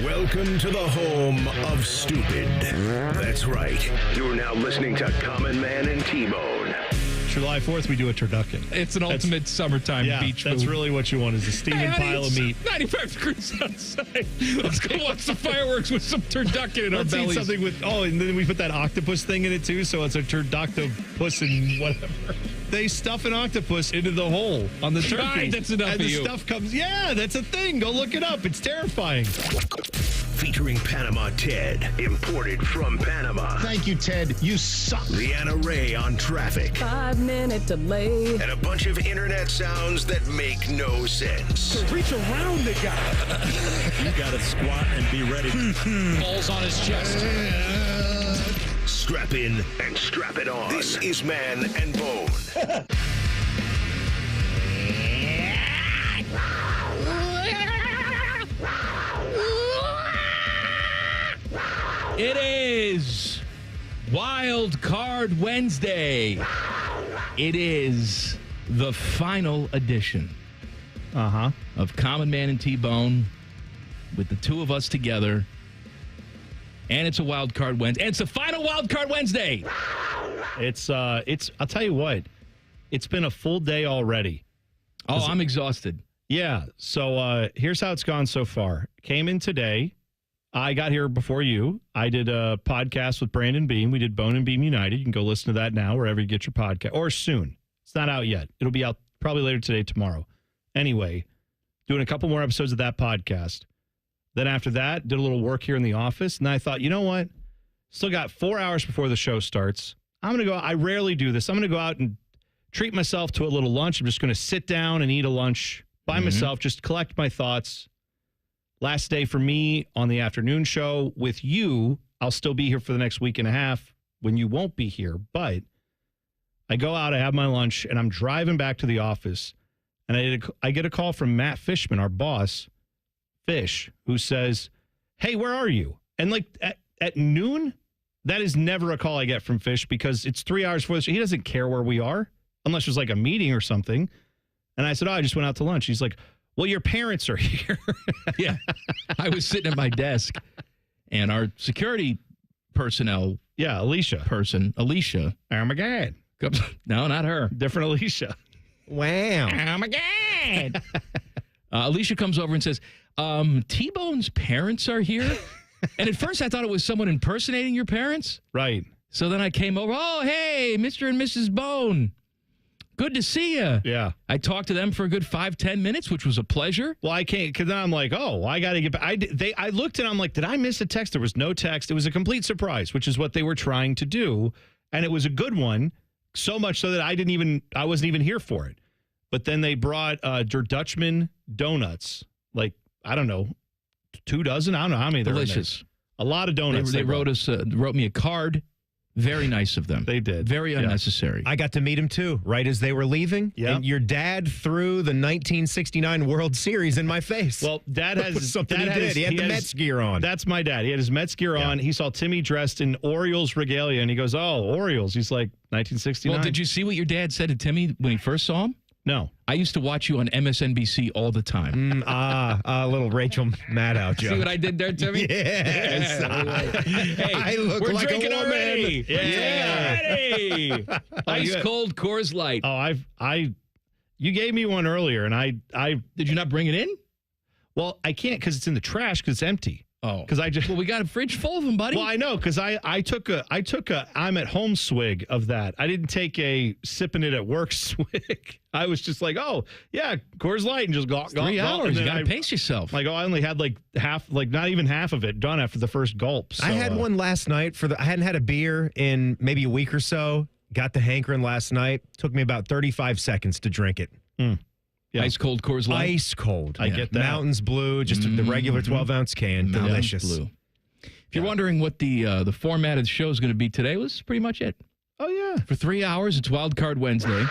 Welcome to the home of stupid. That's right. You're now listening to Common Man and T-Bone. July 4th, we do a turducken. It's an ultimate summertime beach that's food. really what you want is a steaming pile of meat. 95 degrees outside. Let's go watch the fireworks with some turducken in our bellies. Let's eat something with, and then we put that octopus thing in it too, so it's a turdoctopus and whatever. They stuff an octopus into the hole on the turkey. Right, that's enough and of the you. stuff comes, that's a thing. Go look it up. It's terrifying. Featuring Panama Ted, imported from Panama. Thank you, Ted. You suck. Leanna Ray on traffic. 5-minute delay. And a bunch of internet sounds that make no sense. To reach around the guy. You got to squat and be ready. Balls on his chest. Strap in and strap it on. This is Man and Bone. It is Wildcard Wednesday. It is the final edition of Common Man and T-Bone with the two of us together. And it's a Wildcard Wednesday. And it's the final Wildcard Wednesday. It's I'll tell you what, it's been a full day already. Oh, I'm exhausted. Yeah. So here's how it's gone so far. Came in today. I got here before you. I did a podcast with Brandon Beam. We did Bone and Beam United. You can go listen to that now wherever you get your podcast. Or soon. It's not out yet. It'll be out probably later today, tomorrow. Anyway, doing a couple more episodes of that podcast. Then after that, did a little work here in the office. And I thought, you know what? Still got 4 hours before the show starts. I'm going to go. I rarely do this. I'm going to go out and treat myself to a little lunch. I'm just going to sit down and eat a lunch by myself, just collect my thoughts. Last day for me on the afternoon show with you. I'll still be here for the next week and a half when you won't be here. But I go out, I have my lunch, and I'm driving back to the office. And I get a call from Matt Fishman, our boss, Fish, who says, hey, where are you? And like at noon, that is never a call I get from Fish because it's 3 hours before the show. He doesn't care where we are unless there's like a meeting or something. And I said, I just went out to lunch. He's like, well, your parents are here. Yeah. I was sitting at my desk, and our security personnel Alicia. Alicia. Oh, my God. No, not her. Different Alicia. Wow. Oh, my God. Alicia comes over and says, T-Bone's parents are here. And at first I thought it was someone impersonating your parents. Right. So then I came over. Oh, hey, Mr. and Mrs. Bone. Good to see you. Yeah. I talked to them for a good 5-10 minutes, which was a pleasure. Well, I can't, because then I'm like, I got to get back. I looked and I'm like, did I miss a text? There was no text. It was a complete surprise, which is what they were trying to do. And it was a good one, so much so that I wasn't even here for it. But then they brought Der Dutchman donuts, like, I don't know, 2 dozen? I don't know how many. Delicious. A lot of donuts. They wrote me a card. Very nice of them. They did. Very unnecessary. I got to meet him too, right as they were leaving. Yeah. And your dad threw the 1969 World Series in my face. Well, Dad has something he did. He had the Mets gear on. That's my dad. He had his Mets gear on. He saw Timmy dressed in Orioles regalia, and he goes, "Oh, Orioles." He's like, 1969. Well, did you see what your dad said to Timmy when he first saw him? No. I used to watch you on MSNBC all the time. A little Rachel Maddow joke. See what I did there, Timmy? Yes. Hey, I look we're like drinking a woman. already. Yeah. Ice cold Coors Light. Oh, you gave me one earlier, and I Did you not bring it in? well, I can't because it's in the trash because it's empty. Oh, Because well, we got a fridge full of them, buddy. Well, I know because I took a I'm at home swig of that. I didn't take a sipping it at work swig. I was just like, oh yeah, Coors Light, and just go 3 hours. You got to pace yourself. Like, I only had like half, like not even half of it done after the first gulp. So, I had one last night I hadn't had a beer in maybe a week or so. Got the hankering last night. Took me about 35 seconds to drink it. Yeah. Ice cold Coors Light. Ice cold. I get that. Mountains Blue, just the regular 12-ounce can. Mountain Delicious. Blue. If you're wondering what the format of the show is going to be today, was pretty much it. Oh yeah. For 3 hours, it's Wildcard Wednesday.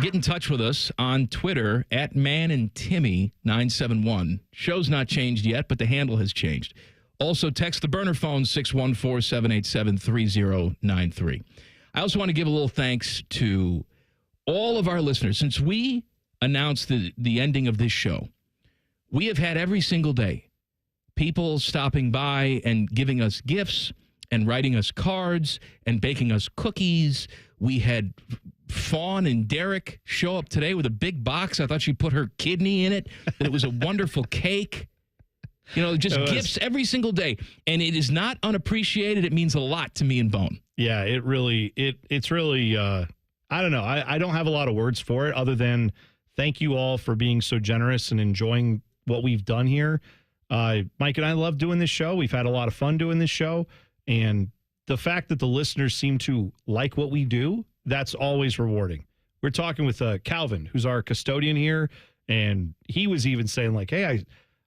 Get in touch with us on Twitter at ManandTimmy971. Show's not changed yet, but the handle has changed. Also, text the burner phone 614-787-3093. I also want to give a little thanks to all of our listeners. Since we announced the ending of this show, we have had every single day people stopping by and giving us gifts and writing us cards and baking us cookies. We had Fawn and Derek show up today with a big box. I thought she put her kidney in it. And it was a wonderful cake. You know, just gifts every single day. And it is not unappreciated. It means a lot to me and Bone. Yeah, it's really, I don't know. I don't have a lot of words for it other than thank you all for being so generous and enjoying what we've done here. Mike and I love doing this show. We've had a lot of fun doing this show. And the fact that the listeners seem to like what we do, that's always rewarding. We're talking with Calvin, who's our custodian here, and he was even saying, like, hey,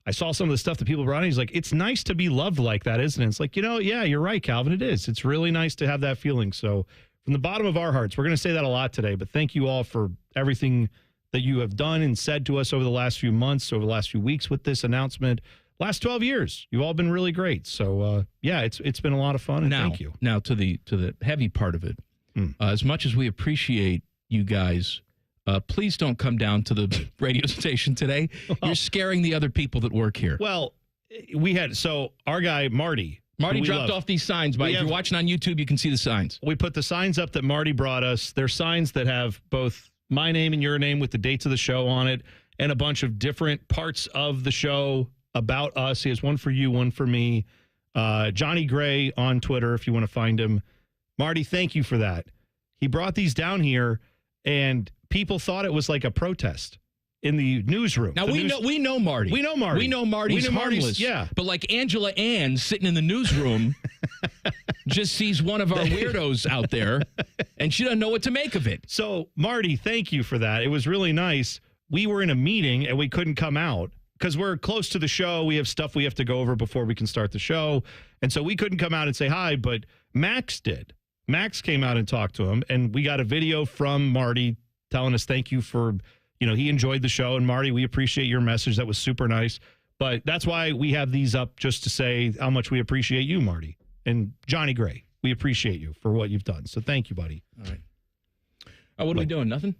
I saw some of the stuff that people brought in. He's like, it's nice to be loved like that, isn't it? It's like, yeah, you're right, Calvin. It is. It's really nice to have that feeling. So from the bottom of our hearts, we're going to say that a lot today, but thank you all for everything that you have done and said to us over the last few months, over the last few weeks with this announcement. Last 12 years, you've all been really great. So, yeah, it's been a lot of fun, and thank you. Now, to the heavy part of it, as much as we appreciate you guys, please don't come down to the radio station today. You're scaring the other people that work here. Well, our guy, Marty dropped off these signs. If you're watching on YouTube, you can see the signs. We put the signs up that Marty brought us. They're signs that have both my name and your name with the dates of the show on it and a bunch of different parts of the show about us. He has one for you, one for me. Johnny Gray on Twitter, if you want to find him. Marty, thank you for that. He brought these down here, and people thought it was like a protest in the newsroom. Now, we know Marty. We know Marty. We know Marty's harmless. Yeah. But like Angela Ann sitting in the newsroom just sees one of our weirdos out there, and she doesn't know what to make of it. So, Marty, thank you for that. It was really nice. We were in a meeting, and we couldn't come out because we're close to the show. We have stuff we have to go over before we can start the show. And so we couldn't come out and say hi, but Max did. Max came out and talked to him, and we got a video from Marty telling us thank you for, he enjoyed the show. And Marty, we appreciate your message. That was super nice. But that's why we have these up, just to say how much we appreciate you, Marty. And Johnny Gray, we appreciate you for what you've done. So thank you, buddy. All right. What are we doing? Nothing?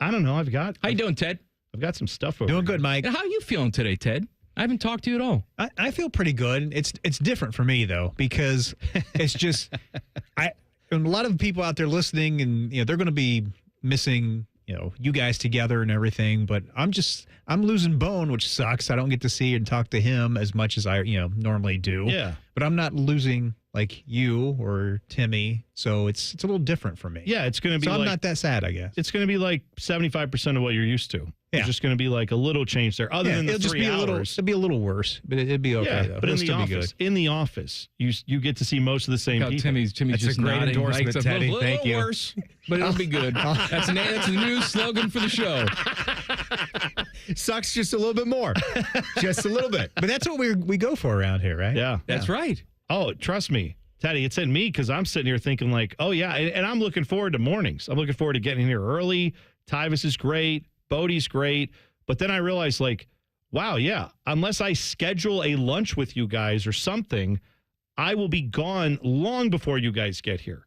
I don't know. How you doing, Ted? I've got some stuff over Doing here. good, Mike. How are you feeling today, Ted? I haven't talked to you at all. I feel pretty good. It's different for me, though, because it's just and a lot of people out there listening, and they're going to be missing you guys together and everything, but I'm losing Bone, which sucks. I don't get to see and talk to him as much as I normally do. Yeah. But I'm not losing like you or Timmy, so it's a little different for me. Yeah, it's going to be. So I'm not that sad, I guess. It's going to be like 75% of what you're used to. Yeah. It's just going to be like a little change there. Other than the 3 hours, it'll be a little worse, but it'd be okay. Yeah, but in the office, you get to see most of the same people. Timmy's That's just a great nodding. endorsement, Like, Teddy. A little Thank you. worse, but it'll be good. That's the new slogan for the show. Sucks just a little bit more. Just a little bit. But that's what we go for around here, right? Yeah. That's right. Oh, trust me, Teddy, it's in me because I'm sitting here thinking like, oh, yeah. And I'm looking forward to mornings. I'm looking forward to getting here early. Tyvus is great. Bodie's great. But then I realized, like, wow, yeah, unless I schedule a lunch with you guys or something, I will be gone long before you guys get here.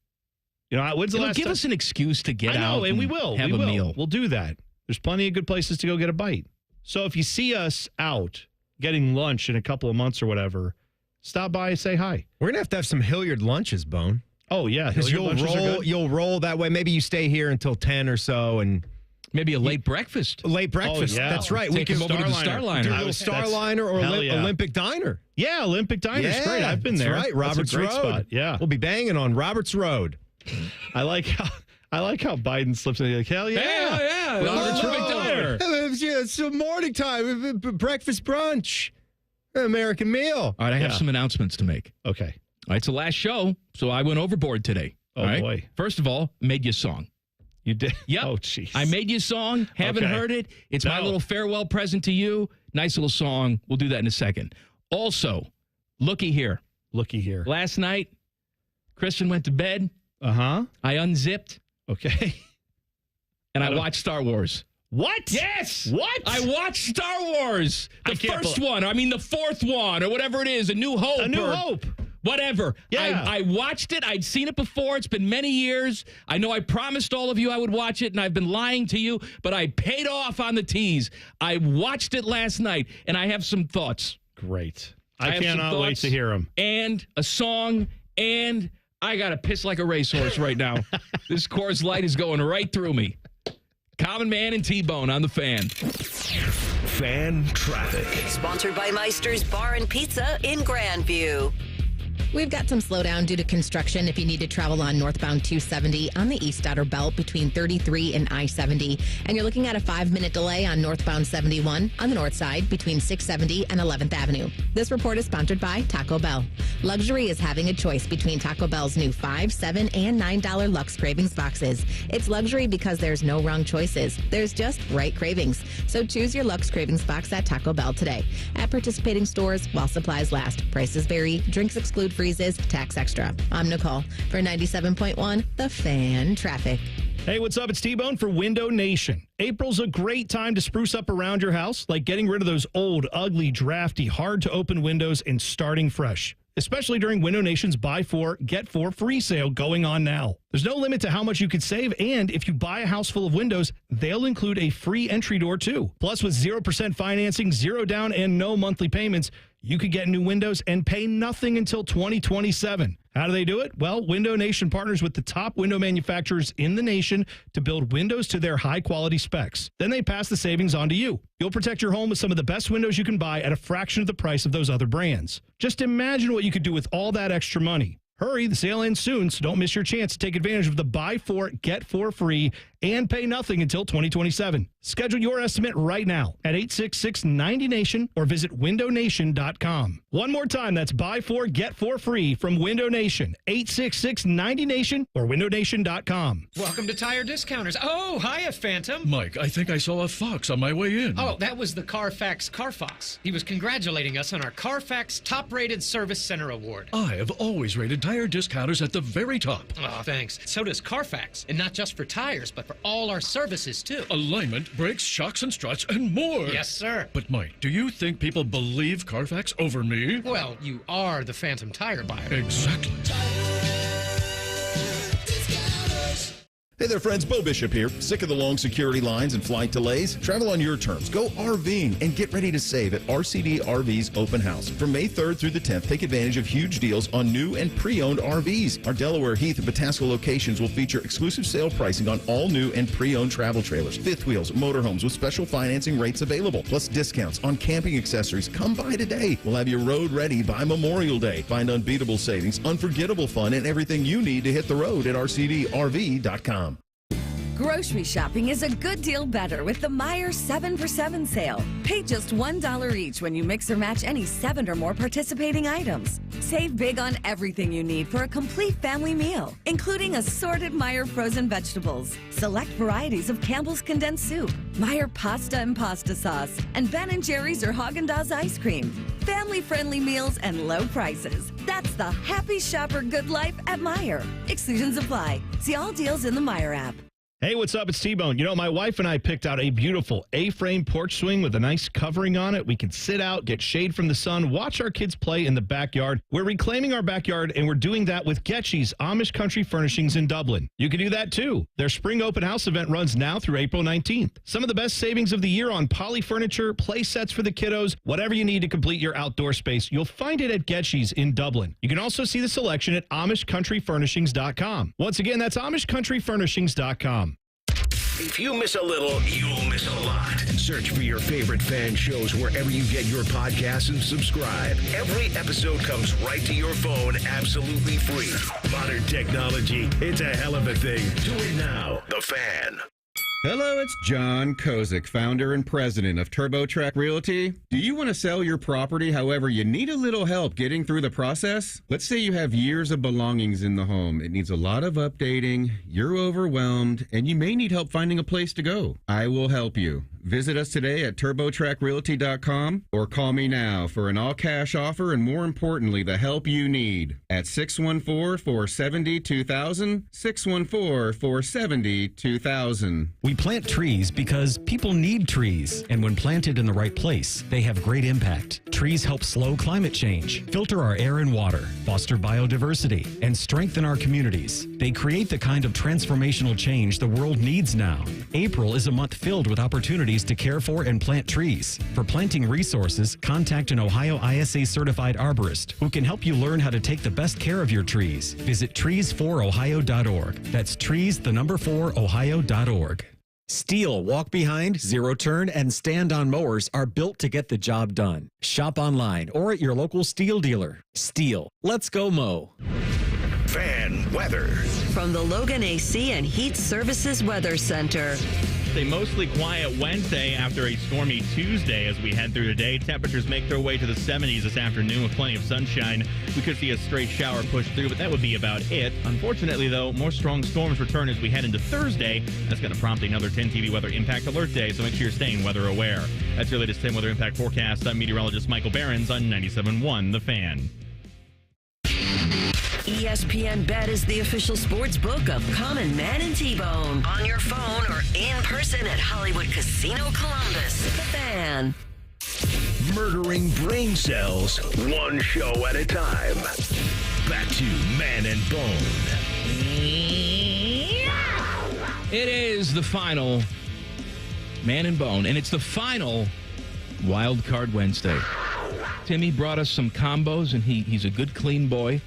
When's the last give time? us an excuse to get out and we will. have a meal. We'll do that. There's plenty of good places to go get a bite. So if you see us out getting lunch in a couple of months or whatever, stop by and say hi. We're going to have some Hilliard lunches, Bone. Oh, yeah. Because you'll roll that way. Maybe you stay here until 10 or so and maybe a late breakfast. Late breakfast. Oh, yeah. That's right. Take him over to the Starliner. Do a little Starliner or Olympic Diner. Yeah, Olympic Diner's great. I've been there. That's right. Roberts That's a great Road. Spot. Yeah. We'll be banging on Roberts Road. I like how Biden slips in. Like, hell yeah. Hell yeah. Roberts Olympic Road. Diner. It's morning time. Breakfast brunch. American meal. All right, I have some announcements to make. Okay. All right, it's the last show, so I went overboard today. Oh, all right? boy. First of all, made you a song. You did? Yep. Oh, jeez. I made you a song. Haven't heard it. It's my little farewell present to you. Nice little song. We'll do that in a second. Also, looky here. Last night, Kristen went to bed. Uh-huh. I unzipped. Okay. And I watched Star Wars. What? Yes. What? I watched Star Wars. The first one. I mean, the fourth one or whatever it is. A New Hope. A New Hope. Whatever. Yeah. I watched it. I'd seen it before. It's been many years. I know I promised all of you I would watch it, and I've been lying to you, but I paid off on the tease. I watched it last night, and I have some thoughts. Great. I cannot wait to hear them. And a song, and I got to piss like a racehorse right now. This Coors Light is going right through me. Common Man and T-Bone on the Fan. Fan traffic. Sponsored by Meister's Bar and Pizza in Grandview. We've got some slowdown due to construction if you need to travel on northbound 270 on the east outer belt between 33 and I-70. And you're looking at a 5-minute delay on northbound 71 on the north side between 670 and 11th Avenue. This report is sponsored by Taco Bell. Luxury is having a choice between Taco Bell's new $5, $7, and $9 Lux Cravings boxes. It's luxury because there's no wrong choices. There's just right cravings. So choose your Lux Cravings box at Taco Bell today. At participating stores while supplies last. Prices vary. Drinks exclude freezes, tax extra. I'm Nicole for 97.1 The Fan Traffic. Hey, what's up? It's T-Bone for Window Nation. April's a great time to spruce up around your house, like getting rid of those old, ugly, drafty, hard-to-open windows and starting fresh. Especially during Window Nation's Buy 4, Get 4 free sale going on now. There's no limit to how much you could save, and if you buy a house full of windows, they'll include a free entry door, too. Plus, with 0% financing, 0 down, and no monthly payments, you could get new windows and pay nothing until 2027. How do they do it? Well, Window Nation partners with the top window manufacturers in the nation to build windows to their high-quality specs. Then they pass the savings on to you. You'll protect your home with some of the best windows you can buy at a fraction of the price of those other brands. Just imagine what you could do with all that extra money. Hurry, the sale ends soon, so don't miss your chance to take advantage of the Buy 4, Get 4 free and pay nothing until 2027. Schedule your estimate right now at 866-90NATION or visit windownation.com. One more time, that's Buy 4, Get 4 free from Window Nation, 866-90NATION or windownation.com. Welcome to Tire Discounters. Oh, hiya, Phantom. Mike, I think I saw a fox on my way in. Oh, that was the Carfax Carfox. He was congratulating us on our Carfax Top-Rated Service Center Award. I have always rated Tire Discounters at the very top. Oh, thanks. So does Carfax, and not just for tires, but for all our services, too. Alignment, brakes, shocks and struts, and more. Yes, sir. But, Mike, do you think people believe Carfax over me? Well, you are the Phantom Tire buyer. Exactly. Hey there, friends. Bo Bishop here. Sick of the long security lines and flight delays? Travel on your terms. Go RVing and get ready to save at RCD RV's Open House. From May 3rd through the 10th, take advantage of huge deals on new and pre-owned RVs. Our Delaware, Heath, and Patasko locations will feature exclusive sale pricing on all new and pre-owned travel trailers, fifth wheels, motorhomes with special financing rates available, plus discounts on camping accessories. Come by today. We'll have your road ready by Memorial Day. Find unbeatable savings, unforgettable fun, and everything you need to hit the road at rcdrv.com. Grocery shopping is a good deal better with the Meijer 7 for 7 sale. Pay just $1 each when you mix or match any 7 or more participating items. Save big on everything you need for a complete family meal, including assorted Meijer frozen vegetables, select varieties of Campbell's condensed soup, Meijer pasta and pasta sauce, and Ben & Jerry's or Haagen-Dazs ice cream. Family-friendly meals and low prices. That's the happy shopper good life at Meijer. Exclusions apply. See all deals in the Meijer app. Hey, what's up? It's T-Bone. You know, my wife and I picked out a beautiful A-frame porch swing with a nice covering on it. We can sit out, get shade from the sun, watch our kids play in the backyard. We're reclaiming our backyard, and we're doing that with Getchy's Amish Country Furnishings in Dublin. You can do that, too. Their spring open house event runs now through April 19th. Some of the best savings of the year on poly furniture, play sets for the kiddos, whatever you need to complete your outdoor space, you'll find it at Getchy's in Dublin. You can also see the selection at AmishCountryFurnishings.com. Once again, that's AmishCountryFurnishings.com. If you miss a little, you'll miss a lot. Search for your favorite fan shows wherever you get your podcasts and subscribe. Every episode comes right to your phone absolutely free. Modern technology, it's a hell of a thing. Do it now. The Fan. Hello, it's John Kozik, founder and president of TurboTrack Realty. Do you want to sell your property, however, you need a little help getting through the process? Let's say you have years of belongings in the home. It needs a lot of updating, you're overwhelmed, and you may need help finding a place to go. I will help you. Visit us today at TurboTrackRealty.com or call me now for an all-cash offer and, more importantly, the help you need at 614-470-2000, 614-470-2000. We plant trees because people need trees, and when planted in the right place, they have great impact. Trees help slow climate change, filter our air and water, foster biodiversity, and strengthen our communities. They create the kind of transformational change the world needs now. April is a month filled with opportunities facilities to care for and plant trees. For planting resources, contact an Ohio ISA certified arborist who can help you learn how to take the best care of your trees. Visit trees4ohio.org. That's trees4ohio.org. Steel walk behind, zero turn, and stand on mowers are built to get the job done. Shop online or at your local Steel dealer. Steel, let's go mow. Fan weather. From the Logan AC and Heat Services Weather Center. A mostly quiet Wednesday after a stormy Tuesday as we head through the day. Temperatures make their way to the 70s this afternoon with plenty of sunshine. We could see a stray shower push through, but that would be about it. Unfortunately, though, more strong storms return as we head into Thursday. That's going to prompt another 10 TV Weather Impact Alert Day, so make sure you're staying weather aware. That's your latest 10 Weather Impact forecast. I'm meteorologist Michael Behrens on 97.1 The Fan. ESPN Bet is the official sports book of Common Man and T-Bone. On your phone or in person at Hollywood Casino Columbus. The Fan. Murdering brain cells, one show at a time. Back to Man and Bone. It is the final Man and Bone, and it's the final Wildcard Wednesday. Timmy brought us some combos, and he's a good, clean boy.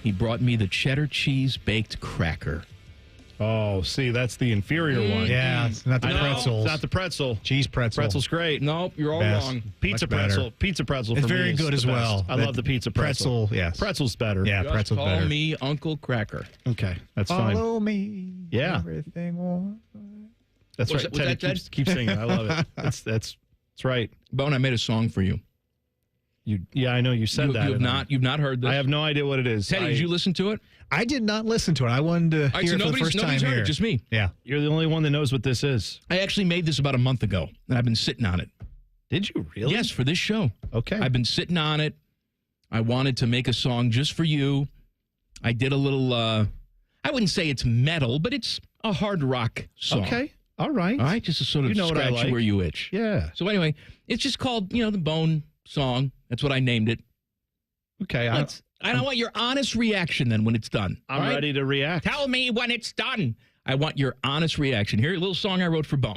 He brought me the cheddar cheese baked cracker. Oh, see, that's the inferior one. Yeah, it's not the pretzel. It's not the pretzel. Cheese pretzel. Pretzel's great. Nope, you're all Best. wrong. Pizza Much pretzel. better. Pizza pretzel It's for me very is good the as best. well. I love the pizza pretzel. Yes. Pretzel's better. Yeah, Just pretzel's call better. me Uncle Cracker. Okay, that's fine. Follow me. Yeah. Everything will. That's Was right. that- was Teddy that keeps singing. I love it. That's right. Bone, I made a song for you. Yeah, I know you said that. You've not heard this? I have no idea what it is. Teddy, did you listen to it? I did not listen to it. I wanted to All right, hear so it for the first time nobody's heard here. it, just me. Yeah. You're the only one that knows what this is. I actually made this about a month ago, and I've been sitting on it. Did you really? Yes, for this show. Okay. I've been sitting on it. I wanted to make a song just for you. I did a little, I wouldn't say it's metal, but it's a hard rock song. Okay. All right. All right, just to sort of You know what I scratch like. where you itch. Yeah. So anyway, it's just called, the Bone song. That's what I named it. Okay. I want your honest reaction then when it's done. I'm all right? ready to react. Tell me when it's done. I want your honest reaction. Here, a little song I wrote for Bone.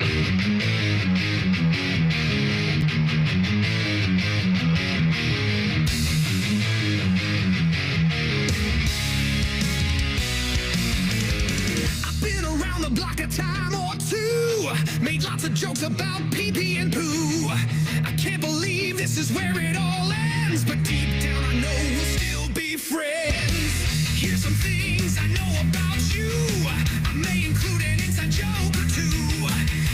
I've been around the block a time or two, made lots of jokes about pee-pee and poo. I can't believe this is where it all ends, but deep down I know we'll still be friends. Here's some things I know about you. I may include an inside joke or two.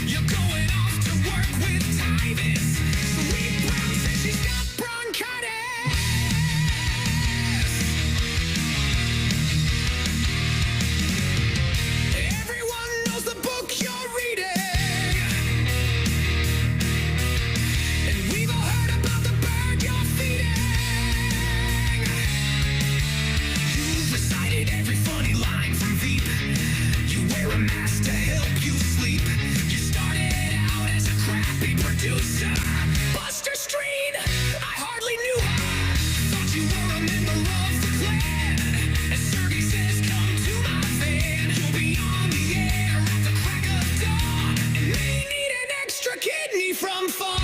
You're going off to work with Tyvis. Sweet Brown says she's got bronchitis. Everyone knows the book you're reading, and we've all heard about the bird you're feeding. You've recited every funny line from Veep. You wear a mask to help you sleep. You started out as a crappy producer. Buster Street, I hardly knew her. Thought you were a member of the clan. As Sergey says, come to my van. You'll be on the air at the crack of dawn, and may need an extra kidney from Fawn.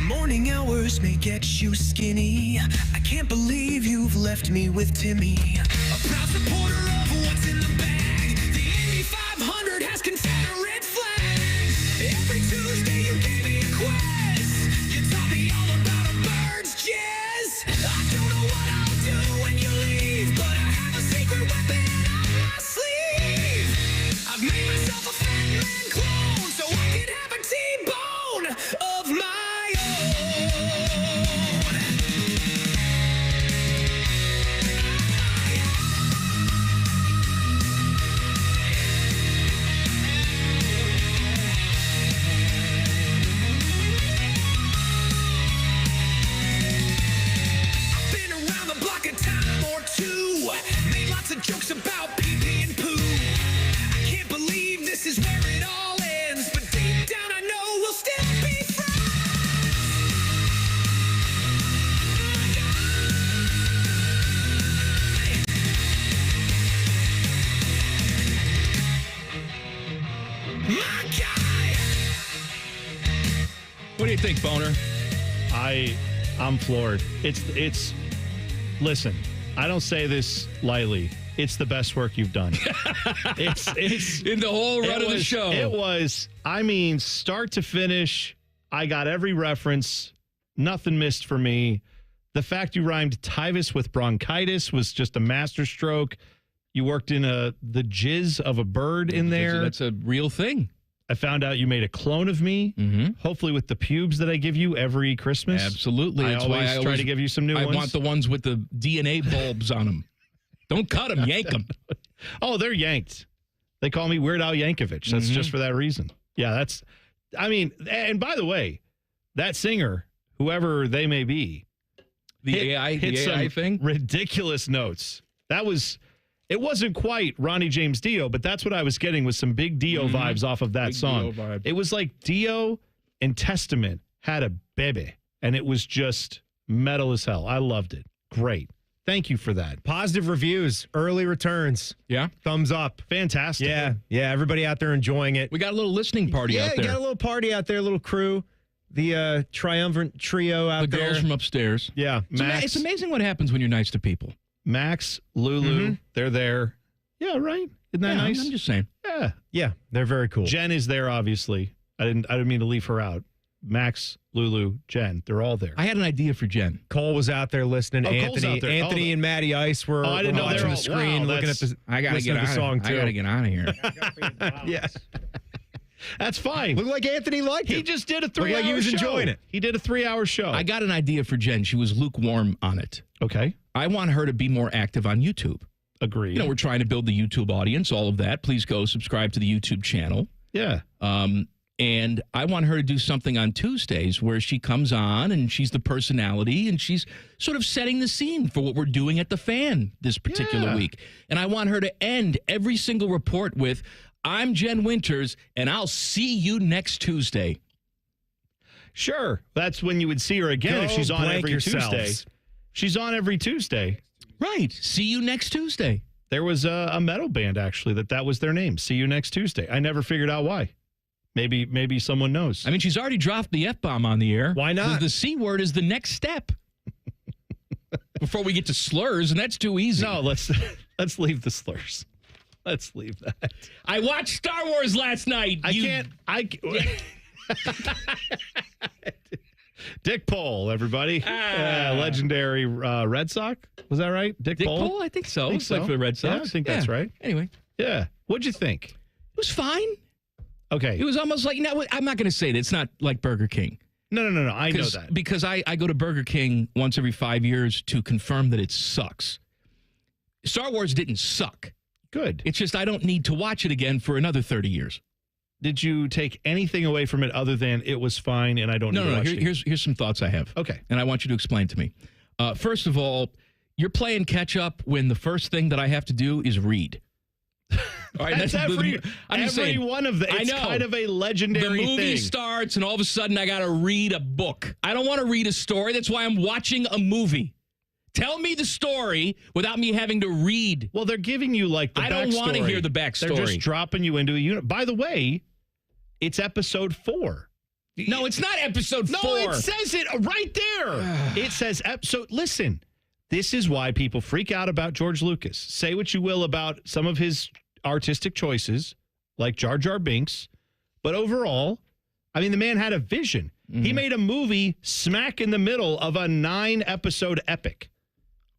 Morning hours may get you skinny. I can't believe you've left me with Timmy. A proud supporter of what's in the bag. The Indy 500 has Confederate flags. Every Tuesday you gave me a quiz. You taught me all about a bird's jizz. I don't know what I'll do when you leave, but I have a secret weapon up my sleeve. I've made myself a fat man clone so I can have a T-bone of my own. do you think, Boner? I'm floored. It's. Listen, I don't say this lightly. It's the best work you've done. It's in the whole run of the show. It was. I mean, start to finish. I got every reference. Nothing missed for me. The fact you rhymed Tyvus with bronchitis was just a masterstroke. You worked in the jizz of a bird in there. That's a real thing. I found out you made a clone of me, hopefully with the pubes that I give you every Christmas. Absolutely. That's why I try to give you some new ones. I want the ones with the DNA bulbs on them. Don't cut them, yank them. Oh, they're yanked. They call me Weird Al Yankovic. That's just for that reason. Yeah, and by the way, that singer, whoever they may be, the AI thing? Ridiculous notes. It wasn't quite Ronnie James Dio, but that's what I was getting with some big Dio vibes off of that big song. It was like Dio and Testament had a baby, and it was just metal as hell. I loved it. Great. Thank you for that. Positive reviews, early returns. Yeah. Thumbs up. Fantastic. Yeah. Everybody out there enjoying it. We got a little listening party out there. Yeah, got a little party out there, a little crew. The triumvirate trio out there. The girls from upstairs. Yeah. It's amazing what happens when you're nice to people. Max, Lulu, they're there. Yeah, right. Isn't that nice? I'm just saying. Yeah. Yeah, they're very cool. Jen is there, obviously. I didn't mean to leave her out. Max, Lulu, Jen, they're all there. I had an idea for Jen. Cole was out there listening. Cole's out there. Anthony and Matty Ice were I didn't know watching the screen, looking at the I gotta get the song too. I gotta get out of here. Yes. That's fine. Looked like Anthony liked it. He just did a 3-hour show. Like he was enjoying it. He did a 3-hour show. I got an idea for Jen. She was lukewarm on it. Okay. I want her to be more active on YouTube. Agreed. We're trying to build the YouTube audience, all of that. Please go subscribe to the YouTube channel. Yeah. And I want her to do something on Tuesdays where she comes on and she's the personality and she's sort of setting the scene for what we're doing at the Fan this particular week. And I want her to end every single report with, I'm Jen Winters, and I'll see you next Tuesday. Sure. That's when you would see her again if she's on every Tuesday. She's on every Tuesday. Right. See you next Tuesday. There was a metal band, actually, that was their name. See you next Tuesday. I never figured out why. Maybe someone knows. I mean, she's already dropped the F-bomb on the air. Why not? The C word is the next step. Before we get to slurs, and that's too easy. No, let's leave the slurs. Let's leave that. I watched Star Wars last night. Dick Pole, everybody. Legendary Red Sox. Was that right? Dick Pole? I think so. Played for the Red Sox. Yeah, I think that's right. Anyway. Yeah. What'd you think? It was fine. Okay. It was almost like, I'm not going to say that. It's not like Burger King. No. I know that. Because I go to Burger King once every 5 years to confirm that it sucks. Star Wars didn't suck. Good. It's just I don't need to watch it again for another 30 years. Did you take anything away from it other than it was fine and I don't know? No. Here's some thoughts I have. Okay. And I want you to explain to me. First of all, you're playing catch up when the first thing that I have to do is read. All right, that's every one of the. It's kind of a legendary thing. The movie thing. starts, and all of a sudden, I got to read a book. I don't want to read a story. That's why I'm watching a movie. Tell me the story without me having to read. Well, they're giving you like the backstory. I don't want to hear the backstory. They're just dropping you into a unit. By the way, it's episode 4. No, it's not episode 4. No, it says it right there. It says so. Listen, this is why people freak out about George Lucas. Say what you will about some of his artistic choices, like Jar Jar Binks, but overall, I mean, the man had a vision. He made a movie smack in the middle of a 9-episode epic,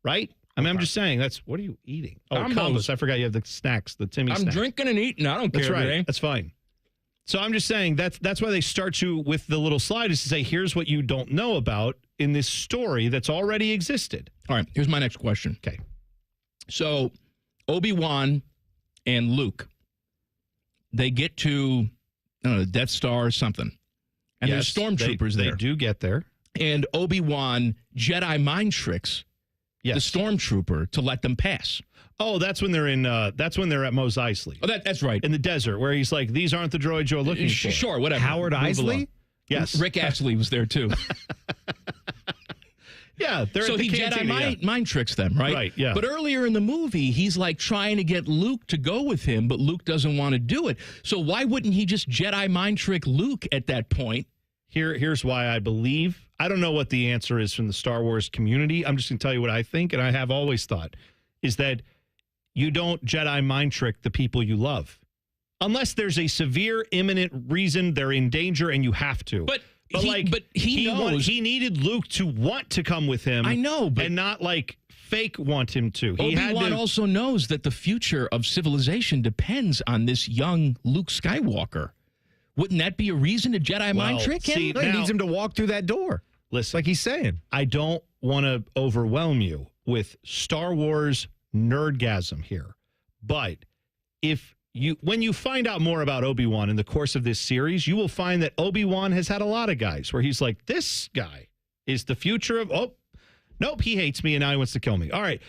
right? I mean, I'm just saying, what are you eating? Oh, combos. I forgot you have the snacks, the Timmy snacks. I'm drinking and eating. I don't care. That's right. Today. That's fine. So I'm just saying that's why they start you with the little slide is to say, here's what you don't know about in this story that's already existed. All right, here's my next question. Okay. So Obi-Wan and Luke, they get to, I don't know, Death Star or something. And there's stormtroopers there. They do get there. And Obi-Wan Jedi mind tricks the stormtrooper to let them pass. Oh, that's when they're in. That's when they're at Mos Eisley. Oh, that's right. In the desert, where he's like, "These aren't the droids you're looking for." Sure, whatever. Howard Isley. Yes, Rick Astley was there too. Yeah, so he Jedi mind tricks them, right? Right. Yeah. But earlier in the movie, he's like trying to get Luke to go with him, but Luke doesn't want to do it. So why wouldn't he just Jedi mind trick Luke at that point here's why I believe. I don't know what the answer is from the Star Wars community. I'm just going to tell you what I think, and I have always thought, is that you don't Jedi mind trick the people you love. Unless there's a severe, imminent reason they're in danger and you have to. But he knows. He needed Luke to want to come with him. I know, but and not like fake want him to. Obi-Wan also knows that the future of civilization depends on this young Luke Skywalker. Wouldn't that be a reason to Jedi mind trick him? He needs him to walk through that door. Listen, like he's saying. I don't want to overwhelm you with Star Wars nerdgasm here, but when you find out more about Obi-Wan in the course of this series, you will find that Obi-Wan has had a lot of guys where he's like, this guy is the future of, nope, he hates me and now he wants to kill me. All right.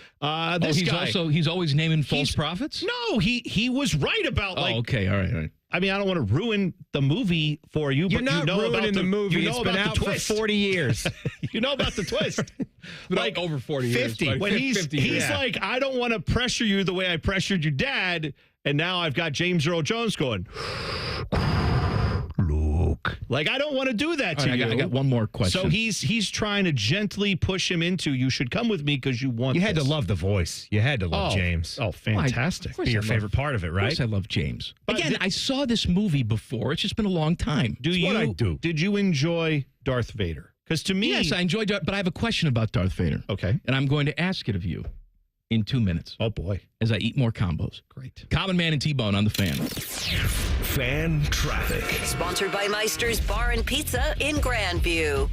He's always naming false prophets? No, he was right about okay. All right. I mean, I don't want to ruin the movie for you, You're but not you know ruining about the movie. It's been out for 40 years. You know about the twist. Like over 40 50. years. When he's like, I don't want to pressure you the way I pressured your dad. And now I've got James Earl Jones going, Luke. Like, I don't want to do that to you. I got one more question. So he's trying to gently push him into, you should come with me because you want You had this. to love the voice. You had to love James. Oh, fantastic. Be your favorite part of it, right? Of course I love James. Again, I saw this movie before. It's just been a long time. What I do. Did you enjoy Darth Vader? Because to me... Yes, I enjoyed Darth, but I have a question about Darth Vader. Okay. And I'm going to ask it of you in 2 minutes. Oh, boy. As I eat more combos. Great. Common Man and T-Bone on the Fan. Fan Traffic. Sponsored by Meister's Bar and Pizza in Grandview.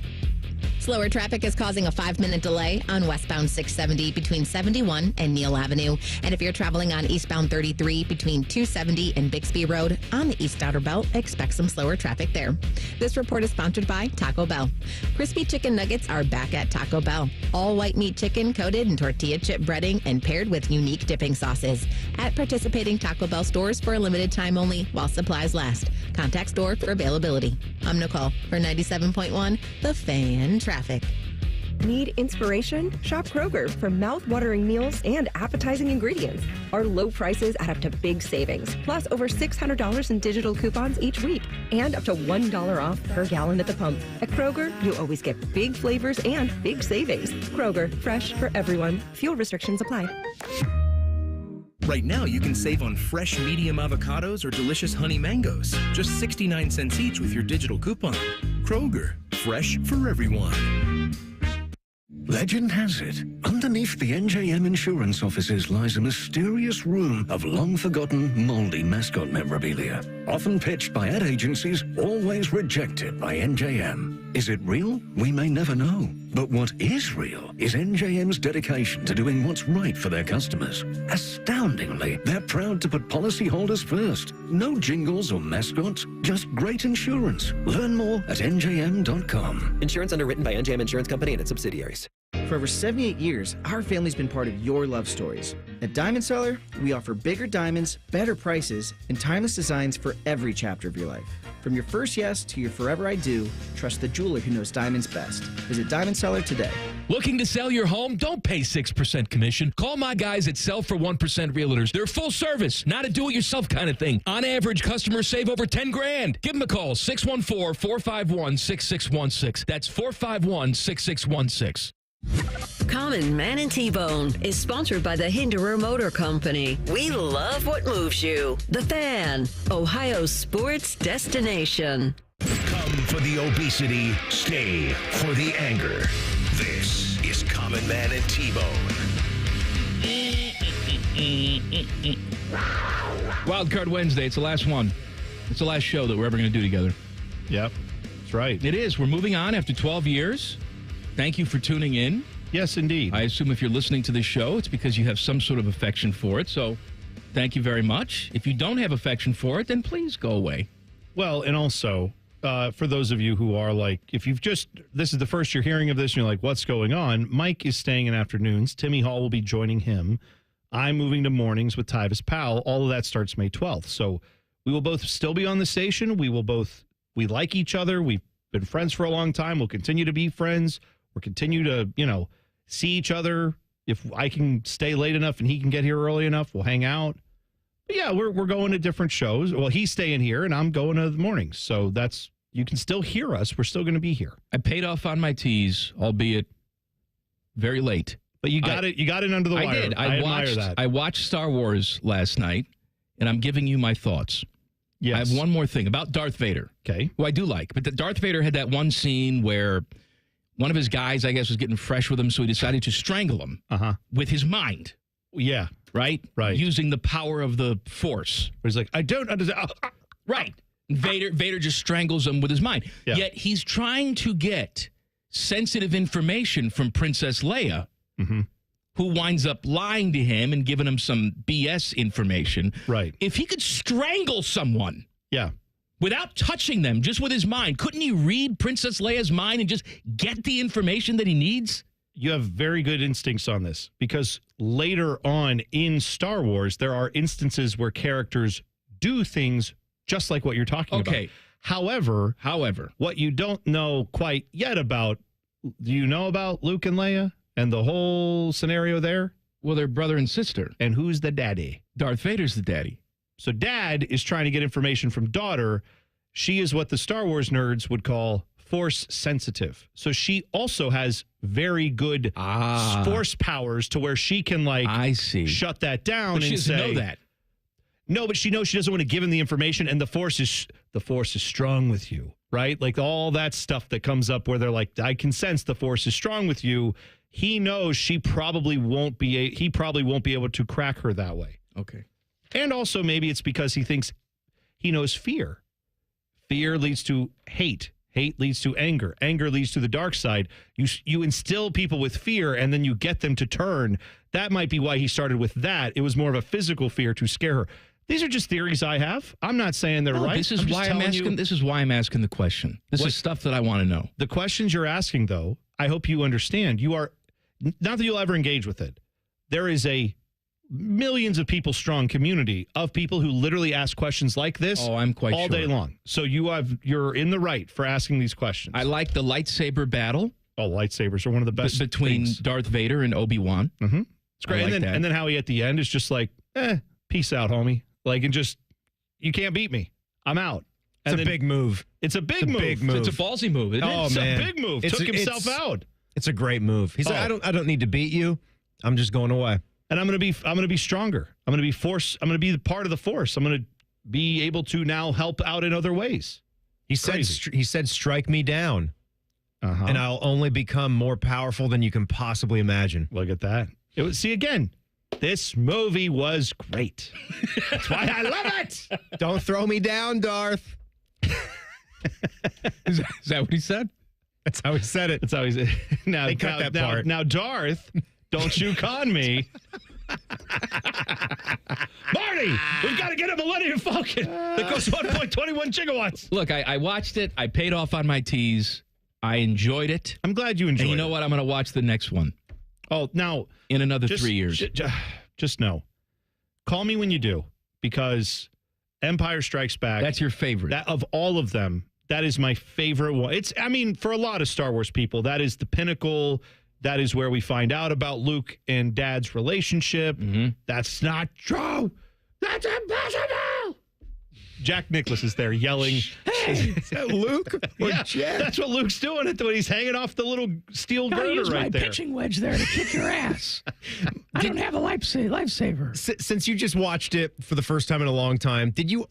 Slower traffic is causing a 5-minute delay on westbound 670 between 71 and Neal Avenue. And if you're traveling on eastbound 33 between 270 and Bixby Road on the East Outer Belt, expect some slower traffic there. This report is sponsored by Taco Bell. Crispy chicken nuggets are back at Taco Bell. All white meat chicken coated in tortilla chip breading and paired with unique dipping sauces. At participating Taco Bell stores for a limited time only while supplies last. Contact store for availability. I'm Nicole for 97.1 The Fan Traffic. Need inspiration? Shop Kroger for mouth-watering meals and appetizing ingredients. Our low prices add up to big savings, plus over $600 in digital coupons each week, and up to $1 off per gallon at the pump. At Kroger, you always get big flavors and big savings. Kroger, fresh for everyone. Fuel restrictions apply. Right now, you can save on fresh medium avocados or delicious honey mangoes. Just 69 cents each with your digital coupon. Kroger, fresh for everyone. Legend has it, underneath the NJM insurance offices lies a mysterious room of long-forgotten, moldy mascot memorabilia. Often pitched by ad agencies, always rejected by NJM. Is it real? We may never know. But what is real is NJM's dedication to doing what's right for their customers. Astoundingly, they're proud to put policyholders first. No jingles or mascots, just great insurance. Learn more at njm.com. Insurance underwritten by NJM Insurance Company and its subsidiaries. For over 78 years, our family's been part of your love stories. At Diamond Seller, we offer bigger diamonds, better prices, and timeless designs for every chapter of your life. From your first yes to your forever I do, trust the jeweler who knows diamonds best. Visit Diamond Seller today. Looking to sell your home? Don't pay 6% commission. Call my guys at Sell for 1% Realtors. They're full service, not a do-it-yourself kind of thing. On average, customers save over $10,000. Give them a call, 614-451-6616. That's 451-6616. Common Man and T-Bone is sponsored by the Hinderer Motor Company. We love what moves you. The Fan, Ohio's sports destination. Come for the obesity, stay for the anger. This is Common Man and T-Bone. Wildcard Wednesday. It's the last one. It's the last show that we're ever going to do together. Yep, that's right. It is. We're moving on after 12 years. Thank you for tuning in. Yes, indeed. I assume if you're listening to this show, it's because you have some sort of affection for it. So thank you very much. If you don't have affection for it, then please go away. Well, and also, for those of you who are like, if you've just, this is the first you're hearing of this, and you're like, what's going on? Mike is staying in afternoons. Timmy Hall will be joining him. I'm moving to mornings with Tyvis Powell. All of that starts May 12th. So we will both still be on the station. We like each other. We've been friends for a long time. We'll continue to be friends. We'll continue to, see each other. If I can stay late enough and he can get here early enough, we'll hang out. But yeah, we're going to different shows. Well, he's staying here and I'm going to the mornings. So that's You can still hear us. We're still going to be here. I paid off on my teas, albeit very late. But you got it. You got it under the wire. I did. I admire that. I watched Star Wars last night, and I'm giving you my thoughts. Yes. I have one more thing about Darth Vader. Okay. Who I do like. But Darth Vader had that one scene where one of his guys, I guess, was getting fresh with him, so he decided to strangle him with his mind. Yeah. Right? Right. Using the power of the Force. Where he's like, I don't understand. Right. Vader just strangles him with his mind. Yeah. Yet he's trying to get sensitive information from Princess Leia, who winds up lying to him and giving him some BS information. Right. If he could strangle someone without touching them, just with his mind, couldn't he read Princess Leia's mind and just get the information that he needs? You have very good instincts on this because later on in Star Wars, there are instances where characters do things just like what you're talking about. However, what you don't know quite yet about, do you know about Luke and Leia and the whole scenario there? Well, they're brother and sister. And who's the daddy? Darth Vader's the daddy. So dad is trying to get information from daughter. She is what the Star Wars nerds would call Force sensitive. So she also has very good Force powers to where she can shut that down But she and doesn't say know that. No, but she knows she doesn't want to give him the information, and the Force is strong with you, right? Like all that stuff that comes up where they're like, I can sense the Force is strong with you. He knows he probably won't be able to crack her that way. Okay. And also maybe it's because he thinks he knows fear. Fear leads to hate. Hate leads to anger. Anger leads to the dark side. You instill people with fear, and then you get them to turn. That might be why he started with that. It was more of a physical fear to scare her. These are just theories I have. I'm not saying they're right. This is why I'm asking. This is why I'm asking the question. This is stuff that I want to know. The questions you're asking, though, I hope you understand. You are not that you'll ever engage with it. There is a millions of people strong community of people who literally ask questions like this. Oh, I'm quite all sure. day long. So you're in the right for asking these questions. I like the lightsaber battle. Oh, lightsabers are one of the best between things. Darth Vader and Obi-Wan. Mm-hmm. It's great. I like and then how he at the end is just like, peace out, homie. Like, and just, you can't beat me. I'm out. It's a big move. It's a big move. It's a ballsy move. Isn't it? It's man. a big move. Took himself out. It's a great move. He's like, I don't need to beat you. I'm just going away. And I'm going to be stronger. I'm going to be Force. I'm going to be the part of the Force. I'm going to be able to now help out in other ways. He said, strike me down. And I'll only become more powerful than you can possibly imagine. Look at that. See, again, this movie was great. That's why I love it. Don't throw me down, Darth. Is that what he said? That's how he said it. That's how he said it. They cut that part. Now, Darth, don't you con me. Marty, we've got to get a Millennium Falcon that goes 1.21 gigawatts. Look, I watched it. I paid off on my teas. I enjoyed it. I'm glad you enjoyed it. And you know what? I'm going to watch the next one. Oh, now. In another 3 years. Just know. Call me when you do, because Empire Strikes Back. That's your favorite. That of all of them, that is my favorite one. For a lot of Star Wars people, that is the pinnacle. That is where we find out about Luke and Dad's relationship. Mm-hmm. That's not true. That's impossible. Jack Nicklaus is there yelling. Hey, is that Luke or Jack? That's what Luke's doing when he's hanging off the little steel girder use right my there. pitching wedge there to kick your ass. I don't have a lifesaver. Since you just watched it for the first time in a long time, did you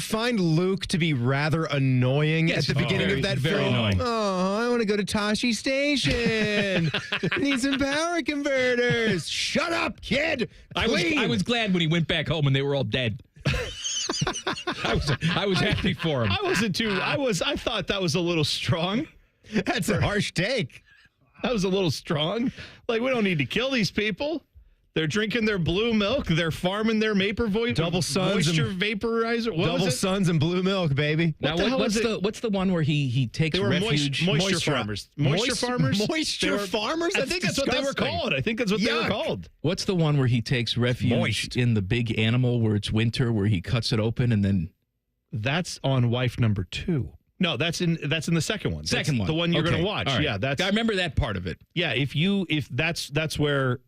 find Luke to be rather annoying at the beginning of that very film? annoying. Oh, I want to go to Tashi Station. Need some power converters. Shut up, kid. I was glad when he went back home and they were all dead. I was happy for him. I wasn't too. I thought that was a little strong. That's a harsh take. That was a little strong. Like, we don't need to kill these people. They're drinking their blue milk. They're farming their Double Suns moisture vaporizer. What Double was it? Suns and blue milk, baby. Now, what's the one where he takes they were refuge? moisture farmers. Moisture farmers? Moisture farmers? I think that's what they were called. They were called. What's the one where he takes refuge in the big animal where it's winter, where he cuts it open and then... That's on wife number 2. No, that's in the second one. Second one. The one you're going to watch. Right. Yeah, I remember that part of it. Yeah, if that's where,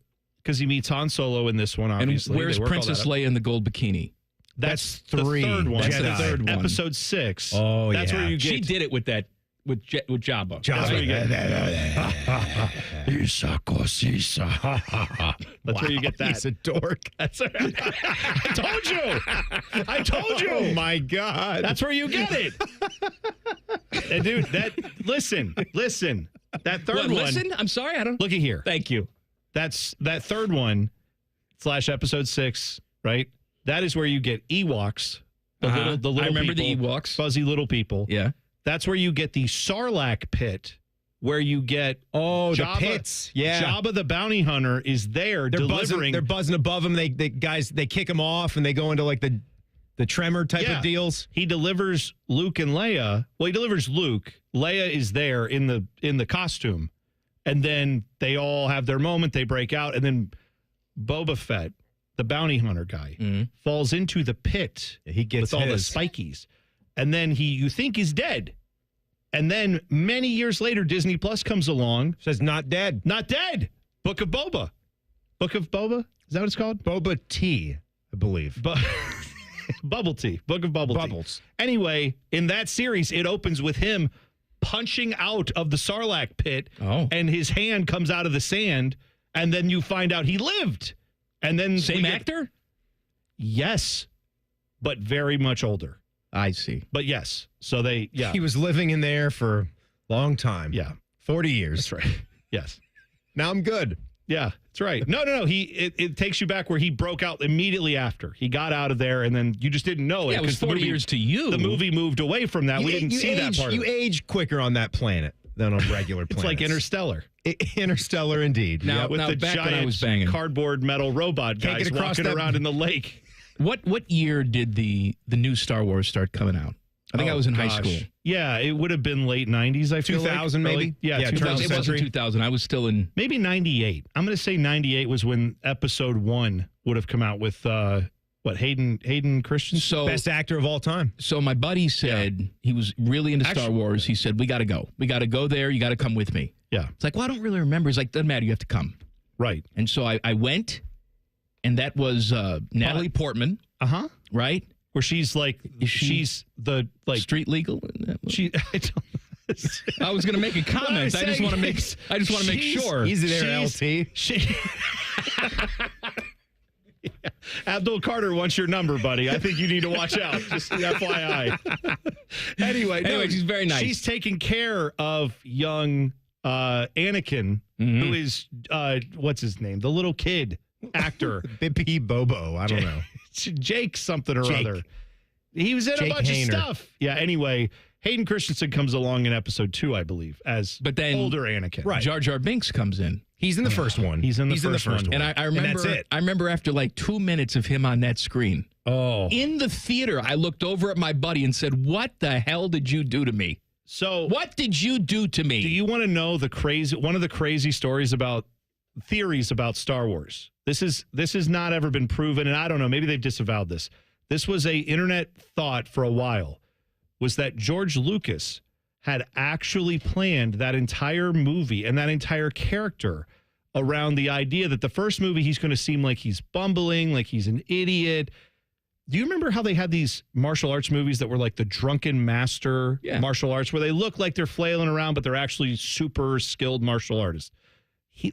because he meets Han Solo in this one, obviously. And where's Princess Leia in the gold bikini? That's three. The third one. That's the third one. Episode 6. Oh, That's where you get. She did it with that with Jabba. That's where you get. That's where you get that. He's a dork. That's I told you. I told you. Oh my God. That's where you get it. And dude, listen. That third one. Listen? I'm sorry, I don't. Look at here. Thank you. That's that third one / episode 6, right? That is where you get Ewoks. The little I remember people, the Ewoks. Fuzzy little people. Yeah. That's where you get the Sarlacc pit, where you get Jabba, Jabba, the pits. Yeah. Jabba the bounty hunter is there delivering. They're buzzing above him. They kick him off and they go into like the tremor type of deals. He delivers Luke and Leia. Well, he delivers Luke. Leia is there in the costume. And then they all have their moment. They break out. And then Boba Fett, the bounty hunter guy, falls into the pit. He gets with all the spikies. And then you think he's dead. And then many years later, Disney Plus comes along. Says not dead. Not dead. Book of Boba. Book of Boba? Is that what it's called? Boba Tea, I believe. Bubble Tea. Book of Bubbles. Anyway, in that series, it opens with him punching out of the Sarlacc pit. And his hand comes out of the sand. And then you find out he lived. And then Same actor? Yes. But very much older. I see. But yes. So He was living in there for a long time. Yeah. 40 years. That's right. Yes. Now I'm good. Yeah, that's right. No. It takes you back where he broke out immediately after. He got out of there, and then you just didn't know it. Yeah, it was 40 years to you. The movie moved away from that. We didn't see that part of it. You age quicker on that planet than on regular planets. It's like Interstellar. Interstellar, indeed. Now, with the back giant when I was banging. cardboard metal robot Can't guys get across walking around in the lake. What year did the new Star Wars start coming out? I think I was in high school. Yeah, it would have been late 90s, I feel 2000 like. maybe? Yeah, 2000. It wasn't 2000. I was still in... Maybe 98. I'm going to say 98 was when episode 1 would have come out with, Hayden Christensen? So, best actor of all time. So my buddy said he was really into Star Wars. He said, we got to go. We got to go there. You got to come with me. Yeah. It's like, well, I don't really remember. He's like, doesn't matter. You have to come. Right. And so I went, and that was Natalie Portman. Uh-huh. Right? Where she's like, she's the street legal. I was going to make a comment. I just want to make sure. Easy there, LT. Abdul Carter wants your number, buddy. I think you need to watch out. Just FYI. Anyway, she's very nice. She's taking care of young Anakin, who is what's his name? The little kid actor. Bippy Bobo. I don't know. Jake something or other. He was in a bunch of stuff. Yeah, anyway, Hayden Christensen comes along in episode 2, I believe, as older Anakin. Right. Jar Jar Binks comes in. He's in the first one. He's in the first one. And I remember and that's it. I remember after like 2 minutes of him on that screen. Oh. In the theater, I looked over at my buddy and said, "What the hell did you do to me?" So, what did you do to me? Do you want to know one of the crazy theories about Star Wars? This has not ever been proven, and I don't know, maybe they've disavowed this. This was a internet thought for a while, was that George Lucas had actually planned that entire movie and that entire character around the idea that the first movie he's going to seem like he's bumbling, like he's an idiot. Do you remember how they had these martial arts movies that were like the drunken master martial arts, where they look like they're flailing around, but they're actually super skilled martial artists?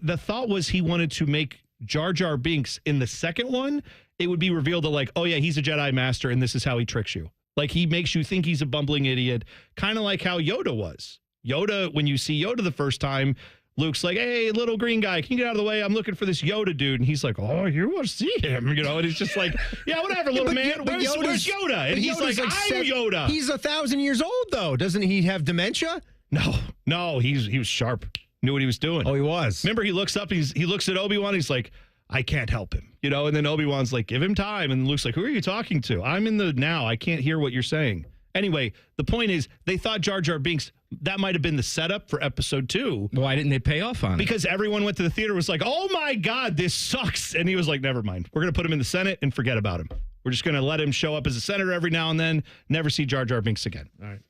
The thought was he wanted to make Jar Jar Binks in the second one, it would be revealed that like, oh yeah, he's a Jedi master and this is how he tricks you. Like he makes you think he's a bumbling idiot, kind of like how Yoda was. Yoda, when you see Yoda the first time, Luke's like, hey, little green guy, can you get out of the way? I'm looking for this Yoda dude. And he's like, oh, you want to see him? And it's just like, yeah, whatever, little man. Where's Yoda? And he's like, I'm Yoda. He's 1,000 years old, though. Doesn't he have dementia? No, he was sharp. Knew what he was doing. Oh, he was. Remember, he looks up, he looks at Obi-Wan, he's like, I can't help him. And then Obi-Wan's like, give him time. And Luke's like, who are you talking to? I'm in the now. I can't hear what you're saying. Anyway, the point is, they thought Jar Jar Binks, that might have been the setup for episode 2. Why didn't they pay off on it? Because everyone went to the theater, was like, oh my God, this sucks. And he was like, never mind. We're going to put him in the Senate and forget about him. We're just going to let him show up as a senator every now and then, never see Jar Jar Binks again. All right.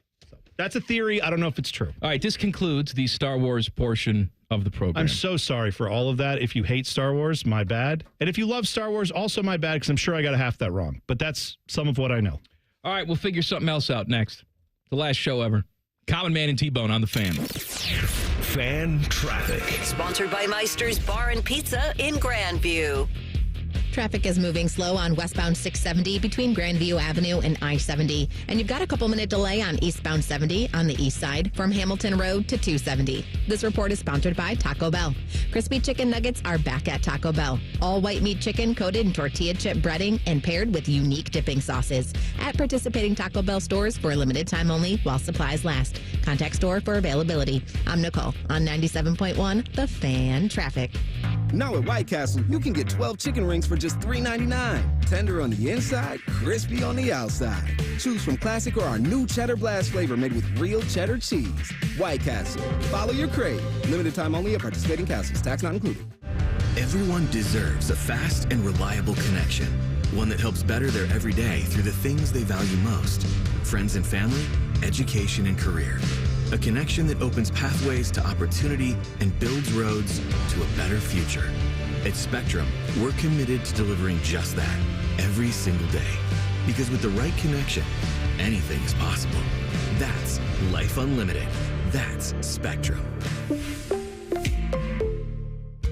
That's a theory. I don't know if it's true. All right, this concludes the Star Wars portion of the program. I'm so sorry for all of that. If you hate Star Wars, my bad. And if you love Star Wars, also my bad, because I'm sure I got half that wrong. But that's some of what I know. All right, we'll figure something else out next. The last show ever. Common Man and T-Bone on the Fan. Fan Traffic. Sponsored by Meister's Bar and Pizza in Grandview. Traffic is moving slow on westbound 670 between Grandview Avenue and I-70. And you've got a couple-minute delay on eastbound 70 on the east side from Hamilton Road to 270. This report is sponsored by Taco Bell. Crispy chicken nuggets are back at Taco Bell. All white meat chicken coated in tortilla chip breading and paired with unique dipping sauces. At participating Taco Bell stores for a limited time only while supplies last. Contact store for availability. I'm Nicole on 97.1 The Fan Traffic. Now at White Castle, you can get 12 chicken rings for just $3.99. Tender on the inside, crispy on the outside. Choose from classic or our new Cheddar Blast flavor made with real cheddar cheese. White Castle. Follow your crave. Limited time only at participating castles. Tax not included. Everyone deserves a fast and reliable connection. One that helps better their everyday through the things they value most. Friends and family, education and career. A connection that opens pathways to opportunity and builds roads to a better future. At Spectrum, we're committed to delivering just that every single day. Because with the right connection, anything is possible. That's Life Unlimited. That's Spectrum.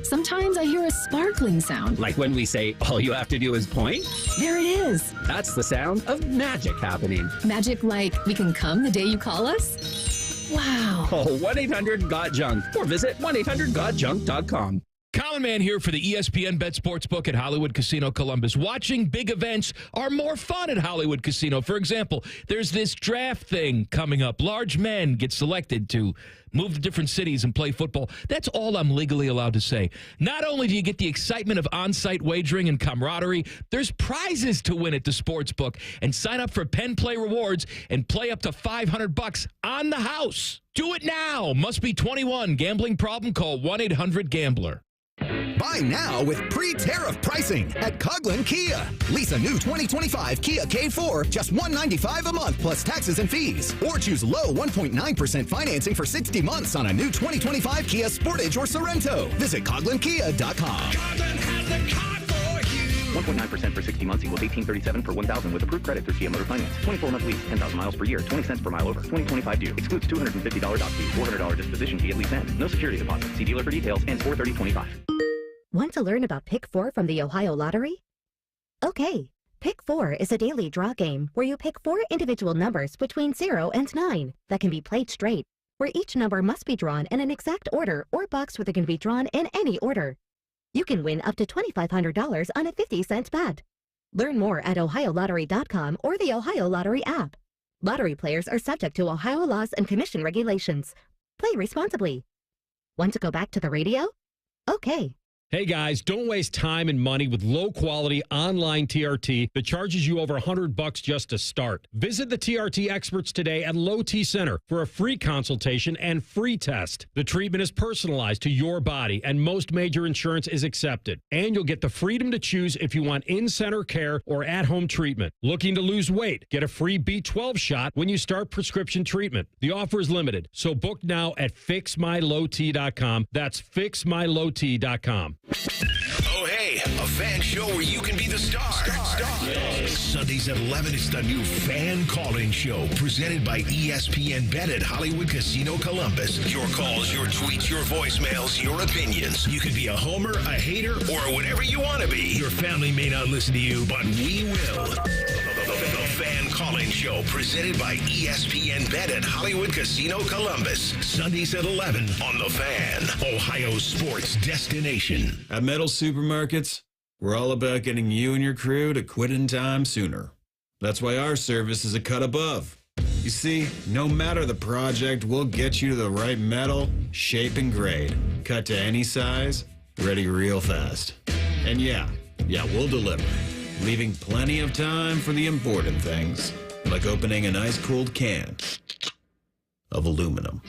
Sometimes I hear a sparkling sound. Like when we say, all you have to do is point? There it is. That's the sound of magic happening. Magic like we can come the day you call us? Wow. Call 1-800-GOT-JUNK or visit 1-800-GOT-JUNK.com. Common Man here for the ESPN Bet Sportsbook at Hollywood Casino Columbus. Watching big events are more fun at Hollywood Casino. For example, there's this draft thing coming up. Large men get selected to move to different cities and play football. That's all I'm legally allowed to say. Not only do you get the excitement of on-site wagering and camaraderie, there's prizes to win at the Sportsbook. And sign up for Penn Play Rewards and play up to $500 on the house. Do it now. Must be 21. Gambling problem? Call 1-800-GAMBLER. Buy now with pre-tariff pricing at Coughlin Kia. Lease a new 2025 Kia K4, just $195 a month plus taxes and fees. Or choose low 1.9% financing for 60 months on a new 2025 Kia Sportage or Sorrento. Visit CoughlinKia.com. Coughlin has the car for you. 1.9% for 60 months equals $18.37 per 1,000 with approved credit through Kia Motor Finance. 24-month lease, 10,000 miles per year, 20 cents per mile over. 2025 due. Excludes $250 dock fee, $400 disposition fee at lease end. No security deposit. See dealer for details. Ends 4/30/25. Want to learn about Pick 4 from the Ohio Lottery? Okay, Pick 4 is a daily draw game where you pick 4 individual numbers between 0 and 9 that can be played straight, where each number must be drawn in an exact order or boxed where they can be drawn in any order. You can win up to $2,500 on a 50-cent bet. Learn more at OhioLottery.com or the Ohio Lottery app. Lottery players are subject to Ohio laws and commission regulations. Play responsibly. Want to go back to the radio? Okay. Hey guys, don't waste time and money with low-quality online TRT that charges you over $100 just to start. Visit the TRT experts today at Low T Center for a free consultation and free test. The treatment is personalized to your body, and most major insurance is accepted. And you'll get the freedom to choose if you want in-center care or at-home treatment. Looking to lose weight? Get a free B12 shot when you start prescription treatment. The offer is limited, so book now at fixmylowt.com. That's fixmylowt.com. Oh, hey, a fan show where you can be the star. Sundays at 11, it's the new Fan Call-In Show presented by ESPN Bet at Hollywood Casino Columbus. Your calls, your tweets, your voicemails, your opinions. You can be a homer, a hater, or whatever you want to be. Your family may not listen to you, but we will. The Fan Call-In Show presented by ESPN Bet at Hollywood Casino Columbus. Sundays at 11 on The Fan, Ohio's sports destination. At Metal Supermarkets, we're all about getting you and your crew to quit in time sooner. That's why our service is a cut above. You see, no matter the project, we'll get you to the right metal, shape, and grade. Cut to any size, ready real fast. And yeah, we'll deliver. Leaving plenty of time for the important things, like opening an ice-cold can of aluminum.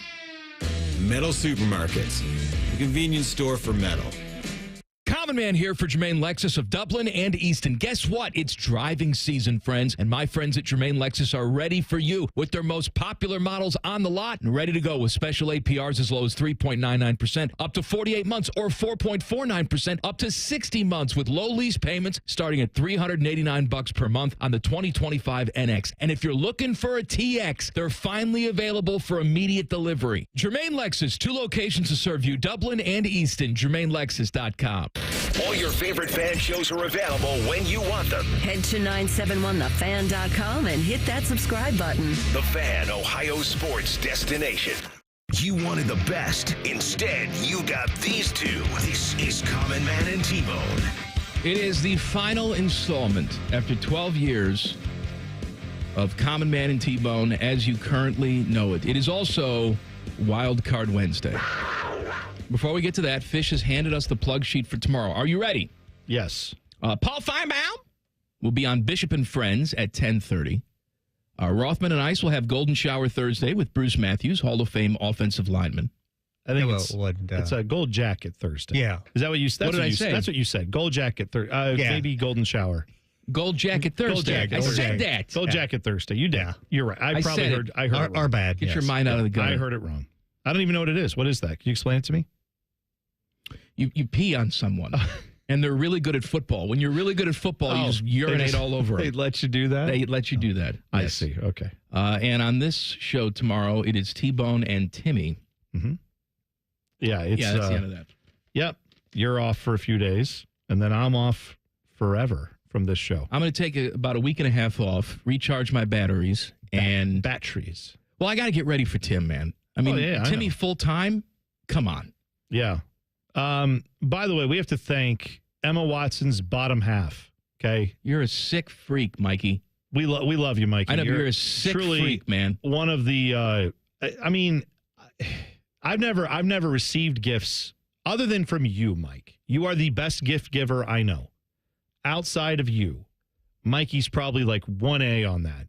Metal Supermarkets, the convenience store for metal. Common Man here for Jermaine Lexus of Dublin and Easton. Guess what? It's driving season, friends, and my friends at Jermaine Lexus are ready for you with their most popular models on the lot and ready to go with special APRs as low as 3.99%, up to 48 months, or 4.49%, up to 60 months with low lease payments starting at $389 per month on the 2025 NX. And if you're looking for a TX, they're finally available for immediate delivery. Jermaine Lexus, 2 locations to serve you, Dublin and Easton, JermaineLexus.com. All your favorite fan shows are available when you want them. Head to 971thefan.com and hit that subscribe button. The Fan, Ohio sports destination. You wanted the best. Instead, you got these two. This is Common Man and T-Bone. It is the final installment after 12 years of Common Man and T-Bone as you currently know it. It is also Wildcard Wednesday. Before we get to that, Fish has handed us the plug sheet for tomorrow. Are you ready? Yes. Paul Finebaum will be on Bishop and Friends at 10:30. Rothman and Ice will have Golden Shower Thursday with Bruce Matthews, Hall of Fame offensive lineman. I think it's a gold jacket Thursday. Yeah. Is that what you said? What did I say? That's what you said. Gold jacket Thursday. Yeah. Maybe golden shower. Gold jacket Thursday. I said that. Gold jacket Thursday. You did. Yeah. You're right. I probably said heard. I heard it wrong. Our bad. Get your mind out of the gutter. I heard it wrong. I don't even know what it is. What is that? Can you explain it to me? You pee on someone, and they're really good at football. When you're really good at football, you just urinate all over them. They let you do that? They let you do that. I Yes. see. Okay. And on this show tomorrow, it is T-Bone and Timmy. Mm-hmm. Yeah, That's the end of that. Yep. You're off for a few days, and then I'm off forever from this show. I'm going to take about a week and a half off, recharge my batteries, and batteries. Well, I got to get ready for Tim, man. I mean, Timmy full time. Come on. Yeah. By the way, we have to thank Emma Watson's bottom half. Okay, you're a sick freak, Mikey. We love you, Mikey. I know you're a sick freak, man. One of the. I mean, I've never received gifts other than from you, Mike. You are the best gift giver I know. Outside of you, Mikey's probably like 1A on that.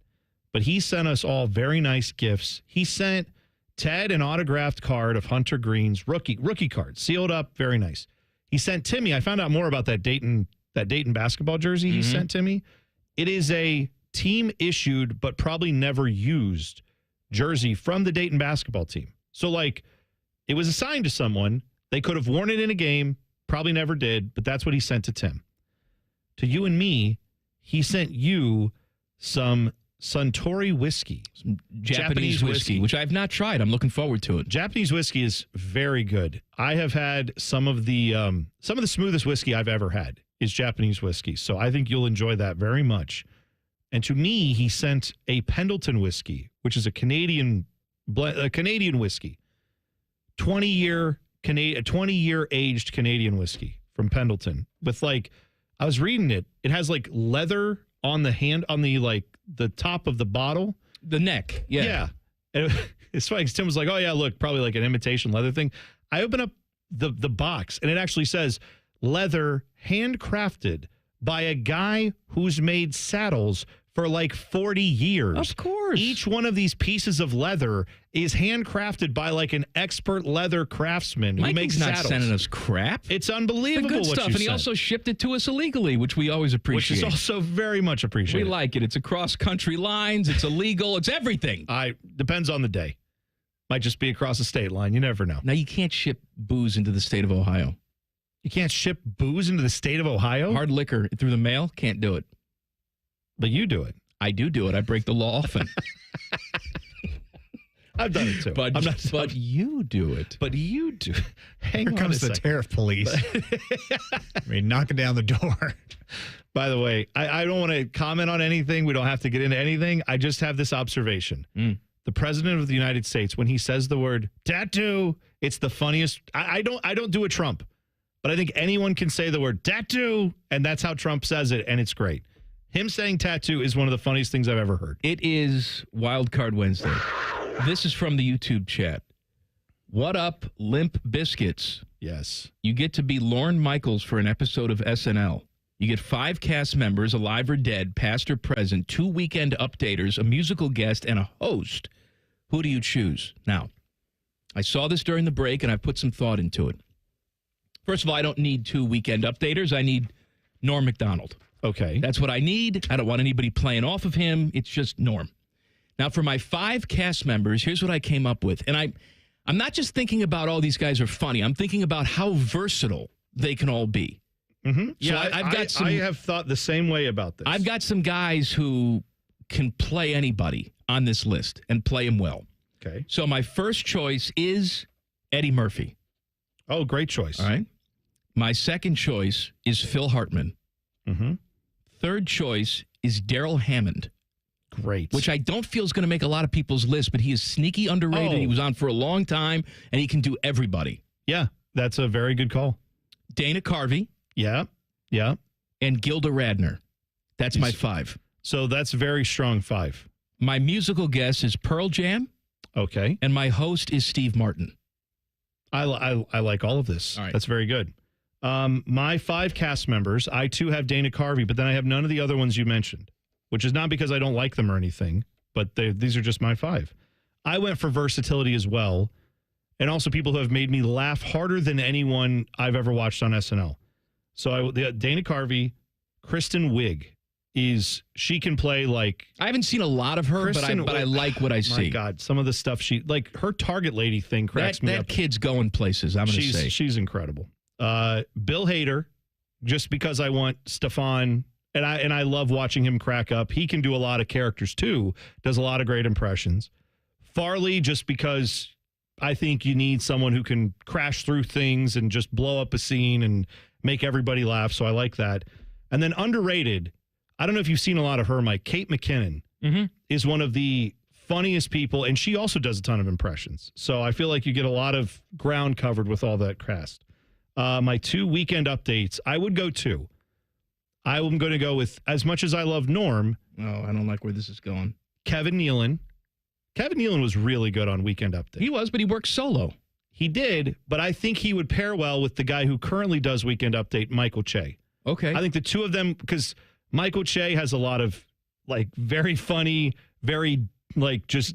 But he sent us all very nice gifts. He sent Ted an autographed card of Hunter Green's rookie card, sealed up, very nice. He sent Timmy. I found out more about that Dayton basketball jersey he sent Timmy. It is a team issued but probably never used jersey from the Dayton basketball team. So like it was assigned to someone. They could have worn it in a game, probably never did, but that's what he sent to Tim. To you and me, he sent you some Suntory whiskey. Some Japanese whiskey, which I've not tried. I'm looking forward to it. Japanese whiskey is very good. I have had some of the smoothest whiskey I've ever had is Japanese whiskey. So I think you'll enjoy that very much. And to me, he sent a Pendleton whiskey, which is a Canadian whiskey. 20-year aged Canadian whiskey from Pendleton with like, I was reading it. It has like leather on the hand, on the like the top of the bottle. The neck. Yeah. Yeah. And it's funny because Tim was like, oh yeah, look, probably like an imitation leather thing. I open up the box and it actually says leather handcrafted by a guy who's made saddles for like 40 years. Of course. Each one of these pieces of leather is handcrafted by like an expert leather craftsman who makes not saddles. Sending us crap. It's unbelievable The good what stuff, you and he sent. also shipped it to us illegally, which we always appreciate. Which is also very much appreciated. We like it. It's across country lines. It's illegal. It's everything. Depends on the day. Might just be across the state line. You never know. Now, you can't ship booze into the state of Ohio. You can't ship booze into the state of Ohio? Hard liquor through the mail? Can't do it. But you do it. I do it. I break the law often. I've done it too. But you do it. But you do. Hang Here on comes a the second. tariff police. I mean, knocking down the door. By the way, I don't want to comment on anything. We don't have to get into anything. I just have this observation. The president of the United States, when he says the word tattoo, it's the funniest. I don't do a Trump, but I think anyone can say the word tattoo, and that's how Trump says it, and it's great. Him saying tattoo is one of the funniest things I've ever heard. It is Wildcard Wednesday. This is from the YouTube chat. What up, Limp Biscuits? Yes. You get to be Lorne Michaels for an episode of SNL. You get 5 cast members, alive or dead, past or present, 2 weekend updaters, a musical guest, and a host. Who do you choose? Now, I saw this during the break, and I put some thought into it. First of all, I don't need 2 weekend updaters. I need Norm Macdonald. Okay. That's what I need. I don't want anybody playing off of him. It's just Norm. Now, for my 5 cast members, here's what I came up with. And I'm not just thinking about all these guys are funny. I'm thinking about how versatile they can all be. Mm-hmm. So Yeah, I have thought the same way about this. I've got some guys who can play anybody on this list and play them well. Okay. So my first choice is Eddie Murphy. Oh, great choice. All right. My second choice is Phil Hartman. Mm-hmm. Third choice is Daryl Hammond. Great. Which I don't feel is going to make a lot of people's list, but he is sneaky underrated. He was on for a long time, and he can do everybody. Yeah, that's a very good call. Dana Carvey. Yeah. And Gilda Radner. That's my 5. So that's very strong 5. My musical guest is Pearl Jam. Okay. And my host is Steve Martin. I like all of this. All right. That's very good. My 5 cast members, I too have Dana Carvey, but then I have none of the other ones you mentioned, which is not because I don't like them or anything, but these are just my 5. I went for versatility as well, and also people who have made me laugh harder than anyone I've ever watched on SNL. So Dana Carvey, Kristen Wiig she can play like. I haven't seen a lot of her, but I like what I see. My God, some of the stuff her Target lady thing cracks me up. That kid's going places. I'm going to say she's incredible. Bill Hader, just because I want Stefan, and I love watching him crack up. He can do a lot of characters too. Does a lot of great impressions. Farley, just because I think you need someone who can crash through things and just blow up a scene and make everybody laugh. So I like that. And then underrated, I don't know if you've seen a lot of her, Mike. Kate McKinnon is one of the funniest people, and she also does a ton of impressions. So I feel like you get a lot of ground covered with all that cast. My 2 weekend updates, I would go 2. I'm going to go with, as much as I love Norm. Oh, I don't like where this is going. Kevin Nealon. Kevin Nealon was really good on Weekend Update. He was, but he worked solo. He did, but I think he would pair well with the guy who currently does Weekend Update, Michael Che. Okay. I think the two of them, because Michael Che has a lot of very funny, very just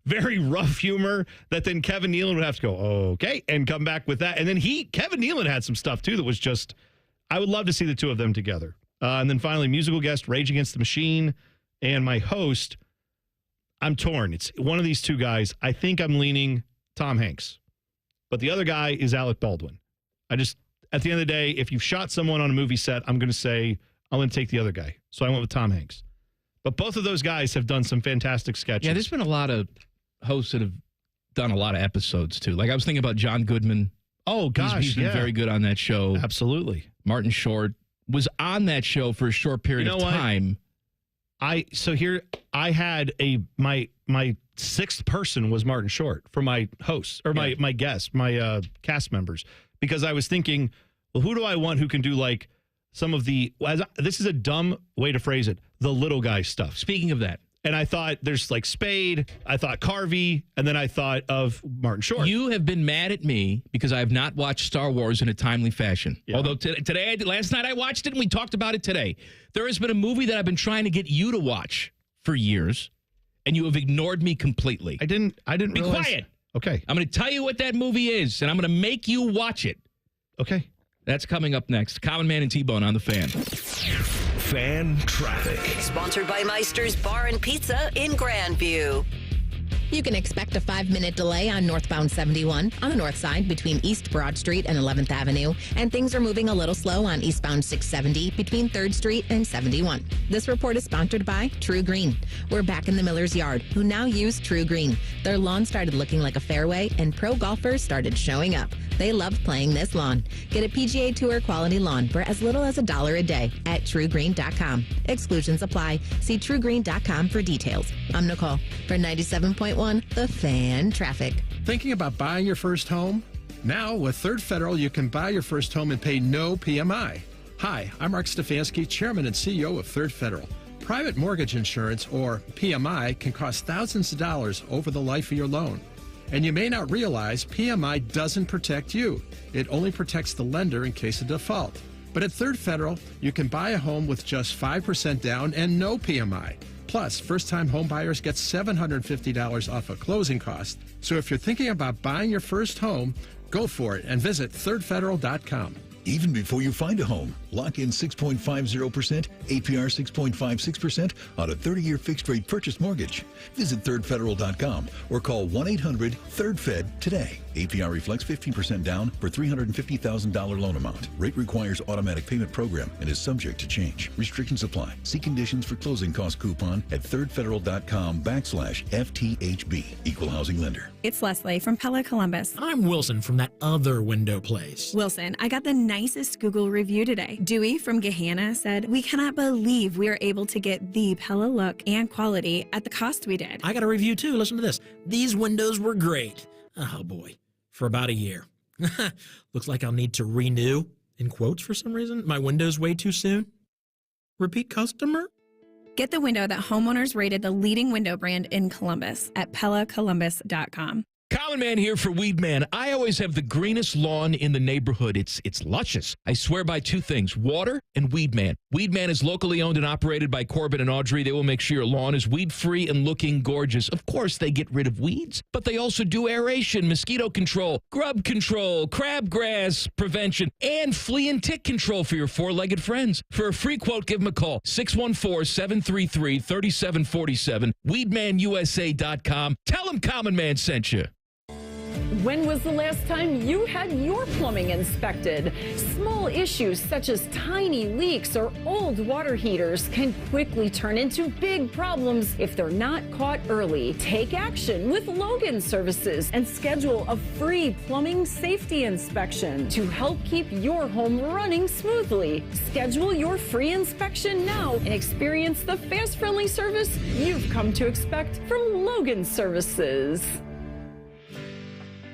very rough humor that then Kevin Nealon would have to go, okay, and come back with that. And then Kevin Nealon had some stuff too that was just, I would love to see the two of them together. And then finally, musical guest, Rage Against the Machine, and my host, I'm torn. It's one of these two guys. I think I'm leaning Tom Hanks, but the other guy is Alec Baldwin. At the end of the day, if you've shot someone on a movie set, I'm going to take the other guy. So I went with Tom Hanks. But both of those guys have done some fantastic sketches. Yeah, there's been a lot of hosts that have done a lot of episodes, too. Like, I was thinking about John Goodman. Oh, gosh, He's been very good on that show. Absolutely. Martin Short was on that show for a short period of time. I had my sixth person was Martin Short for my hosts, or my guests, my cast members, because I was thinking, well, who do I want who can do some of the, this is a dumb way to phrase it, the little guy stuff. Speaking of that. And I thought there's Spade, I thought Carvey, and then I thought of Martin Short. You have been mad at me because I have not watched Star Wars in a timely fashion. Yeah. Although last night I watched it and we talked about it today. There has been a movie that I've been trying to get you to watch for years, and you have ignored me completely. I didn't Be realize. quiet. Okay. I'm going to tell you what that movie is, and I'm going to make you watch it. Okay. That's coming up next. Common Man and T-Bone on The Fan. Fan Traffic. Sponsored by Meister's Bar and Pizza in Grandview. You can expect a 5-minute delay on northbound 71 on the north side between East Broad Street and 11th Avenue, and things are moving a little slow on eastbound 670 between 3rd Street and 71. This report is sponsored by True Green. We're back in the Miller's Yard, who now use True Green. Their lawn started looking like a fairway, and pro golfers started showing up. They loved playing this lawn. Get a PGA Tour quality lawn for as little as $1 a day at TrueGreen.com. Exclusions apply. See TrueGreen.com for details. I'm Nicole for 97.1 The Fan Traffic. Thinking about buying your first home? Now, with Third Federal, you can buy your first home and pay no PMI. Hi, I'm Mark Stefanski, Chairman and CEO of Third Federal. Private mortgage insurance, or PMI, can cost thousands of dollars over the life of your loan. And you may not realize PMI doesn't protect you. It only protects the lender in case of default. But at Third Federal, you can buy a home with just 5% down and no PMI. Plus, first-time home buyers get $750 off a closing cost. So if you're thinking about buying your first home, Go for it and visit thirdfederal.com. Even before you find a home, lock in 6.50%, APR 6.56% on a 30-year fixed-rate purchase mortgage. Visit thirdfederal.com or call 1-800-3RD-FED today. APR reflects 15% down for $350,000 loan amount. Rate requires automatic payment program and is subject to change. Restrictions apply. See conditions for closing cost coupon at thirdfederal.com/FTHB. Equal housing lender. It's Leslie from Pella Columbus. I'm Wilson from that other window place. Wilson, I got the nicest Google review today. Dewey from Gehanna said, "We cannot believe we are able to get the Pella look and quality at the cost we did." I got a review too. Listen to this. These windows were great. Oh boy. For about a year. Looks like I'll need to renew, in quotes for some reason, my windows way too soon. Repeat customer? Get the window that homeowners rated the leading window brand in Columbus at PellaColumbus.com. Common Man here for Weed Man. I always have the greenest lawn in the neighborhood. It's luscious. I swear by two things, water and Weed Man. Weed Man is locally owned and operated by Corbin and Audrey. They will make sure your lawn is weed-free and looking gorgeous. Of course, they get rid of weeds, but they also do aeration, mosquito control, grub control, crabgrass prevention, and flea and tick control for your four-legged friends. For a free quote, give them a call, 614-733-3747, weedmanusa.com. Tell them Common Man sent you. When was the last time you had your plumbing inspected? Small issues such as tiny leaks or old water heaters can quickly turn into big problems if they're not caught early. Take action with Logan Services and schedule a free plumbing safety inspection to help keep your home running smoothly. Schedule your free inspection now and experience the fast, friendly service you've come to expect from Logan Services.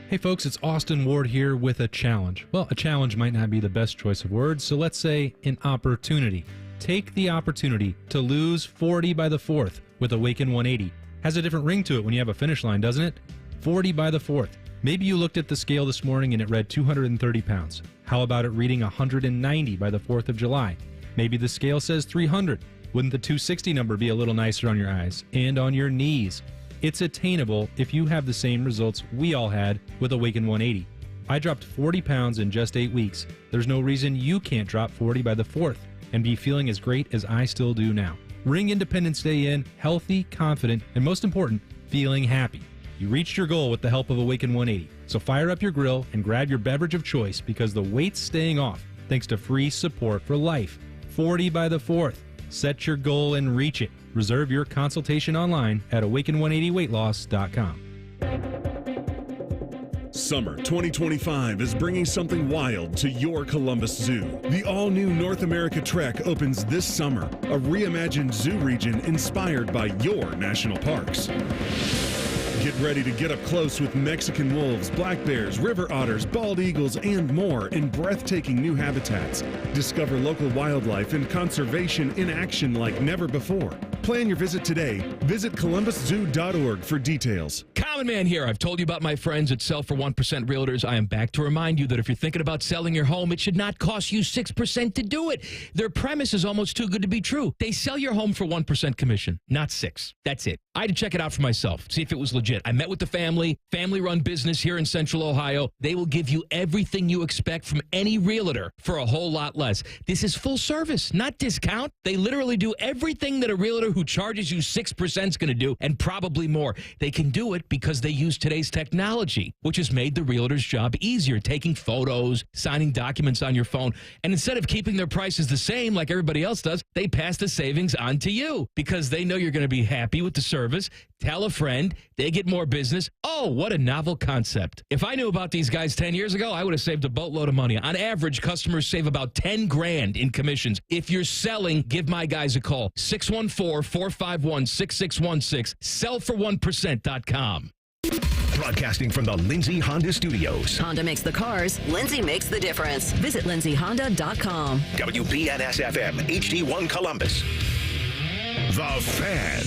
Hey folks, it's Austin Ward here with a challenge. Well, a challenge might not be the best choice of words, so let's say an opportunity. Take the opportunity to lose 40 by the 4th with Awaken 180. Has a different ring to it when you have a finish line, doesn't it? 40 by the 4th. Maybe you looked at the scale this morning and it read 230 pounds. How about it reading 190 by the 4th of July? Maybe the scale says 300. Wouldn't the 260 number be a little nicer on your eyes and on your knees? It's attainable if you have the same results we all had with Awaken 180. I dropped 40 pounds in just 8 weeks. There's no reason you can't drop 40 by the 4th and be feeling as great as I still do now. Ring Independence Day in healthy, confident, and most important, feeling happy. You reached your goal with the help of Awaken 180. So fire up your grill and grab your beverage of choice because the weight's staying off thanks to free support for life. 40 by the 4th. Set your goal and reach it. Reserve your consultation online at awaken180weightloss.com. Summer 2025 is bringing something wild to your Columbus Zoo. The all-new North America Trek opens this summer, a reimagined zoo region inspired by your national parks. Get ready to get up close with Mexican wolves, black bears, river otters, bald eagles, and more in breathtaking new habitats. Discover local wildlife and conservation in action like never before. Plan your visit today. Visit columbuszoo.org for details. Common Man here. I've told you about my friends at Sell for 1% Realtors. I am back to remind you that if you're thinking about selling your home, it should not cost you 6% to do it. Their premise is almost too good to be true. They sell your home for 1% commission, not 6. That's it. I had to check it out for myself, see if it was legit. I met with the family-run business here in Central Ohio. They will give you everything you expect from any realtor for a whole lot less. This is full service, not discount. They literally do everything that a realtor who charges you 6% is going to do, and probably more. They can do it because they use today's technology, which has made the realtor's job easier, taking photos, signing documents on your phone. And instead of keeping their prices the same like everybody else does, they pass the savings on to you because they know you're going to be happy with the service. Tell a friend, they get more business. Oh, what a novel concept. If I knew about these guys 10 years ago, I would have saved a boatload of money. On average, customers save about 10 grand in commissions. If you're selling, give my guys a call. 614-451-6616. Sellfor1%.com. Broadcasting from the Lindsay Honda Studios. Honda makes the cars. Lindsay makes the difference. Visit lindsayhonda.com. WBNS-FM, HD1 Columbus. The Fan.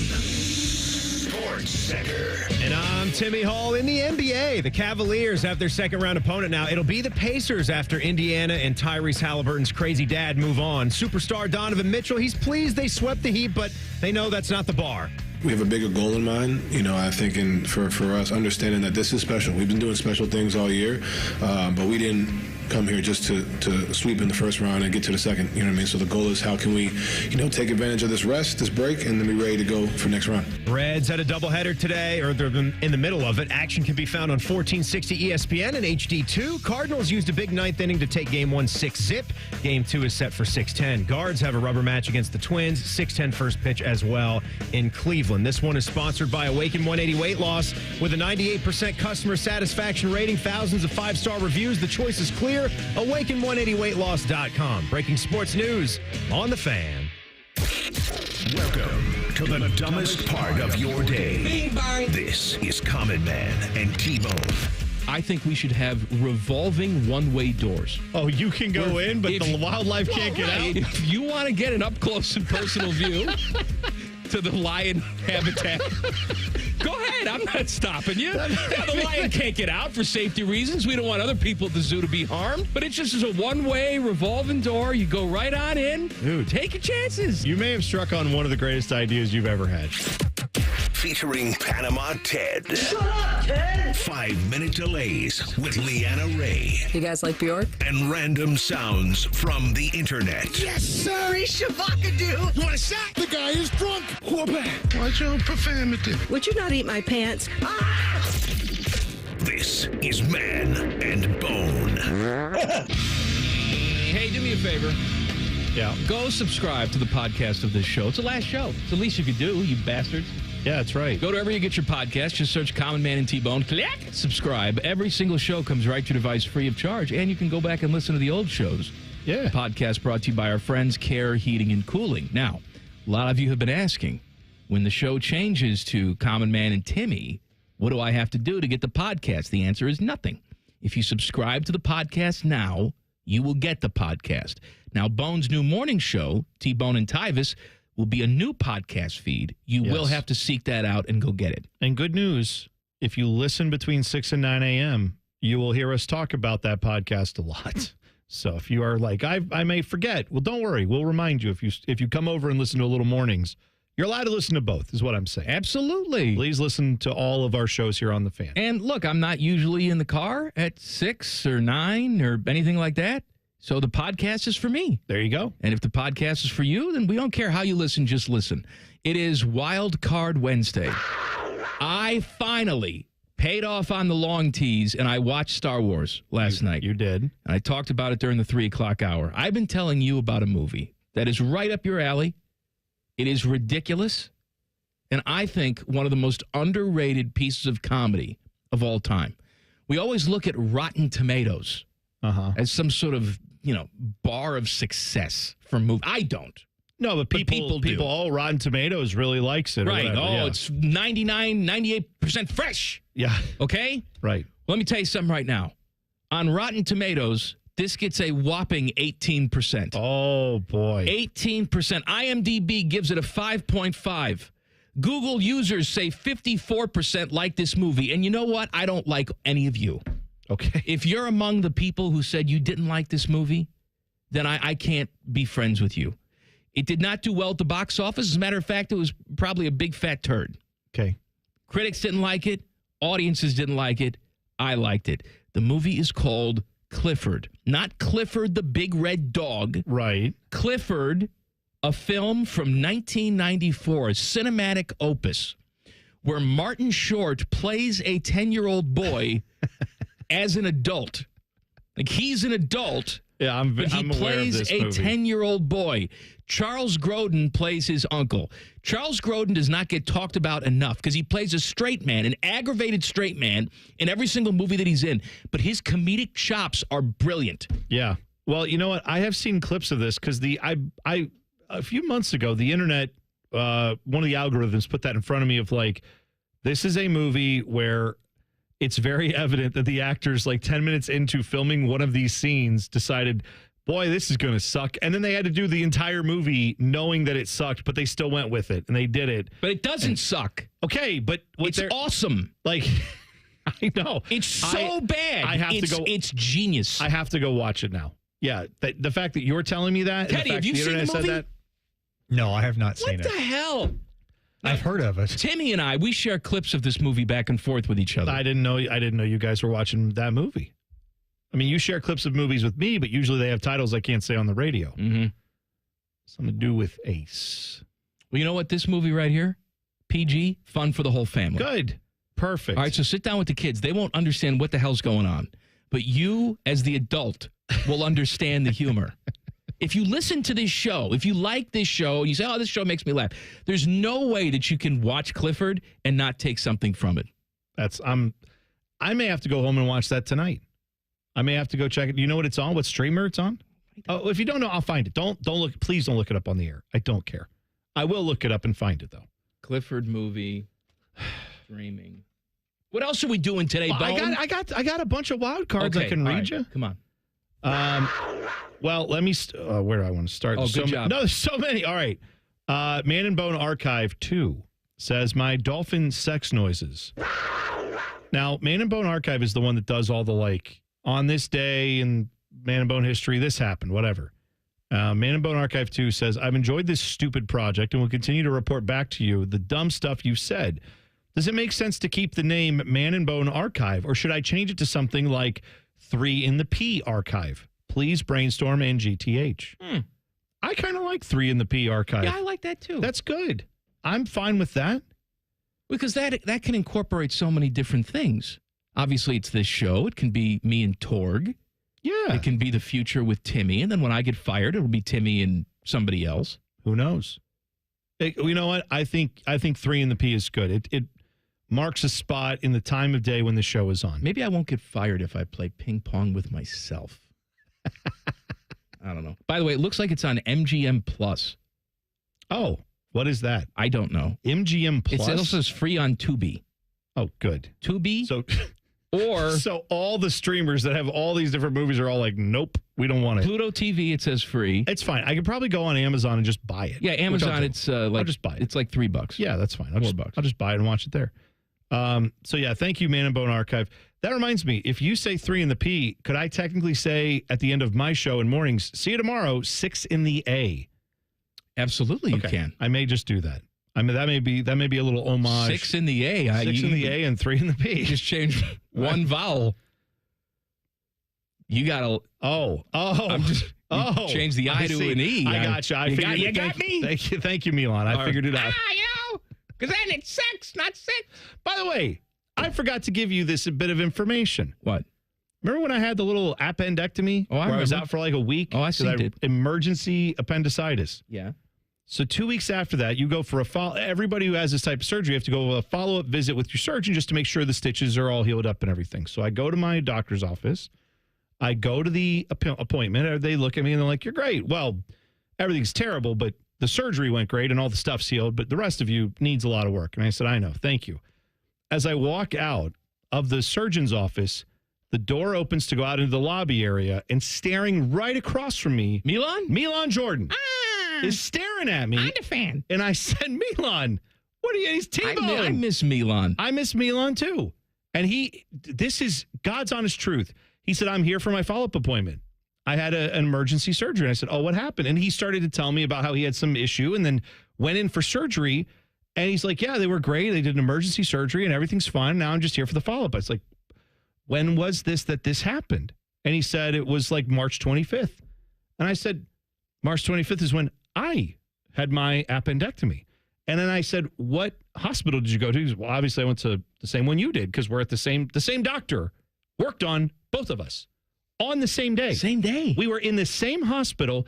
Sports Center. And I'm Timmy Hall. In the NBA, the Cavaliers have their second-round opponent now. It'll be the Pacers after Indiana and Tyrese Halliburton's crazy dad move on. Superstar Donovan Mitchell, he's pleased they swept the Heat, but they know that's not the bar. we have a bigger goal in mind. I think for us, understanding that this is special. We've been doing special things all year, but we didn't come here just to sweep in the first round and get to the second. You know what I mean? So the goal is how can we, take advantage of this rest, this break, and then be ready to go for next round. Reds had a doubleheader today, or they're in the middle of it. Action can be found on 1460 ESPN and HD2. Cardinals used a big ninth inning to take Game 1 6-zip. Game 2 is set for 6:10. Guards have a rubber match against the Twins. 6:10 first pitch as well in Cleveland. This one is sponsored by Awaken 180 Weight Loss. With a 98% customer satisfaction rating, thousands of 5-star reviews, the choice is clear. Awaken180weightloss.com. Breaking sports news on The Fan. Welcome to the dumbest part of your day. This is Common Man and T-Bone. I think we should have revolving one-way doors. Oh, you can go in, but the wildlife can't get out? If you want to get an up-close and personal view to the lion habitat, go ahead. I'm not stopping you. The lion can't get out for safety reasons. We don't want other people at the zoo to be harmed. But it's just as a one-way revolving door. You go right on in. Dude, take your chances. You may have struck on one of the greatest ideas you've ever had. Featuring Panama Ted. Shut up, Ted! 5-minute delays with Leanna Ray. You guys like Bjork? And random sounds from the internet. Yes, sir! He's Shabakadoo! You want a shot? The guy is drunk! Watch your profanity. Would you not eat my pants? Ah! This is Man and Bone. Hey, do me a favor. Yeah. Go subscribe to the podcast of this show. It's the last show. It's the least you could do, you bastards. Yeah, that's right. Go to wherever you get your podcast. Just search Common Man and T-Bone. Click. Subscribe. Every single show comes right to your device free of charge. And you can go back and listen to the old shows. Yeah. Podcast brought to you by our friends Care Heating and Cooling. Now, a lot of you have been asking, when the show changes to Common Man and Timmy, what do I have to do to get the podcast? The answer is nothing. If you subscribe to the podcast now, you will get the podcast. Now, Bone's new morning show, T-Bone and Tyvis, will be a new podcast feed. You will have to seek that out and go get it. And good news, if you listen between 6 and 9 a.m., you will hear us talk about that podcast a lot. So if you are like, I may forget, well, don't worry. We'll remind you if you come over and listen to a little mornings. You're allowed to listen to both, is what I'm saying. Absolutely. Please listen to all of our shows here on The Fan. And look, I'm not usually in the car at 6 or 9 or anything like that. So the podcast is for me. There you go. And if the podcast is for you, then we don't care how you listen, just listen. It is Wildcard Wednesday. I finally paid off on the long tease, and I watched Star Wars last night. You did. And I talked about it during the 3 o'clock hour. I've been telling you about a movie that is right up your alley. It is ridiculous, and I think one of the most underrated pieces of comedy of all time. We always look at Rotten Tomatoes as some sort of, bar of success for movies. I don't. No, but people do. Oh, Rotten Tomatoes really likes it. Right. It's 98% fresh. Yeah. Okay? Right. Let me tell you something right now. On Rotten Tomatoes, this gets a whopping 18%. Oh, boy. 18%. IMDb gives it a 5.5. Google users say 54% like this movie. And you know what? I don't like any of you. Okay. If you're among the people who said you didn't like this movie, then I can't be friends with you. It did not do well at the box office. As a matter of fact, it was probably a big fat turd. Okay. Critics didn't like it. Audiences didn't like it. I liked it. The movie is called Clifford. Not Clifford the Big Red Dog. Right. Clifford, a film from 1994, a cinematic opus, where Martin Short plays a 10-year-old boy as an adult. Like, he's an adult. Yeah, I'm aware of this movie. He plays a 10-year-old boy. Charles Grodin plays his uncle. Charles Grodin does not get talked about enough because he plays a straight man, an aggravated straight man in every single movie that he's in. But his comedic chops are brilliant. Yeah. Well, you know what? I have seen clips of this because a few months ago, the internet, one of the algorithms put that in front of me of like, this is a movie where it's very evident that the actors, like 10 minutes into filming one of these scenes, decided, boy, this is going to suck. And then they had to do the entire movie knowing that it sucked, but they still went with it, and they did it. But it doesn't suck. Okay, but it's awesome. Like, I know. It's so bad. I have to go. It's genius. I have to go watch it now. Yeah, the fact that you're telling me that. Teddy, have you seen the movie? No, I have not seen it. What the hell? I've heard of it. Timmy and we share clips of this movie back and forth with each other. I didn't know you guys were watching that movie. I mean, you share clips of movies with me, but usually they have titles I can't say on the radio. Mm-hmm. Something to do with Ace. Well, you know what? This movie right here, PG, fun for the whole family. Good. Perfect. All right, so sit down with the kids. They won't understand what the hell's going on. But you, as the adult, will understand the humor. If you listen to this show, if you like this show, and you say, oh, this show makes me laugh, there's no way that you can watch Clifford and not take something from it. I may have to go home and watch that tonight. I may have to go check it. Do you know what it's on? What streamer it's on? Oh, if you don't know, I'll find it. Don't look. Please don't look it up on the air. I don't care. I will look it up and find it, though. Clifford movie streaming. What else are we doing today, Well, Bone? I got a bunch of wild cards I can read you. Come on. Well, let me. Where do I want to start? Oh, There's good job. No, there's so many. All right. Man and Bone Archive 2 says my dolphin sex noises. Now, Man and Bone Archive is the one that does all the on this day and Man and Bone history, this happened, whatever. Man and Bone Archive 2 says, I've enjoyed this stupid project and will continue to report back to you the dumb stuff you've said. Does it make sense to keep the name Man and Bone Archive, or should I change it to something like 3 in the P Archive? Please brainstorm and GTH. I kind of like 3 in the P Archive. Yeah, I like that too. That's good. I'm fine with that. Because that can incorporate so many different things. Obviously, it's this show. It can be me and Torg. Yeah. It can be the future with Timmy. And then when I get fired, it'll be Timmy and somebody else. Who knows? You know what? I think 3 in the P is good. It marks a spot in the time of day when the show is on. Maybe I won't get fired if I play ping pong with myself. I don't know. By the way, it looks like it's on MGM Plus. Oh, what is that? I don't know. MGM Plus? It also says free on Tubi. Oh, good. Tubi? So all the streamers that have all these different movies are all like, nope, we don't want it. Pluto TV, it says free. It's fine. I could probably go on Amazon and just buy it. Yeah, Amazon, it's I'll just buy it. It's like $3. Yeah, that's fine. $4. I'll just buy it and watch it there. So yeah, thank you, Man and Bone Archive. That reminds me, if you say 3 in the P, could I technically say at the end of my show in mornings, see you tomorrow, 6 in the A? Absolutely, you can. I may just do that. I mean, that may be a little homage. 6 in the A. 6 in the A and 3 in the P. Just change one vowel. You got to. Change the I to an E. I got you. You got me. Thank you, Milan. I figured it out. Because then it's 6, not 6. By the way, I forgot to give you this bit of information. What? Remember when I had the little appendectomy? Oh, where I was out for like a week? Oh, I see. Emergency appendicitis. Yeah. So 2 weeks after that, you go for everybody who has this type of surgery, you have to go a follow-up visit with your surgeon just to make sure the stitches are all healed up and everything. So I go to my doctor's office. I go to the appointment. They look at me and they're like, you're great. Well, everything's terrible, but the surgery went great and all the stuff's healed, but the rest of you needs a lot of work. And I said, I know. Thank you. As I walk out of the surgeon's office, the door opens to go out into the lobby area, and staring right across from me, Milan Jordan is staring at me. I'm a fan. And I said, Milan, what are you? He's T-Bone. I miss Milan. I miss Milan too. And this is God's honest truth. He said, I'm here for my follow-up appointment. I had an emergency surgery. And I said, oh, what happened? And he started to tell me about how he had some issue and then went in for surgery. And he's like, yeah, they were great. They did an emergency surgery and everything's fine. Now I'm just here for the follow-up. I was like, when was this happened? And he said it was like March 25th. And I said, March 25th is when I had my appendectomy. And then I said, what hospital did you go to? He said, well, obviously I went to the same one you did because we're at the same doctor worked on both of us on the same day. Same day. We were in the same hospital.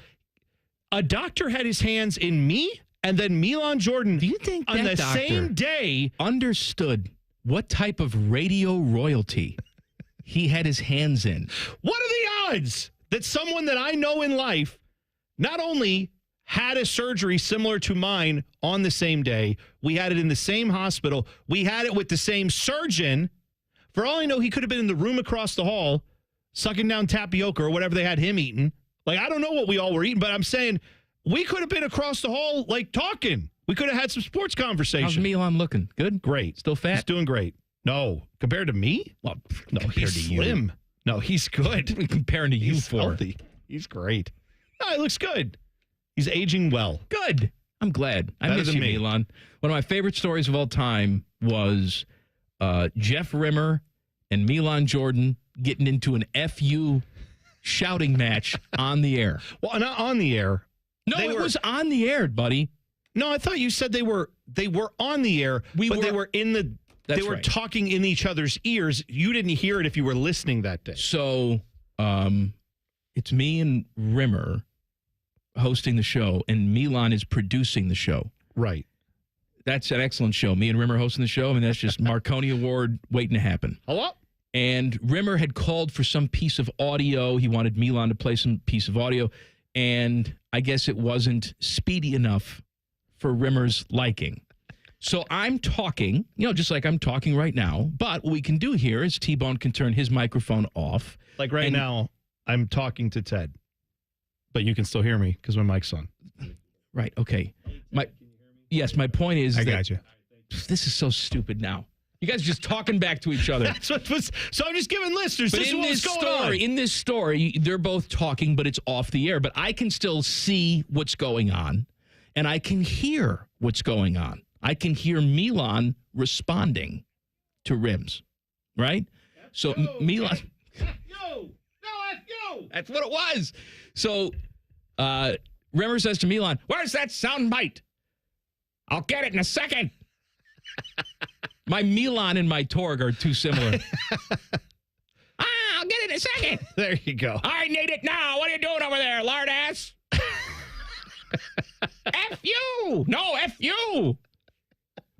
A doctor had his hands in me and then Milan Jordan. Do you think on that the doctor same day understood what type of radio royalty he had his hands in? What are the odds that someone that I know in life not only had a surgery similar to mine on the same day, we had it in the same hospital, we had it with the same surgeon. For all I know, he could have been in the room across the hall sucking down tapioca or whatever they had him eating. Like, I don't know what we all were eating, but I'm saying we could have been across the hall, like, talking. We could have had some sports conversation. How's Milan looking? Good? Great. Still fat? He's doing great. No. Compared to me? Well, no, he's slim. You. No, he's good. What are we comparing to you he's for? Healthy. He's great. No, he looks good. He's aging well. Good. I'm glad. I Better miss than you, me. Milan. One of my favorite stories of all time was Jeff Rimmer and Milan Jordan getting into an FU shouting match on the air. Well, not on the air. No, it was on the air, buddy. No, I thought you said they were on the air, they were in the. That's they were right. talking in each other's ears. You didn't hear it if you were listening that day. So, it's me and Rimmer hosting the show, and Milan is producing the show. Right. That's an excellent show. Me and Rimmer hosting the show. I mean, that's just Marconi Award waiting to happen. Hello? And Rimmer had called for some piece of audio. He wanted Milan to play some piece of audio, and I guess it wasn't speedy enough for Rimmer's liking. So I'm talking, just like I'm talking right now. But what we can do here is T-Bone can turn his microphone off. Like right now, I'm talking to Ted, but you can still hear me because my mic's on. Right. Okay. Yes, my point is I that got you. This is so stupid now. You guys are just talking back to each other. That's what was. So I'm just giving listeners. But This is what's going on. in this story, they're both talking, but it's off the air. But I can still see what's going on, and I can hear what's going on. I can hear Milan responding to Rims, right? So Milan. That's what it was. So Rimmer says to Milan, "Where's that sound bite? I'll get it in a second." My Milan and my Torg are too similar. I'll get it in a second. There you go. I need it now. What are you doing over there, lard ass? F you. No, F you.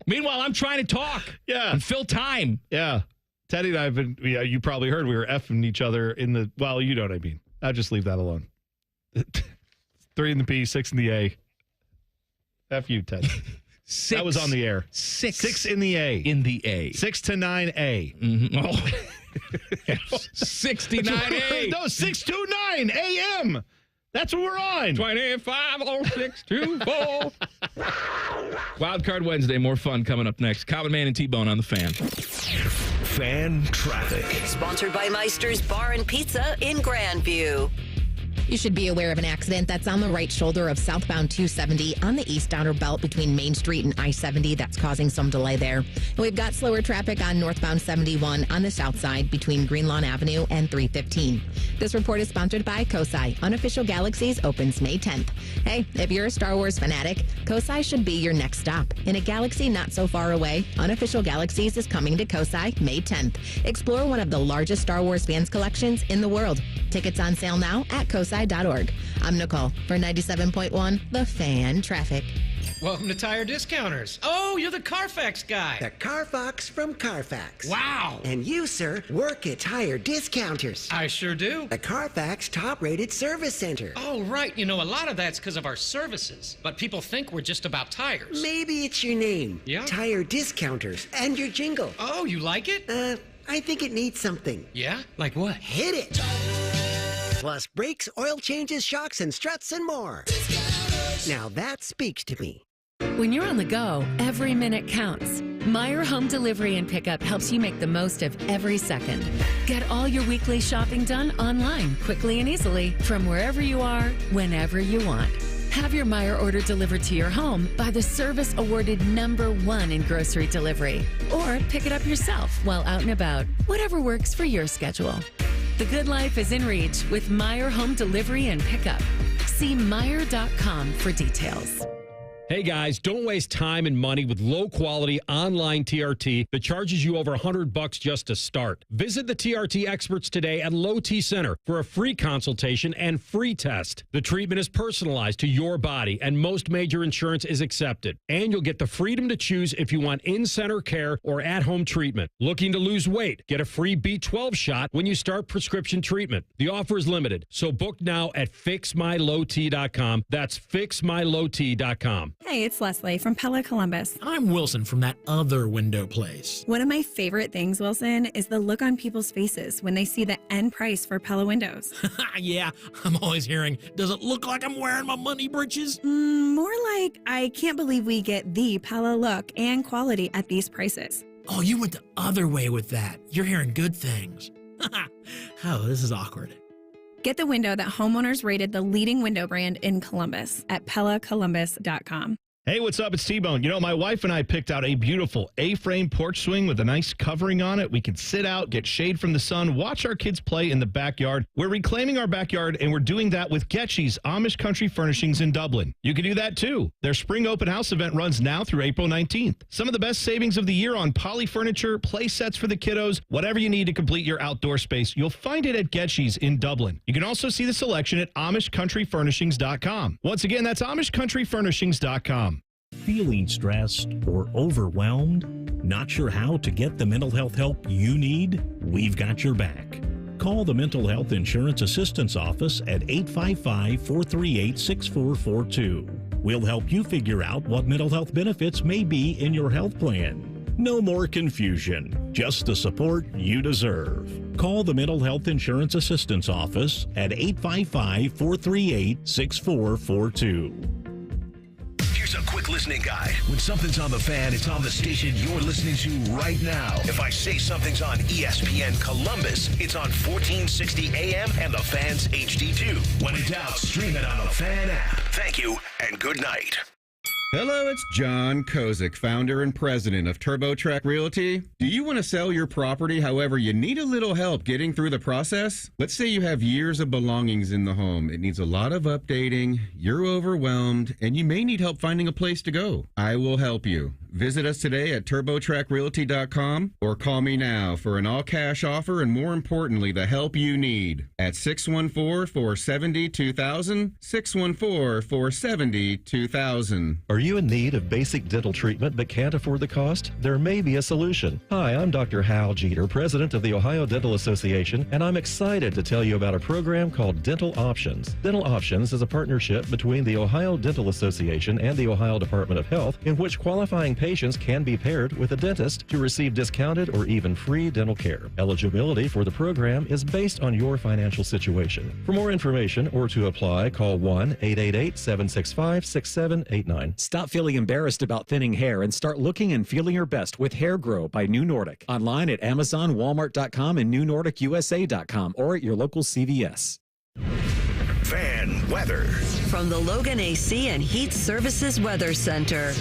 Meanwhile, I'm trying to talk. Yeah. And fill time. Yeah. Teddy and I have been, you probably heard we were effing each other in the, well, you know what I mean. I'll just leave that alone. 3 in the P, 6 in the A. F you, Ted. That was on the air. 6 in the A. In the A. 6 to 9A. Mm-hmm. Oh. 69A. No, 629 AM. That's what we're on. 250624. Wildcard Wednesday. More fun coming up next. Common Man and T-Bone on the Fan. Fan traffic. Sponsored by Meister's Bar and Pizza in Grandview. You should be aware of an accident that's on the right shoulder of southbound 270 on the east outer belt between Main Street and I-70. That's causing some delay there. And we've got slower traffic on northbound 71 on the south side between Greenlawn Avenue and 315. This report is sponsored by Kosai. Unofficial Galaxies opens May 10th. Hey, if you're a Star Wars fanatic, Kosai should be your next stop. In a galaxy not so far away, Unofficial Galaxies is coming to Kosai May 10th. Explore one of the largest Star Wars fans collections in the world. Tickets on sale now at Kosai.org. I'm Nicole for 97.1 The Fan Traffic. Welcome to Tire Discounters. Oh, you're the Carfax guy. The Carfox from Carfax. Wow. And you, sir, work at Tire Discounters. I sure do. The Carfax top-rated service center. Oh, right. You know, a lot of that's because of our services. But people think we're just about tires. Maybe it's your name. Yeah. Tire Discounters. And your jingle. Oh, you like it? I think it needs something. Yeah? Like what? Hit it. Plus brakes, oil changes, shocks, and struts, and more. Now that speaks to me. When you're on the go, every minute counts. Meijer Home Delivery and Pickup helps you make the most of every second. Get all your weekly shopping done online, quickly and easily, from wherever you are, whenever you want. Have your Meijer order delivered to your home by the service awarded #1 in grocery delivery. Or pick it up yourself while out and about, whatever works for your schedule. The good life is in reach with Meijer Home Delivery and Pickup. See Meijer.com for details. Hey guys, don't waste time and money with low-quality online TRT that charges you over $100 just to start. Visit the TRT experts today at Low T Center for a free consultation and free test. The treatment is personalized to your body, and most major insurance is accepted. And you'll get the freedom to choose if you want in-center care or at-home treatment. Looking to lose weight? Get a free B12 shot when you start prescription treatment. The offer is limited, so book now at fixmylowt.com. That's fixmylowt.com. Hey, it's Leslie from Pella Columbus. I'm Wilson from that other window place. One of my favorite things, Wilson, is the look on people's faces when they see the end price for Pella windows. Yeah, I'm always hearing, does it look like I'm wearing my money britches? More like, I can't believe we get the Pella look and quality at these prices. Oh, you went the other way with that. You're hearing good things. Oh, this is awkward. Get the window that homeowners rated the leading window brand in Columbus at PellaColumbus.com. Hey, what's up? It's T-Bone. You know, my wife and I picked out a beautiful A-frame porch swing with a nice covering on it. We can sit out, get shade from the sun, watch our kids play in the backyard. We're reclaiming our backyard, and we're doing that with Getchy's Amish Country Furnishings in Dublin. You can do that, too. Their spring open house event runs now through April 19th. Some of the best savings of the year on poly furniture, play sets for the kiddos, whatever you need to complete your outdoor space, you'll find it at Getchy's in Dublin. You can also see the selection at AmishCountryFurnishings.com. Once again, that's AmishCountryFurnishings.com. Feeling stressed or overwhelmed? Not sure how to get the mental health help you need? We've got your back. Call the Mental Health Insurance Assistance Office at 855-438-6442. We'll help you figure out what mental health benefits may be in your health plan. No more confusion, just the support you deserve. Call the Mental Health Insurance Assistance Office at 855-438-6442. Here's a quick listening guide. When something's on the fan, it's on the station you're listening to right now. If I say something's on ESPN Columbus, it's on 1460 AM and the Fan's HD2. When in doubt, stream it on the Fan app. Thank you and good night. Hello, it's John Kozik, founder and president of TurboTrack Realty. Do you want to sell your property, however, you need a little help getting through the process? Let's say you have years of belongings in the home. It needs a lot of updating, you're overwhelmed, and you may need help finding a place to go. I will help you. Visit us today at TurboTrackRealty.com or call me now for an all-cash offer and, more importantly, the help you need at 614-470-2000, 614-470-2000. Are you in need of basic dental treatment but can't afford the cost? There may be a solution. Hi, I'm Dr. Hal Jeter, president of the Ohio Dental Association, and I'm excited to tell you about a program called Dental Options. Dental Options is a partnership between the Ohio Dental Association and the Ohio Department of Health in which qualifying patients can be paired with a dentist to receive discounted or even free dental care. Eligibility for the program is based on your financial situation. For more information or to apply, call 1-888-765-6789. Stop feeling embarrassed about thinning hair and start looking and feeling your best with Hair Grow by New Nordic. Online at Amazon, Walmart.com, and NewNordicUSA.com or at your local CVS. Fan weather. From the Logan AC and Heat Services Weather Center.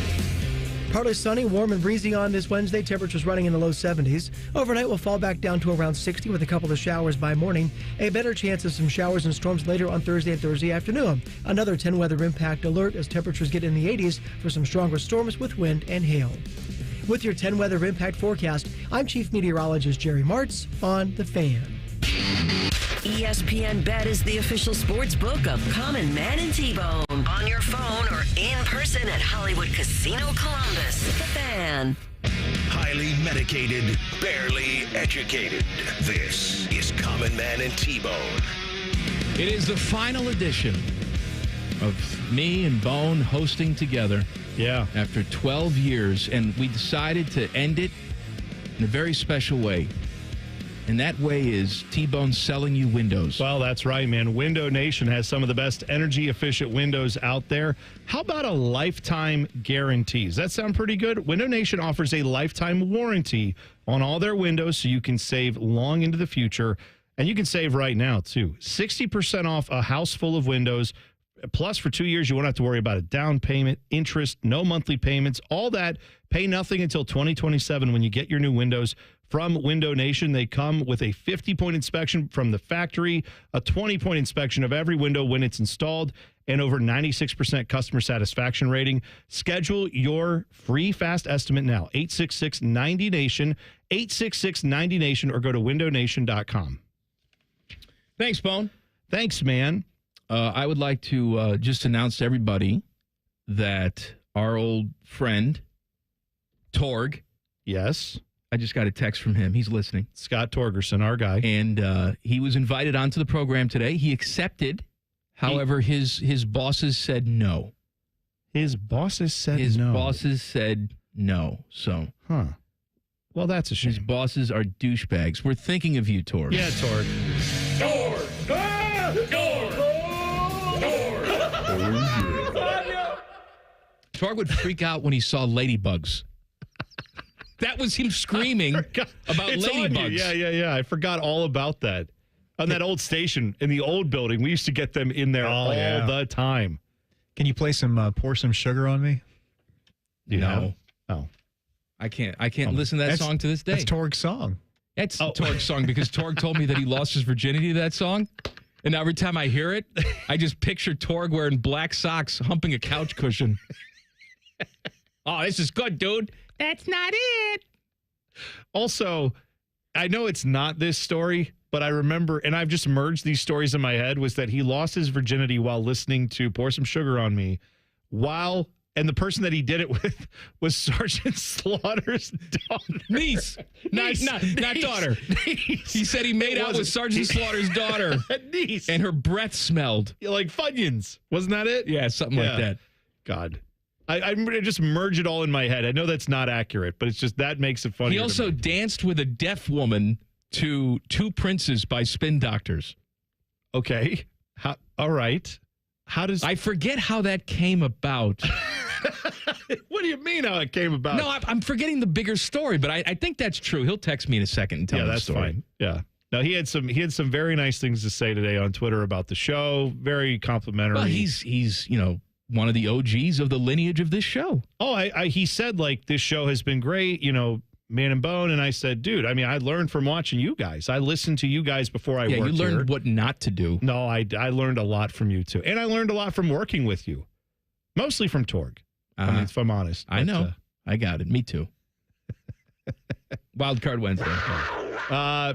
Partly sunny, warm and breezy on this Wednesday. Temperatures running in the low 70s. Overnight will fall back down to around 60 with a couple of showers by morning. A better chance of some showers and storms later on Thursday and Thursday afternoon. Another 10 weather impact alert as temperatures get in the 80s for some stronger storms with wind and hail. With your 10 weather impact forecast, I'm Chief Meteorologist Jerry Martz on The Fan. ESPN Bet is the official sports book of Common Man and T-Bone. On your phone or in person at Hollywood Casino Columbus. The Fan. Highly medicated, barely educated. This is Common Man and T-Bone. It is the final edition of me and Bone hosting together. Yeah. After 12 years, and we decided to end it in a very special way. And that way is T-Bone selling you windows. Well, that's right, man. Window Nation has some of the best energy-efficient windows out there. How about a lifetime guarantee? Does that sound pretty good? Window Nation offers a lifetime warranty on all their windows so you can save long into the future. And you can save right now, too. 60% off a house full of windows. Plus, for 2 years, you won't have to worry about a down payment, interest, no monthly payments, all that. Pay nothing until 2027 when you get your new windows from Window Nation. They come with a 50-point inspection from the factory, a 20-point inspection of every window when it's installed, and over 96% customer satisfaction rating. Schedule your free fast estimate now. 866-90-NATION, 866-90-NATION, or go to windownation.com. Thanks, Bone. Thanks, man. I would like to just announce to everybody that our old friend, Torg. Yes. I just got a text from him. He's listening. Scott Torgerson, our guy. And he was invited onto the program today. He accepted. However, his bosses said no. His bosses said no? His bosses said no. So. Huh. Well, that's a shame. His bosses are douchebags. We're thinking of you, Torg. Yeah, Torg. Torg! Ah! Torg! Torg would freak out when he saw ladybugs. That was him screaming about ladybugs. Yeah. I forgot all about that. On that old station in the old building, we used to get them in there all the time. Can you play some Pour Some Sugar on Me? No. Oh. I can't listen to that song to this day. That's Torg's song. It's Torg's song because Torg told me that he lost his virginity to that song. And every time I hear it, I just picture Torg wearing black socks, humping a couch cushion. Oh, this is good, dude. That's not it. Also, I know it's not this story, but I remember, and I've just merged these stories in my head, was that he lost his virginity while listening to Pour Some Sugar on Me and the person that he did it with was Sergeant Slaughter's daughter. Niece. Not daughter. Niece. He said he made out with Sergeant Slaughter's daughter. Niece. And her breath smelled. Like Funyuns. Wasn't that it? Yeah, something like that. God. I just merge it all in my head. I know that's not accurate, but it's just that makes it funny. He also danced with a deaf woman to Two Princes by Spin Doctors. Okay. All right. I forget how that came about. What do you mean how it came about? No, I'm forgetting the bigger story, but I think that's true. He'll text me in a second and tell me the story. Fine. Yeah. No, he had some very nice things to say today on Twitter about the show. Very complimentary. Well, he's one of the OGs of the lineage of this show. Oh, he said like this show has been great, Man and Bone, and I said, dude, I mean, I learned from watching you guys. I listened to you guys before I worked here. Yeah, you learned what not to do. No, I learned a lot from you too, and I learned a lot from working with you, mostly from Torg. I mean, if I'm honest, I know. I got it. Me too. Wildcard Wednesday.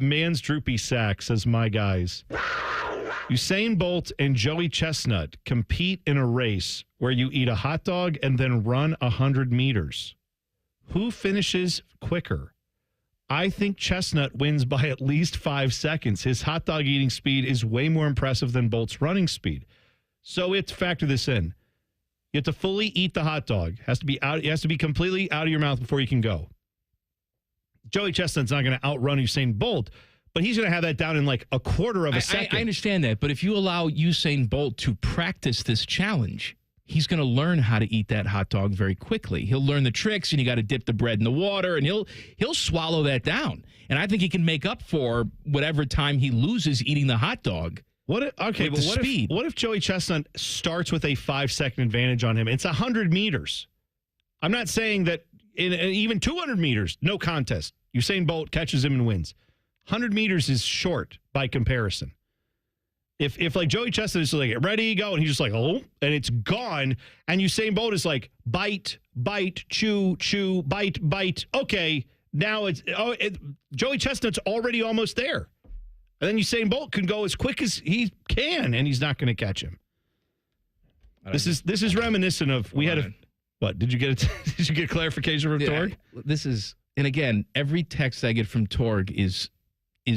Man's droopy sack says, my guys. Usain Bolt and Joey Chestnut compete in a race where you eat a hot dog and then run 100 meters. Who finishes quicker? I think Chestnut wins by at least 5 seconds. His hot dog eating speed is way more impressive than Bolt's running speed. So we have to factor this in. You have to fully eat the hot dog. It has to be completely out of your mouth before you can go. Joey Chestnut's not going to outrun Usain Bolt, but he's going to have that down in like a quarter of a second. I understand that, but if you allow Usain Bolt to practice this challenge, he's going to learn how to eat that hot dog very quickly. He'll learn the tricks, and you got to dip the bread in the water, and he'll swallow that down. And I think he can make up for whatever time he loses eating the hot dog. What if Joey Chestnut starts with a 5-second advantage on him? It's 100 meters. I'm not saying that in even 200 meters, no contest. Usain Bolt catches him and wins. 100 meters is short by comparison. If like Joey Chestnut is like, ready, go, and he's just like, oh, and it's gone, and Usain Bolt is like, bite, chew, bite. Okay, now Joey Chestnut's already almost there. And then Usain Bolt can go as quick as he can, and he's not going to catch him. This is reminiscent of what? Did you get clarification from Torg? And again, every text I get from Torg is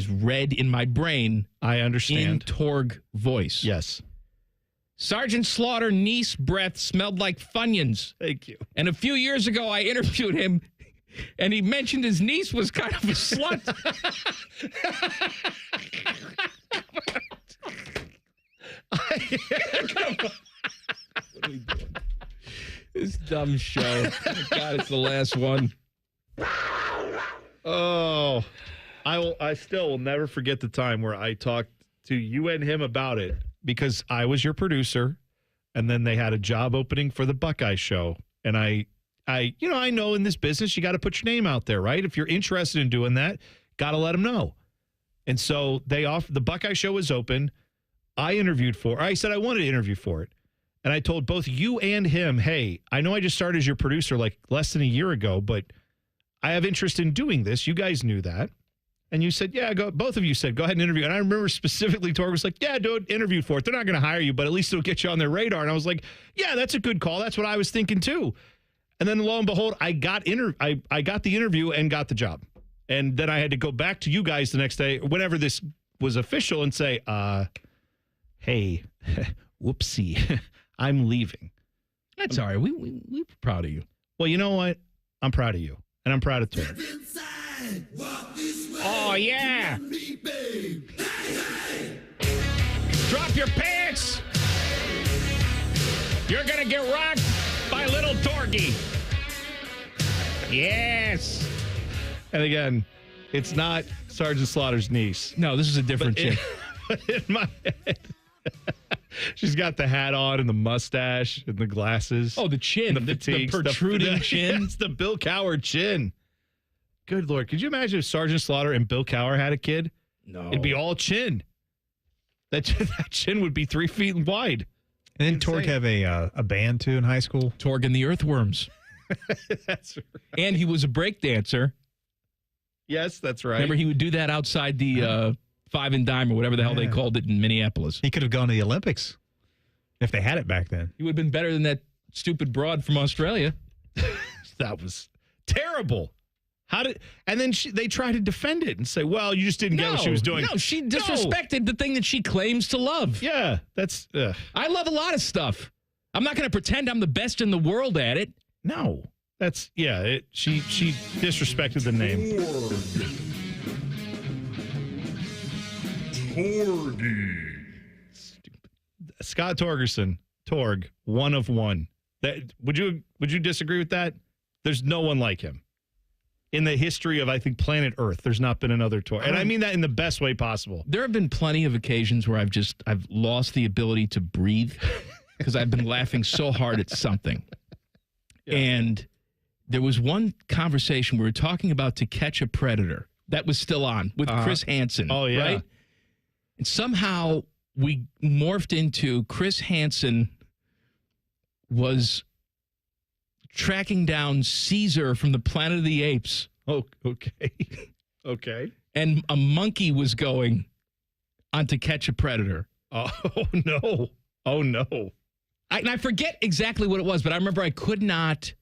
read in my brain. I understand. In Torg voice. Yes. Sergeant Slaughter niece breath smelled like Funyuns. Thank you. And a few years ago, I interviewed him, and he mentioned his niece was kind of a slut. What are we doing? This dumb show. God, it's the last one. Oh, I still will never forget the time where I talked to you and him about it because I was your producer, and then they had a job opening for the Buckeye show, and I know in this business you got to put your name out there, right? If you're interested in doing that, got to let them know. And so the Buckeye show was open. I said I wanted to interview for it. And I told both you and him, hey, I know I just started as your producer like less than a year ago, but I have interest in doing this. You guys knew that. And you said, yeah, go. Both of you said, go ahead and interview. And I remember specifically Torg was like, yeah, do it, interview for it. They're not going to hire you, but at least it'll get you on their radar. And I was like, yeah, that's a good call. That's what I was thinking too. And then lo and behold, I got the interview and got the job. And then I had to go back to you guys the next day, whenever this was official, and say, hey, whoopsie, I'm leaving. That's all right. We're proud of you. Well, you know what? I'm proud of you. And I'm proud of Torg. Oh, yeah. Drop your pants. You're going to get rocked by little Torgy. Yes. And again, it's not Sergeant Slaughter's niece. No, this is a different chick. But in my head. She's got the hat on and the mustache and the glasses. Oh, the chin. The fatigues, protruding chin. It's the Bill Cowher chin. Good Lord. Could you imagine if Sergeant Slaughter and Bill Cowher had a kid? No. It'd be all chin. That chin would be 3 feet wide. And didn't Torg have a band, too, in high school? Torg and the Earthworms. That's right. And he was a break dancer. Yes, that's right. Remember, he would do that outside the Five and Dime or whatever the hell they called it in Minneapolis. He could have gone to the Olympics if they had it back then. He would have been better than that stupid broad from Australia. That was terrible. And then they try to defend it and say, well, you just didn't get what she was doing. No, she disrespected the thing that she claims to love. Yeah, that's... I love a lot of stuff. I'm not going to pretend I'm the best in the world at it. No. That's... Yeah, she disrespected the name. Torgy. Scott Torgerson, Torg, one of one. Would you disagree with that? There's no one like him. In the history of, I think, planet Earth, there's not been another Torg. And I mean that in the best way possible. There have been plenty of occasions where I've lost the ability to breathe because I've been laughing so hard at something. Yeah. And there was one conversation we were talking about To Catch a Predator. That was still on with Chris Hansen. Oh, yeah. Right? And somehow we morphed into Chris Hansen was tracking down Caesar from the Planet of the Apes. Oh, okay. Okay. And a monkey was going on To Catch a Predator. Oh, no. Oh, no. I forget exactly what it was, but I remember I could not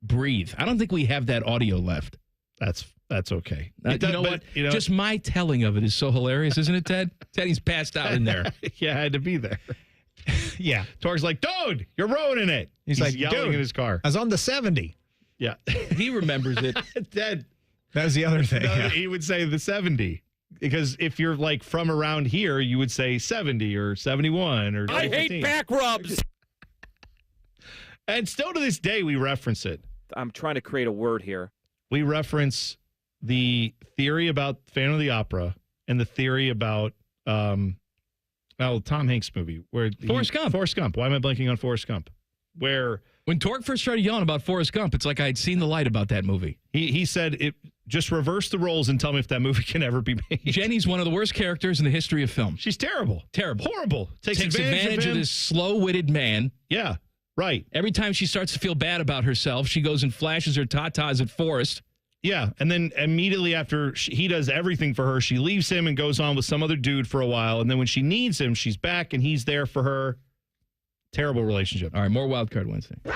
breathe. I don't think we have that audio left. That's okay. You know what? Just my telling of it is so hilarious, isn't it, Ted? Teddy's passed out in there. Yeah, I had to be there. Yeah. Torg's like, dude, you're ruining it. He's like, yelling dude, in his car. I was on the 70. Yeah. He remembers it. Ted. That was the other thing. No, he would say the 70. Because if you're like from around here, you would say 70 or 71 or I 15. hate back rubs. And still to this day, we reference it. I'm trying to create a word here. We reference the theory about Phantom of the Opera and the theory about Tom Hanks movie. Forrest Gump. Forrest Gump. Why am I blanking on Forrest Gump? Where when Torg first started yelling about Forrest Gump, it's like I'd seen the light about that movie. He said, just reverse the roles and tell me if that movie can ever be made. Jenny's one of the worst characters in the history of film. She's terrible. Terrible. Horrible. Takes advantage of this slow-witted man. Yeah, right. Every time she starts to feel bad about herself, she goes and flashes her tatas at Forrest. Yeah, and then immediately after he does everything for her, she leaves him and goes on with some other dude for a while. And then when she needs him, she's back and he's there for her. Terrible relationship. All right, more Wildcard Wednesday. And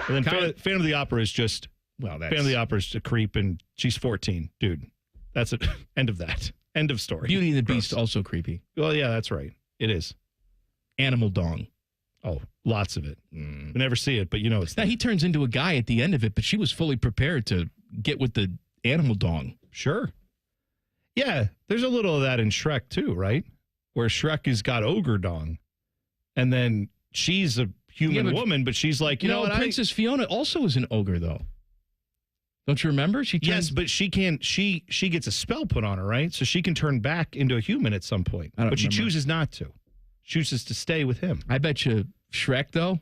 then Phantom of the Opera is just, Phantom of the Opera is a creep and she's 14. Dude, that's it. End of that. End of story. Beauty and the Beast, also creepy. Well, yeah, that's right. It is. Animal Dong. Oh, lots of it. We never see it, but you know it's now he turns into a guy at the end of it, but she was fully prepared to get with the animal dong. Sure. Yeah, there's a little of that in Shrek too, right? Where Shrek has got ogre dong. And then she's a human woman, but she's like, you know what? Princess Fiona also is an ogre though. Don't you remember? Yes, but she gets a spell put on her, right? So she can turn back into a human at some point. But she chooses not to. Chooses to stay with him. I bet you Shrek though.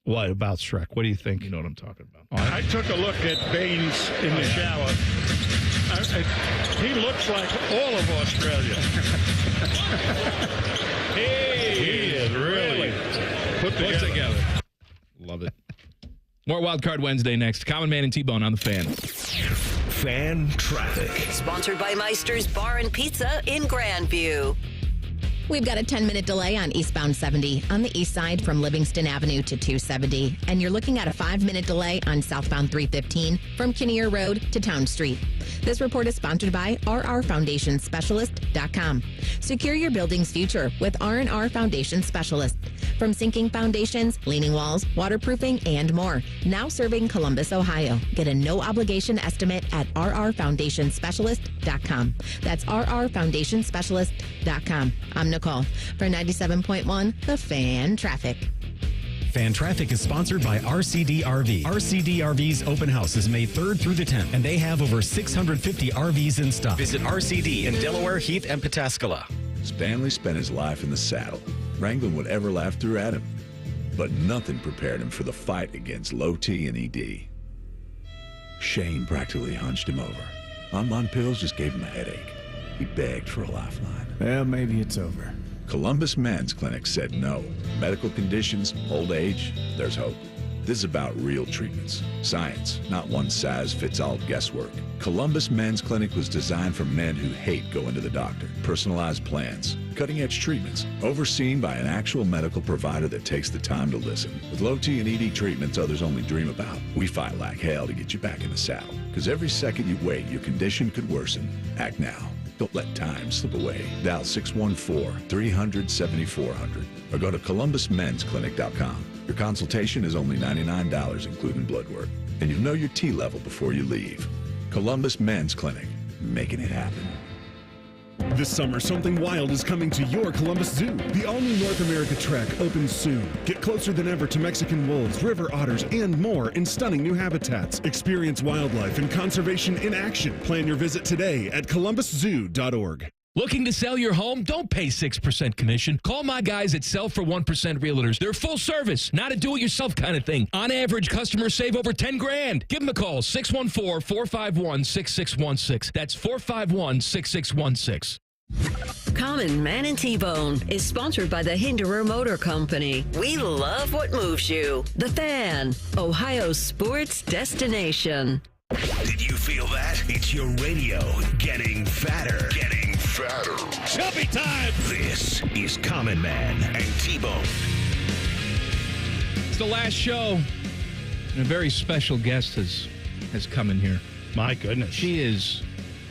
What about Shrek? What do you think? You know what I'm talking about. I took a look at Baines in the shower. He looks like all of Australia. He is really put together. Love it. More Wildcard Wednesday next. Common Man and T-Bone on the Fan. Fan Traffic. Sponsored by Meister's Bar and Pizza in Grandview. We've got a 10-minute delay on eastbound 70 on the east side from Livingston Avenue to 270. And you're looking at a 5-minute delay on southbound 315 from Kinnear Road to Town Street. This report is sponsored by rrfoundationspecialist.com. Secure your building's future with R&R Foundation Specialist. From sinking foundations, leaning walls, waterproofing, and more. Now serving Columbus, Ohio. Get a no-obligation estimate at rrfoundationspecialist.com. That's rrfoundationspecialist.com. I'm Nicole for 97.1 The Fan Traffic. Fan Traffic is sponsored by RCD RV. RCD RV's open house is May 3rd through the 10th, and they have over 650 RVs in stock. Visit RCD in Delaware, Heath, and Pataskala. Stanley spent his life in the saddle, wrangling whatever life threw at him. But nothing prepared him for the fight against low T and ED. Shane practically hunched him over. On pills just gave him a headache. He begged for a lifeline. Well, maybe it's over. Columbus Men's Clinic said no. Medical conditions, old age, there's hope. This is about real treatments. Science, not one-size-fits-all guesswork. Columbus Men's Clinic was designed for men who hate going to the doctor. Personalized plans, cutting-edge treatments, overseen by an actual medical provider that takes the time to listen. With low T and ED treatments others only dream about, we fight like hell to get you back in the saddle. Because every second you wait, your condition could worsen. Act now. Don't let time slip away. Dial 614-300-7400 or go to columbusmensclinic.com. Your consultation is only $99, including blood work. And you'll know your T level before you leave. Columbus Men's Clinic, making it happen. This summer, something wild is coming to your Columbus Zoo. The all-new North America Trek opens soon. Get closer than ever to Mexican wolves, river otters, and more in stunning new habitats. Experience wildlife and conservation in action. Plan your visit today at columbuszoo.org. Looking to sell your home? Don't pay 6% commission. Call my guys at Sell for 1% Realtors. They're full service, not a do-it-yourself kind of thing. On average, customers save over $10,000. Give them a call, 614-451-6616. That's 451-6616. Common Man and T-Bone is sponsored by the Hinderer Motor Company. We love what moves you. The Fan, Ohio's sports destination. Did you feel that? It's your radio getting fatter. Getting fatter. Chubby time. This is Common Man and T-Bone. It's the last show, and a very special guest has come in here. My goodness. She is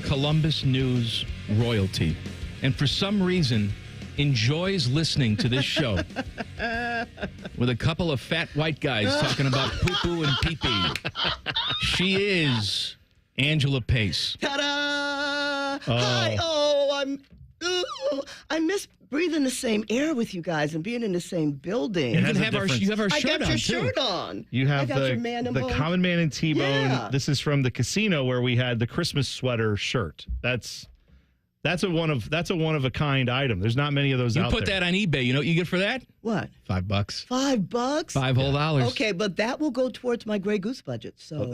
Columbus News royalty, and for some reason enjoys listening to this show with a couple of fat white guys talking about poo-poo and pee-pee. She is Angela Pace. Ta-da! Hi. I miss breathing the same air with you guys and being in the same building. You have our shirt on, I got your too. shirt on. You have I got your the Common Man and T-Bone. Yeah. This is from the casino where we had the Christmas sweater shirt. That's a one of a kind item. There's not many of those out there. You put that on eBay. You know what you get for that? What? $5. $5? $5 whole dollars. Okay, but that will go towards my Grey Goose budget. So,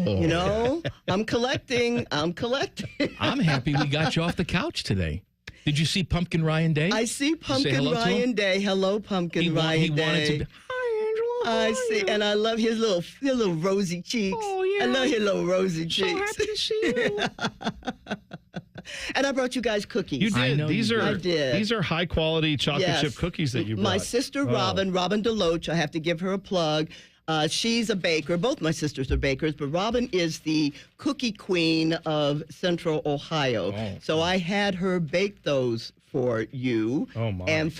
you know, I'm collecting. I'm happy we got you off the couch today. Did you see Pumpkin Ryan Day? I see Pumpkin Ryan Day. Hello, Pumpkin Ryan Day. He wanted to. Hi, Angela. I see, and I love his little rosy cheeks. Oh yeah. I love his little rosy cheeks. So happy to see you. And I brought you guys cookies. You did. I did. These are high quality chocolate chip cookies that you brought. My sister Robin Deloach, I have to give her a plug. She's a baker. Both my sisters are bakers, but Robin is the cookie queen of Central Ohio. So I had her bake those for you. Oh my! And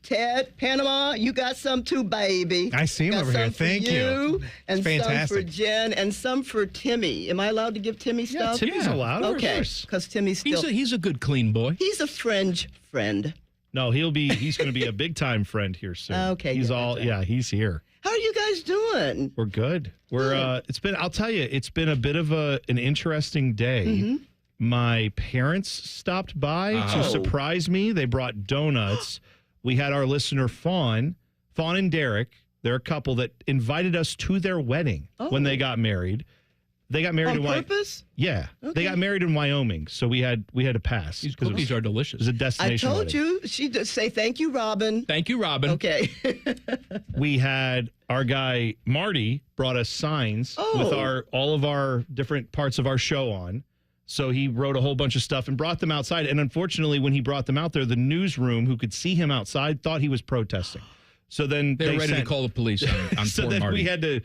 Ted Panama, you got some too, baby. I see him over here. Thank you. And fantastic. some for Jen, and some for Timmy. Am I allowed to give Timmy stuff? Timmy's allowed. Okay, because Timmy's still. He's a good, clean boy. He's a fringe friend. No, he's going to be a big time friend here soon. Okay, he's he's here. How are you guys doing? We're good. I'll tell you, it's been a bit of an interesting day. Mm-hmm. My parents stopped by to surprise me. They brought donuts. We had our listener Fawn and Derek. They're a couple that invited us to their wedding when they got married. They got married on purpose? Yeah. Okay. They got married in Wyoming, so we had to pass. These cookies are delicious. It was a destination I told wedding. you. She did say thank you, Robin. Thank you, Robin. Okay. We had our guy Marty brought us signs with all of our different parts of our show on. So he wrote a whole bunch of stuff and brought them outside. And unfortunately, when he brought them out there, the newsroom, who could see him outside, thought he was protesting. So then they were ready to call the police on so poor then Marty. we had to.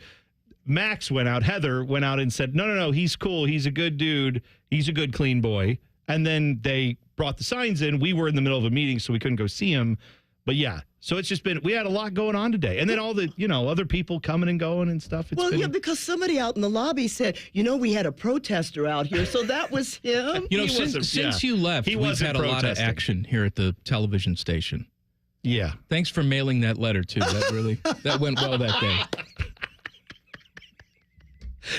Heather went out and said, no, he's cool. He's a good dude. He's a good, clean boy. And then they brought the signs in. We were in the middle of a meeting, so we couldn't go see him. But yeah, so it's just we had a lot going on today. And then all the, other people coming and going and stuff. Because somebody out in the lobby said, we had a protester out here. So that was him. Since you left, we've had a lot of action here at the television station. Yeah. Thanks for mailing that letter, too. That went well that day.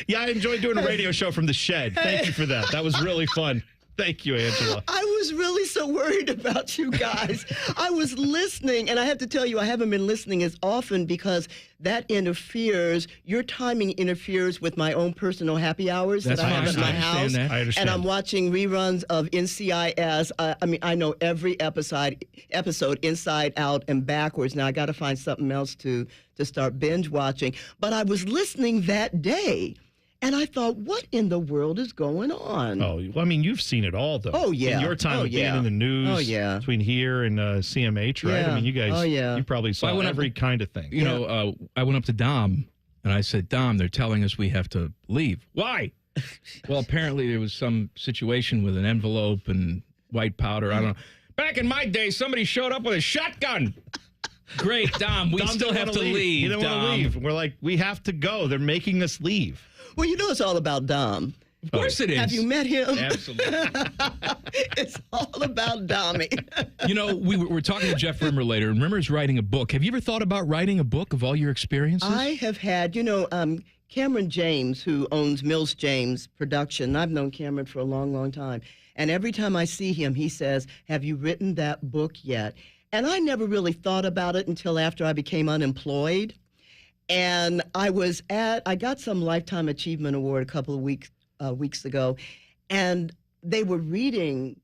Yeah, I enjoyed doing a radio show from the shed. Thank you for that. That was really fun. Thank you, Angela. I was was really so worried about you guys. I was listening, and I have to tell you, I haven't been listening as often because that interferes, your timing interferes with my own personal happy hours that I have at my house. I understand. And I'm watching reruns of NCIS. I mean, I know every episode inside out and backwards. Now I got to find something else to start binge watching. But I was listening that day, and I thought, what in the world is going on? Oh, well, I mean, you've seen it all, though. Oh, yeah. In your time of being in the news. Oh, yeah. Between here and CMH, right? Yeah. I mean, you guys, you probably saw every kind of thing. You know, I went up to Dom, and I said, Dom, they're telling us we have to leave. Why? Well, apparently there was some situation with an envelope and white powder. I don't know. Back in my day, somebody showed up with a shotgun. Great, Dom. We still have to leave. You don't want to leave. We're like, we have to go. They're making us leave. Well, you know it's all about Dom. Of course it is. Have you met him? Absolutely. It's all about Dommy. You know, we were talking to Jeff Rimmer later, and Rimmer's writing a book. Have you ever thought about writing a book of all your experiences? I have had, Cameron James, who owns Mills James Production. I've known Cameron for a long, long time. And every time I see him, he says, have you written that book yet? And I never really thought about it until after I became unemployed. And I got some Lifetime Achievement Award a couple of weeks ago, and they were reading,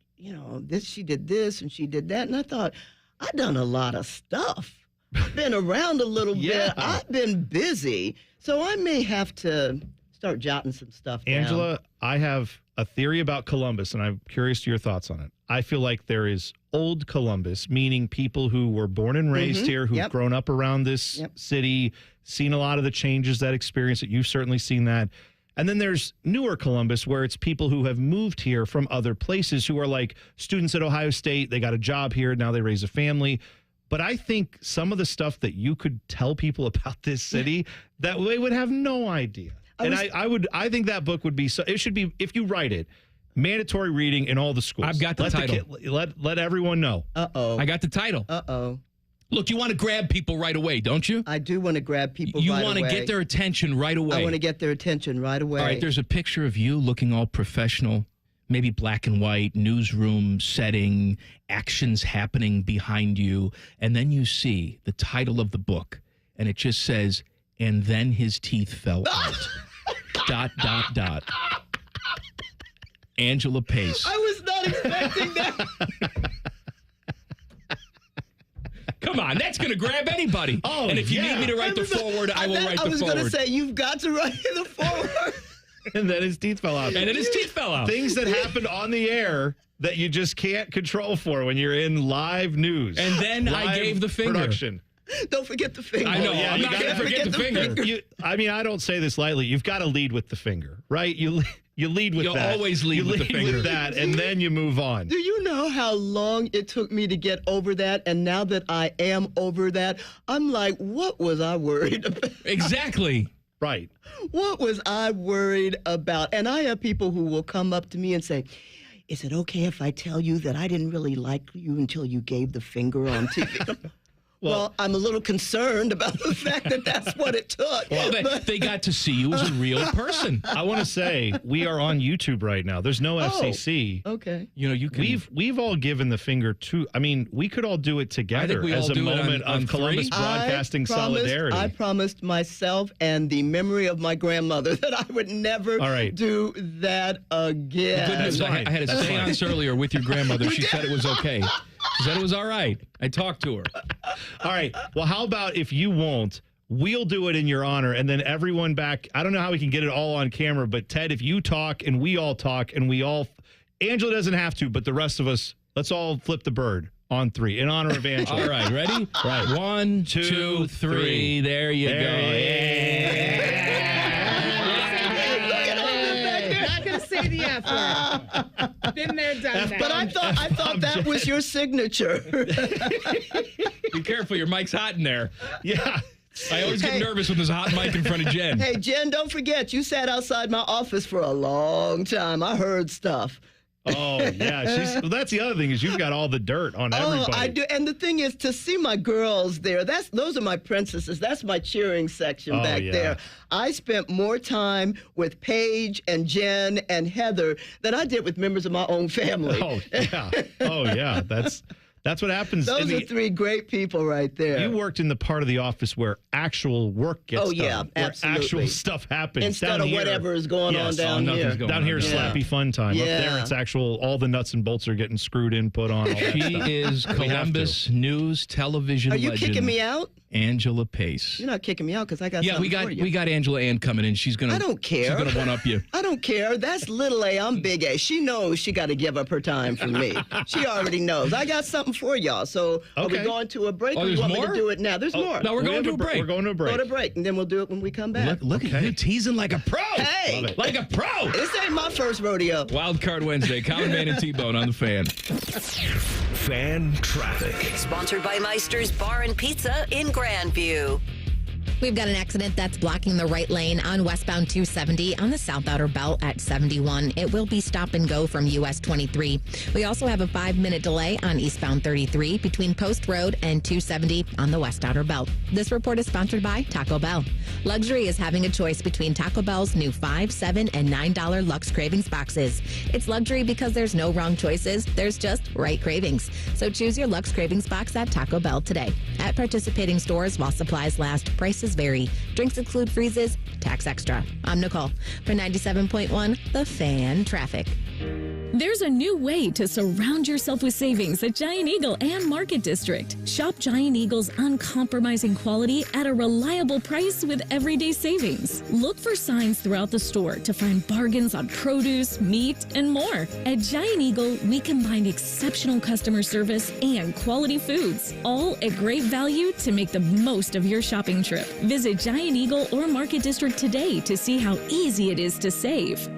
she did this and she did that. And I thought, I've done a lot of stuff. I've been around a little bit. I've been busy. So I may have to start jotting some stuff down. Angela, I have a theory about Columbus, and I'm curious to your thoughts on it. I feel like there is old Columbus, meaning people who were born and raised here, who've grown up around this city, seen a lot of the changes, that experience. You've certainly seen that. And then there's newer Columbus, where it's people who have moved here from other places, who are like students at Ohio State. They got a job here. Now they raise a family. But I think some of the stuff that you could tell people about this city, that they would have no idea. I think that book would be, it should be, if you write it, mandatory reading in all the schools. I've got the title. Let everyone know. Uh-oh. I got the title. Uh-oh. Look, you want to grab people right away, don't you? I do want to grab people you right away. You want to get their attention right away. I want to get their attention right away. All right, there's a picture of you looking all professional, maybe black and white, newsroom setting, actions happening behind you. And then you see the title of the book, and it just says, and then his teeth fell out. ... Angela Pace. I was not expecting that. Come on, that's going to grab anybody. Oh, and if you need me to write the foreword, I will write the foreword. I was going to say, you've got to write the foreword. And then his teeth fell out. Things that happened on the air that you just can't control for when you're in live news. And then I gave the finger. Production. Don't forget the finger. I know. I'm not going to forget the finger. I don't say this lightly. You've got to lead with the finger, right? You lead with You'll that. You'll always lead with the finger. With that, and then you move on. Do you know how long it took me to get over that? And now that I am over that, I'm like, what was I worried about? Exactly. Right. What was I worried about? And I have people who will come up to me and say, is it okay if I tell you that I didn't really like you until you gave the finger on TV? Well, I'm a little concerned about the fact that that's what it took. Well, they got to see you as a real person. I want to say we are on YouTube right now. There's no FCC. Okay. You can. We've all given the finger to. I mean, we could all do it together as a moment of Columbus broadcasting solidarity. I promised myself and the memory of my grandmother that I would never do that again. The good news, I had a seance earlier with your grandmother. She said it was okay. She said it was all right. I talked to her. All right. Well, how about if you won't, we'll do it in your honor, and then everyone back. I don't know how we can get it all on camera, but Ted, if you talk and we all talk and we all, Angela doesn't have to, but the rest of us, let's all flip the bird on 3 in honor of Angela. All right. Ready? Right. 1, 2, 3. There you go. Yeah. Not going to say the F word. Been there, done that. But I thought that was your signature. Be careful, your mic's hot in there. Yeah. I always get nervous when there's a hot mic in front of Jen. Hey, Jen, don't forget, you sat outside my office for a long time. I heard stuff. Oh, yeah. That's the other thing is you've got all the dirt on everybody. Oh, I do. And the thing is, to see my girls there, those are my princesses. That's my cheering section back there. I spent more time with Paige and Jen and Heather than I did with members of my own family. Oh, yeah. That's what happens. Those are three great people right there. You worked in the part of the office where actual work gets done. Yeah, where absolutely. actual stuff happens. Instead of whatever is going on down here. Down here is slappy fun time. Up there, it's actual, all the nuts and bolts are getting screwed in, put on. She is Columbus News Television legend. Are you kicking me out? Angela Pace. You're not kicking me out because I got something for you. we got Angela Ann coming in. She's gonna. I don't care. She's gonna one up you. I don't care. That's little A. I'm big A. She knows she got to give up her time for me. She already knows. I got something for y'all. So are we going to a break? Or you want me to do it now? There's more. No, we're going to a break. We're going to a break. Go to break, and then we'll do it when we come back. Look at you teasing like a pro. Hey, like a pro. This ain't my first rodeo. Wildcard Wednesday. Common Man and T-Bone on the Fan. Fan traffic. Sponsored by Meister's Bar and Pizza in Grandview. We've got an accident that's blocking the right lane on westbound 270 on the South Outer Belt at 71. It will be stop and go from US 23. We also have a 5-minute delay on eastbound 33 between Post Road and 270 on the West Outer Belt. This report is sponsored by Taco Bell. Luxury is having a choice between Taco Bell's new $5, $7, and $9 Lux Cravings boxes. It's luxury because there's no wrong choices. There's just right cravings. So choose your Lux Cravings box at Taco Bell today. At participating stores while supplies last, prices vary. Drinks include freezes, tax extra. I'm Nicole for 97.1 The Fan Traffic. There's a new way to surround yourself with savings at Giant Eagle and Market District. Shop Giant Eagle's uncompromising quality at a reliable price with everyday savings. Look for signs throughout the store to find bargains on produce, meat, and more. At Giant Eagle, we combine exceptional customer service and quality foods, all at great value to make the most of your shopping trip. Visit Giant Eagle or Market District today to see how easy it is to save.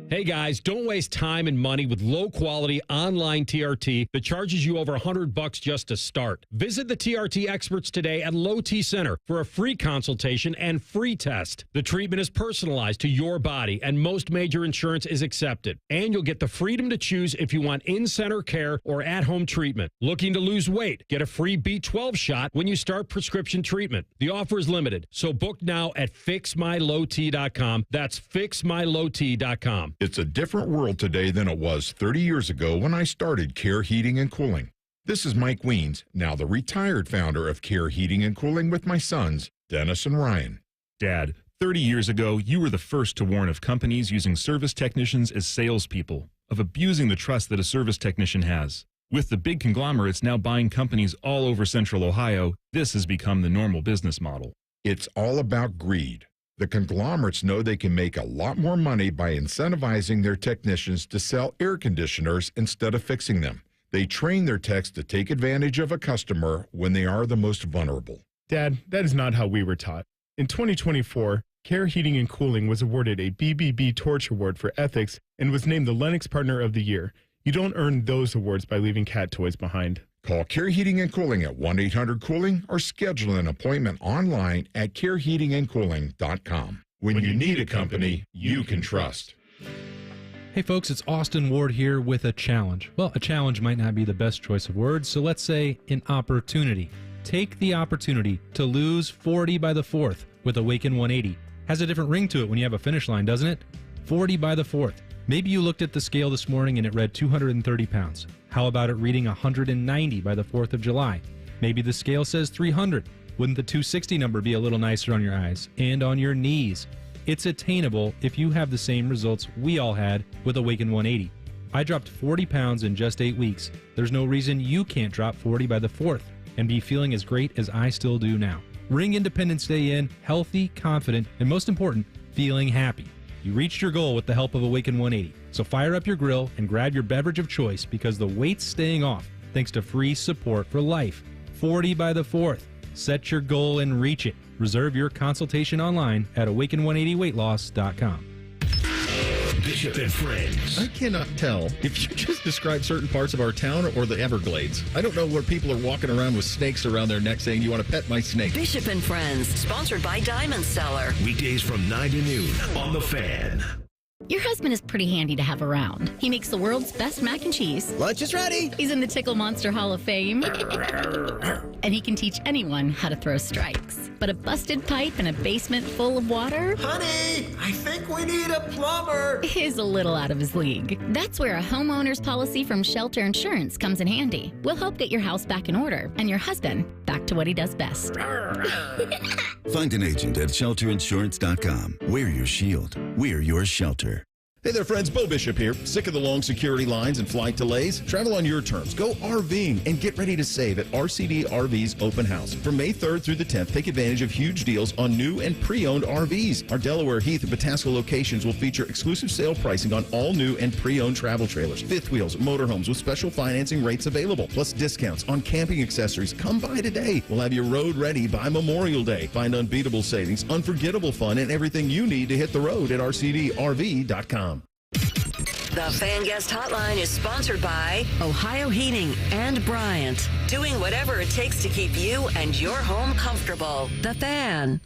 Hey guys, don't waste time and money with low-quality online TRT that charges you over $100 just to start. Visit the TRT experts today at Low T Center for a free consultation and free test. The treatment is personalized to your body, and most major insurance is accepted. And you'll get the freedom to choose if you want in-center care or at-home treatment. Looking to lose weight? Get a free B12 shot when you start prescription treatment. The offer is limited, so book now at fixmylowt.com. That's fixmylowt.com. It's a different world today than it was 30 years ago when I started Care Heating and Cooling. This is Mike Weens, now the retired founder of Care Heating and Cooling with my sons, Dennis and Ryan. Dad, 30 years ago, you were the first to warn of companies using service technicians as salespeople, of abusing the trust that a service technician has. With the big conglomerates now buying companies all over Central Ohio, this has become the normal business model. It's all about greed. The conglomerates know they can make a lot more money by incentivizing their technicians to sell air conditioners instead of fixing them. They train their techs to take advantage of a customer when they are the most vulnerable. Dad, that is not how we were taught. In 2024, Care Heating and Cooling was awarded a BBB Torch Award for ethics and was named the Lennox Partner of the Year. You don't earn those awards by leaving cat toys behind. Call Care Heating and Cooling at 1-800-COOLING or schedule an appointment online at careheatingandcooling.com. When you need a company you can trust. Hey folks, it's Austin Ward here with a challenge. Well, a challenge might not be the best choice of words, so let's say an opportunity. Take the opportunity to lose 40 by the 4th with Awaken 180. Has a different ring to it when you have a finish line, doesn't it? 40 by the 4th. Maybe you looked at the scale this morning and it read 230 pounds. How about it reading 190 by the 4th of July? Maybe the scale says 300. Wouldn't the 260 number be a little nicer on your eyes and on your knees? It's attainable if you have the same results we all had with Awaken 180. I dropped 40 pounds in just 8 weeks. There's no reason you can't drop 40 by the 4th and be feeling as great as I still do now. Ring Independence Day in healthy, confident, and most important, feeling happy. You reached your goal with the help of Awaken 180. So fire up your grill and grab your beverage of choice because the weight's staying off thanks to free support for life. 40 by the 4th. Set your goal and reach it. Reserve your consultation online at awaken180weightloss.com. Bishop and Friends. I cannot tell if you just describe certain parts of our town or the Everglades. I don't know where people are walking around with snakes around their neck saying, "You want to pet my snake?" Bishop and Friends, sponsored by Diamond Cellar. Weekdays from 9 to noon on The Fan. Your husband is pretty handy to have around. He makes the world's best mac and cheese. Lunch is ready. He's in the Tickle Monster Hall of Fame. And he can teach anyone how to throw strikes. But a busted pipe in a basement full of water? Honey, I think we need a plumber. Is a little out of his league. That's where a homeowner's policy from Shelter Insurance comes in handy. We'll help get your house back in order and your husband back to what he does best. Find an agent at shelterinsurance.com. We're your shield. We're your shelter. Hey there, friends. Bo Bishop here. Sick of the long security lines and flight delays? Travel on your terms. Go RVing and get ready to save at RCD RV's Open House. From May 3rd through the 10th, take advantage of huge deals on new and pre-owned RVs. Our Delaware, Heath, and Pataska locations will feature exclusive sale pricing on all new and pre-owned travel trailers, fifth wheels, motorhomes with special financing rates available, plus discounts on camping accessories. Come by today. We'll have your road ready by Memorial Day. Find unbeatable savings, unforgettable fun, and everything you need to hit the road at rcdrv.com. The Fan Guest Hotline is sponsored by Ohio Heating and Bryant. Doing whatever it takes to keep you and your home comfortable. The Fan.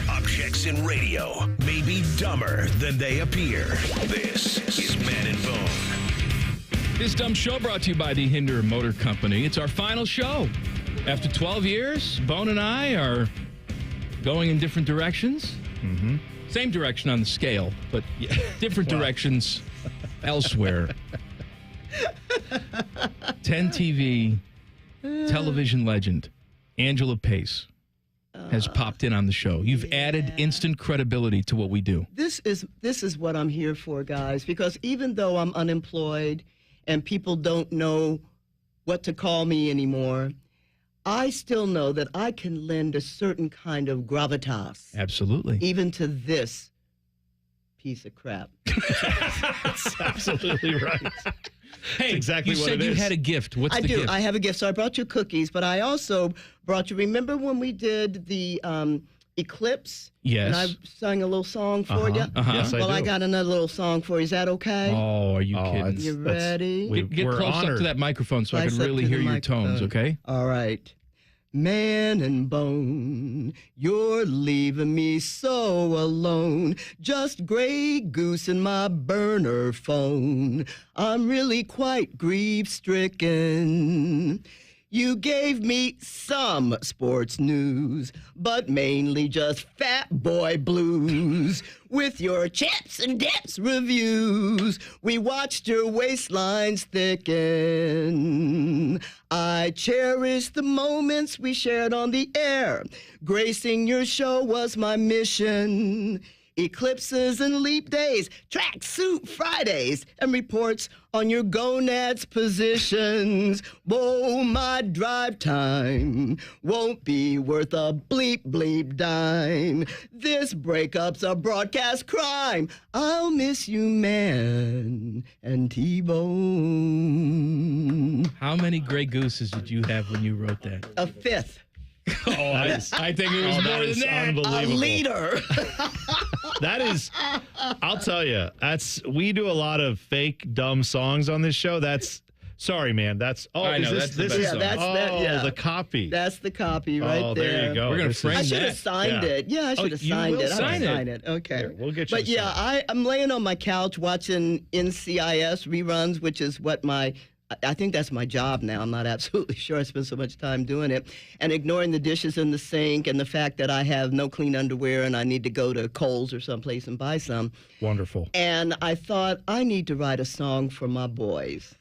Objects in radio may be dumber than they appear. This is Man and Bone. This dumb show brought to you by the Hinder Motor Company. It's our final show. After 12 years, Bone and I are going in different directions. Mm-hmm. Same direction on the scale, but different directions elsewhere. 10 TV television legend Angela Pace has popped in on the show. You've added instant credibility to what we do. This is what I'm here for, guys, because even though I'm unemployed and people don't know what to call me anymore, I still know that I can lend a certain kind of gravitas. Absolutely. Even to this piece of crap. That's absolutely right. Hey, That's exactly you what said it you is. had a gift. What's the gift? I have a gift. So I brought you cookies, but I also brought you, remember when we did the Eclipse? Yes. And I sang a little song for you? Yes, Well, I I do. got another little song for you. Is that okay? Oh, are you kidding? You ready? Get we're close up honored. to that microphone so I Close can up really to the hear your tones, microphone. okay? All right. Man and Bone, you're leaving me so alone. Just Grey Goose in my burner phone. I'm really quite grief-stricken. You gave me some sports news, but mainly just fat boy blues. With your chips and dips reviews, we watched your waistlines thicken. I cherish the moments we shared on the air. Gracing your show was my mission. Eclipses and leap days, tracksuit Fridays, and reports on your gonads positions. Whoa, my drive time won't be worth a bleep bleep dime. This breakup's a broadcast crime. I'll miss you, man, and T-Bone. How many Grey Gooses did you have when you wrote that? A fifth. I think it was more than that. Unbelievable. A leader. That is, I'll tell you, we do a lot of fake dumb songs on this show. Sorry, man. I know, that's the best song. The copy. That's the copy right there. There you go. We're going to frame that. I should have signed it. Yeah, I should have signed it. Sign it. Okay. Here, we'll get you But to yeah, sign I'm laying on my couch watching NCIS reruns, which is what I think that's my job now. I'm not absolutely sure. I spend so much time doing it. And ignoring the dishes in the sink and the fact that I have no clean underwear and I need to go to Kohl's or someplace and buy some. Wonderful. And I thought, I need to write a song for my boys.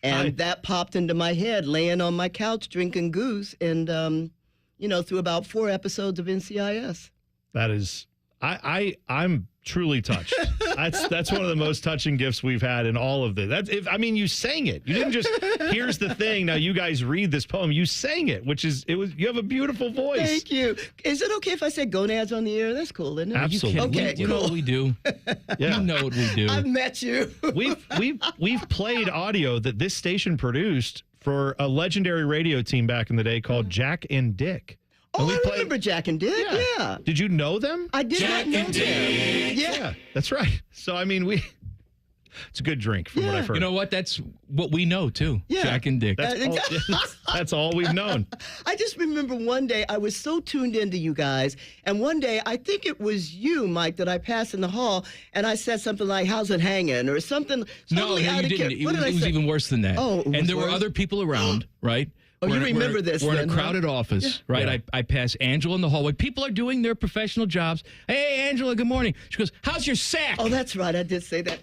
And that popped into my head, laying on my couch drinking goose and, through about 4 episodes of NCIS. That is, I'm truly touched. That's one of the most touching gifts we've had in all of this. You sang it. You didn't just, here's the thing, now you guys read this poem. You sang it, you have a beautiful voice. Thank you. Is it okay if I say gonads on the air? That's cool, isn't it? Absolutely. Okay, You know what we do. Yeah. You know what we do. I've met you. We've played audio that this station produced for a legendary radio team back in the day called Jack and Dick. Oh, I remember Jack and Dick, yeah. Did you know them? I did not know them. Yeah, that's right. So, it's a good drink from what I've heard. You know what? That's what we know, too. Yeah. Jack and Dick. That's all we've known. I just remember one day I was so tuned into you guys, and one day I think it was you, Mike, that I passed in the hall, and I said something like, "How's it hanging?" or something. No, you didn't. It was even worse than that. Oh, and there were other people around, right? Oh, you remember this? We're in then, a crowded office, right? Yeah. I pass Angela in the hallway. People are doing their professional jobs. Hey, Angela, good morning. She goes, "How's your sack?" Oh, that's right. I did say that.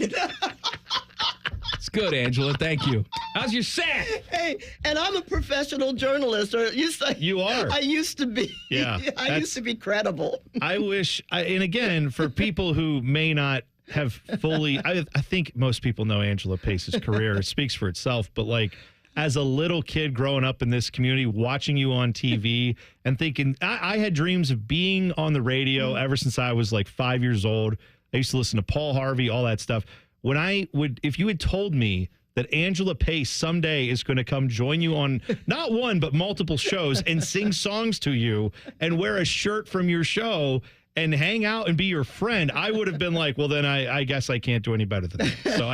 It's good, Angela. Thank you. How's your sack? Hey, and I'm a professional journalist. Or you are. I used to be. Yeah, I used to be credible. I wish, and again, for people who may not have fully, I think most people know Angela Pace's career. It speaks for itself. But like, as a little kid growing up in this community, watching you on TV and thinking, I had dreams of being on the radio ever since I was like 5 years old. I used to listen to Paul Harvey, all that stuff. If you had told me that Angela Pace someday is going to come join you on not one, but multiple shows and sing songs to you and wear a shirt from your show and hang out and be your friend, I would have been like, well, then I guess I can't do any better than that. So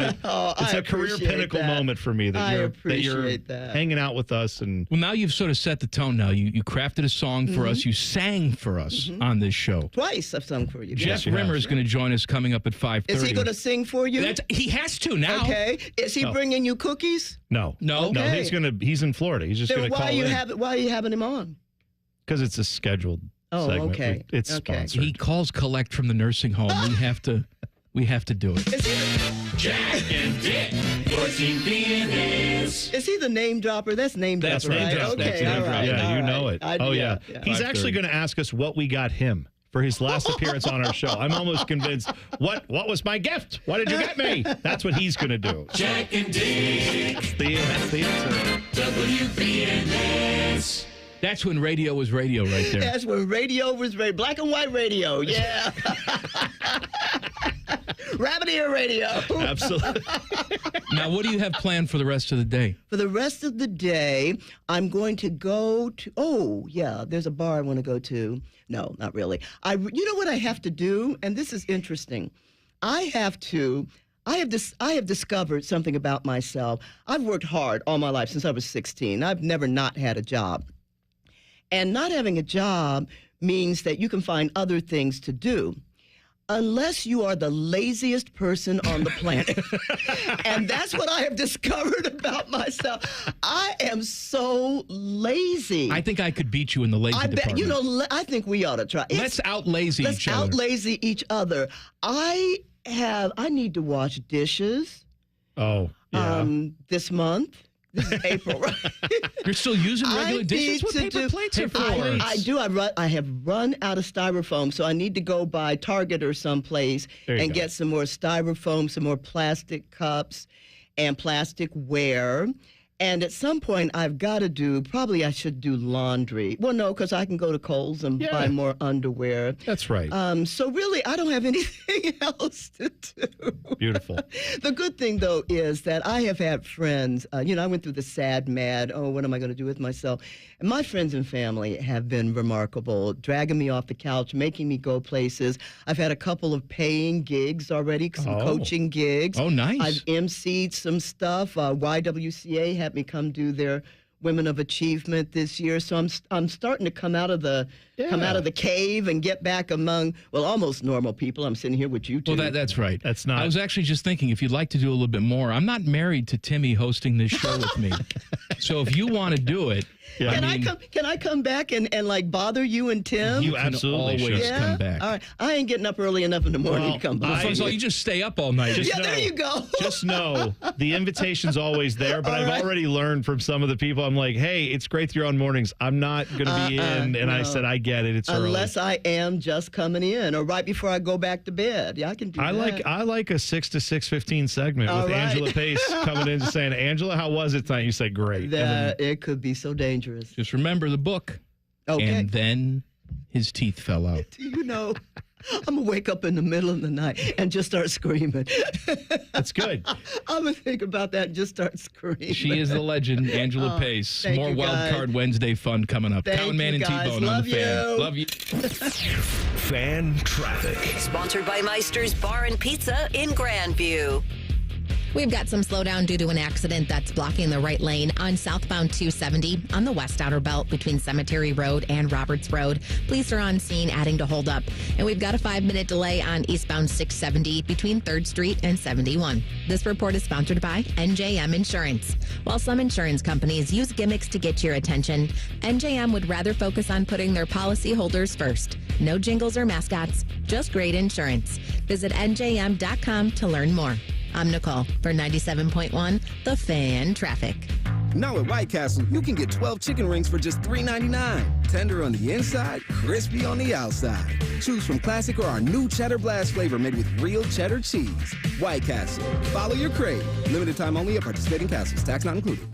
it's a career pinnacle moment for me that you're hanging out with us. And well, now you've sort of set the tone. Now you crafted a song for us. You sang for us on this show. Twice I've sung for you. Jeff Rimmer is going to join us coming up at 5:30. Is he going to sing for you? He has to now. Okay. Is he bringing you cookies? No. Okay. He's in Florida. He's just going to call in. Why are you having him on? Because it's a scheduled segment. Okay. It's sponsored. He calls collect from the nursing home. We have to do it. Jack and Dick, 14 billionaires. Is he the name dropper? That's name dropper. That's name drop. Okay, all right. Yeah, all you right. know it. He's actually going to ask us what we got him for his last appearance on our show. I'm almost convinced. What was my gift? What did you get me? That's what he's going to do. Jack and Dick. That's the answer. WBNS. That's when radio was radio right there. That's when radio was black and white radio. Yeah. Rabbit ear radio. Absolutely. Now, what do you have planned for the rest of the day? For the rest of the day, I'm going to go to, there's a bar I want to go to. No, not really. You know what I have to do? And this is interesting. I have discovered something about myself. I've worked hard all my life since I was 16. I've never not had a job. And not having a job means that you can find other things to do. Unless you are the laziest person on the planet. And that's what I have discovered about myself. I am so lazy. I think I could beat you in the lazy department. I think we ought to try. Let's out-lazy each other. Let's out-lazy each other. I need to wash dishes. Oh, yeah. This month. This is April, right? You're still using regular dishes? What paper plates are for? I do. I have run out of styrofoam, so I need to go by Target or someplace and get some more styrofoam, some more plastic cups and plastic ware. And at some point, I've got to I should do laundry. Well, no, because I can go to Kohl's and buy more underwear. That's right. So really, I don't have anything else to do. Beautiful. The good thing, though, is that I have had friends. I went through the sad, mad, what am I going to do with myself? And my friends and family have been remarkable, dragging me off the couch, making me go places. I've had a couple of paying gigs already, some coaching gigs. Oh, nice. I've emceed some stuff. YWCA had me come do their Women of Achievement this year, so I'm starting to come out of the cave and get back among almost normal people. I'm sitting here with you two. Well, that's right. That's not. I was actually just thinking if you'd like to do a little bit more. I'm not married to Timmy hosting this show with me, so if you want to do it. Yeah. Can I come back and like bother you and Tim? You absolutely always come back. All right. I ain't getting up early enough in the morning to come back. First of all, you just stay up all night. There you go. Just know the invitation's always there, but I've already learned from some of the people. I'm like, hey, it's great that you're on mornings. I'm not going to be in. And I said, I get it. It's unless early. I am just coming in or right before I go back to bed. Yeah, I can do that. I like a 6 to 6:15 segment with Angela Pace coming in and saying, Angela, how was it tonight? You say, great. It could be so dangerous. Just remember the book. Okay. And then his teeth fell out. I'm going to wake up in the middle of the night and just start screaming. That's good. I'm going to think about that and just start screaming. She is the legend, Angela Pace. More Wildcard Wednesday fun coming up. Common Man and T-Bone on the Fan. Love you. Fan traffic. Sponsored by Meister's Bar and Pizza in Grandview. We've got some slowdown due to an accident that's blocking the right lane on southbound 270 on the west outer belt between Cemetery Road and Roberts Road. Police are on scene adding to hold up. And we've got a 5-minute delay on eastbound 670 between 3rd Street and 71. This report is sponsored by NJM Insurance. While some insurance companies use gimmicks to get your attention, NJM would rather focus on putting their policyholders first. No jingles or mascots, just great insurance. Visit NJM.com to learn more. I'm Nicole for 97.1 The Fan Traffic. Now at White Castle, you can get 12 chicken rings for just $3.99. Tender on the inside, crispy on the outside. Choose from classic or our new Cheddar Blast flavor made with real cheddar cheese. White Castle. Follow your crave. Limited time only at participating castles. Tax not included.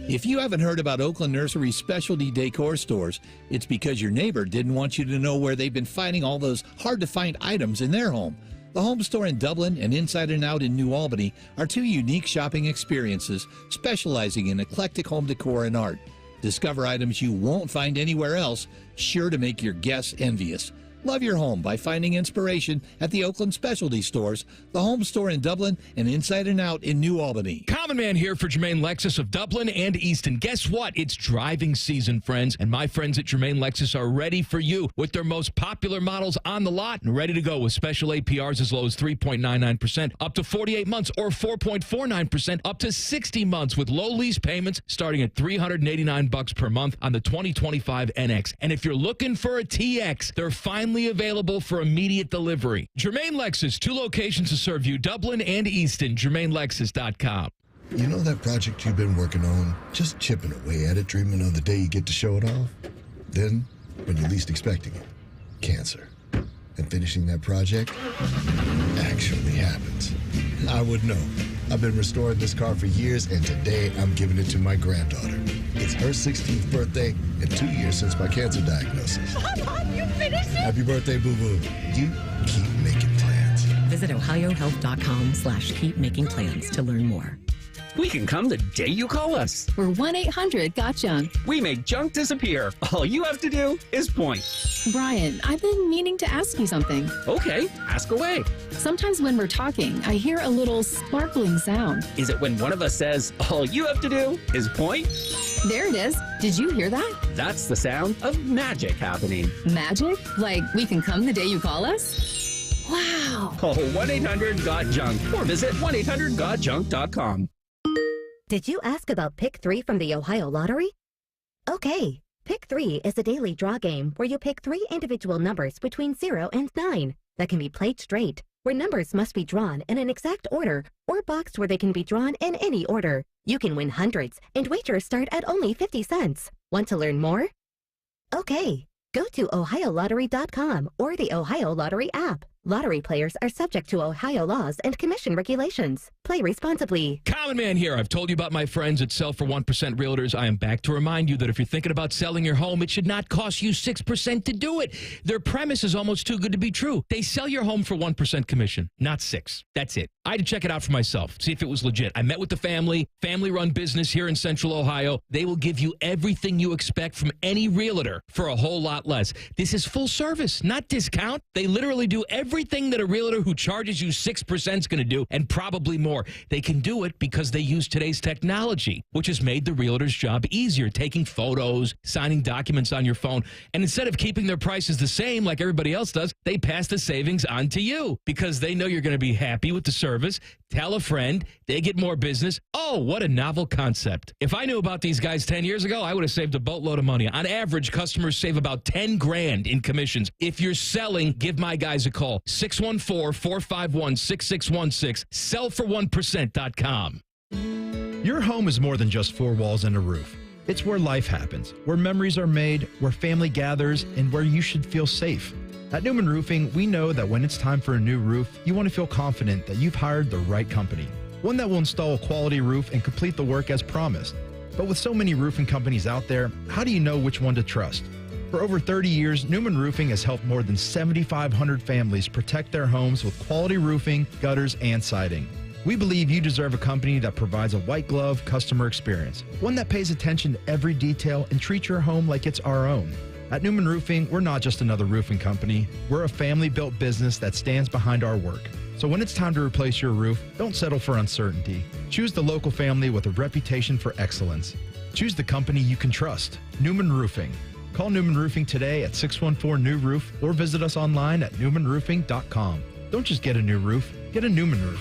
If you haven't heard about Oakland Nursery's specialty decor stores, it's because your neighbor didn't want you to know where they've been finding all those hard-to-find items in their home. The Home Store in Dublin and Inside and Out in New Albany are two unique shopping experiences specializing in eclectic home decor and art. Discover items you won't find anywhere else, sure to make your guests envious. Love your home by finding inspiration at the Oakland Specialty Stores, the Home Store in Dublin, and Inside and Out in New Albany. Common Man here for Jermaine Lexus of Dublin and Easton. Guess what? It's driving season, friends, and my friends at Jermaine Lexus are ready for you with their most popular models on the lot and ready to go with special APRs as low as 3.99% up to 48 months or 4.49% up to 60 months with low lease payments starting at $389 per month on the 2025 NX. And if you're looking for a TX, they're finally available for immediate delivery. Jermaine Lexus, 2 locations to serve you, Dublin and Easton, JermaineLexus.com. You know that project you've been working on, just chipping away at it, dreaming of the day you get to show it off? Then, when you're least expecting it, cancer. And finishing that project actually happens. I would know. I've been restoring this car for years, and today I'm giving it to my granddaughter. It's her 16th birthday and 2 years since my cancer diagnosis. Mom, you finished it? Happy birthday, boo-boo. You keep making plans. Visit ohiohealth.com/keepmakingplans to learn more. We can come the day you call us. We're 1-800-GOT-JUNK. We make junk disappear. All you have to do is point. Brian, I've been meaning to ask you something. Okay, ask away. Sometimes when we're talking, I hear a little sparkling sound. Is it when one of us says, all you have to do is point? There it is. Did you hear that? That's the sound of magic happening. Magic? Like we can come the day you call us? Wow. Call 1-800-GOT-JUNK or visit 1-800-GOT-JUNK.com. Did you ask about Pick 3 from the Ohio Lottery? Okay, Pick 3 is a daily draw game where you pick 3 individual numbers between 0 and 9 that can be played straight, where numbers must be drawn in an exact order or boxed where they can be drawn in any order. You can win hundreds, and wagers start at only 50 cents. Want to learn more? Okay, go to OhioLottery.com or the Ohio Lottery app. Lottery players are subject to Ohio laws and commission regulations. Play responsibly. Common Man here. I've told you about my friends at Sell for 1% Realtors. I am back to remind you that if you're thinking about selling your home, it should not cost you 6% to do it. Their premise is almost too good to be true. They sell your home for 1% commission, not 6. That's it. I had to check it out for myself, see if it was legit. I met with the family-run business here in Central Ohio. They will give you everything you expect from any realtor for a whole lot less. This is full service, not discount. They literally do everything that a realtor who charges you 6% is going to do, and probably more. They can do it because they use today's technology, which has made the realtor's job easier, taking photos, signing documents on your phone. And instead of keeping their prices the same like everybody else does, they pass the savings on to you because they know you're going to be happy with the service. Tell a friend, they get more business. Oh, what a novel concept. If I knew about these guys 10 years ago, I would have saved a boatload of money. On average, customers save about 10 grand in commissions. If you're selling, give my guys a call. 614-451-6616. Sellfor1%.com. Your home is more than just 4 walls and a roof. It's where life happens, where memories are made, where family gathers, and where you should feel safe. At Newman Roofing, we know that when it's time for a new roof, you want to feel confident that you've hired the right company, one that will install a quality roof and complete the work as promised. But with so many roofing companies out there, how do you know which one to trust? For over 30 years, Newman Roofing has helped more than 7,500 families protect their homes with quality roofing, gutters, and siding. We believe you deserve a company that provides a white glove customer experience, one that pays attention to every detail and treats your home like it's our own. At Newman Roofing, we're not just another roofing company. We're a family-built business that stands behind our work. So when it's time to replace your roof, don't settle for uncertainty. Choose the local family with a reputation for excellence. Choose the company you can trust. Newman Roofing. Call Newman Roofing today at 614-NEW-ROOF or visit us online at newmanroofing.com. Don't just get a new roof, get a Newman roof.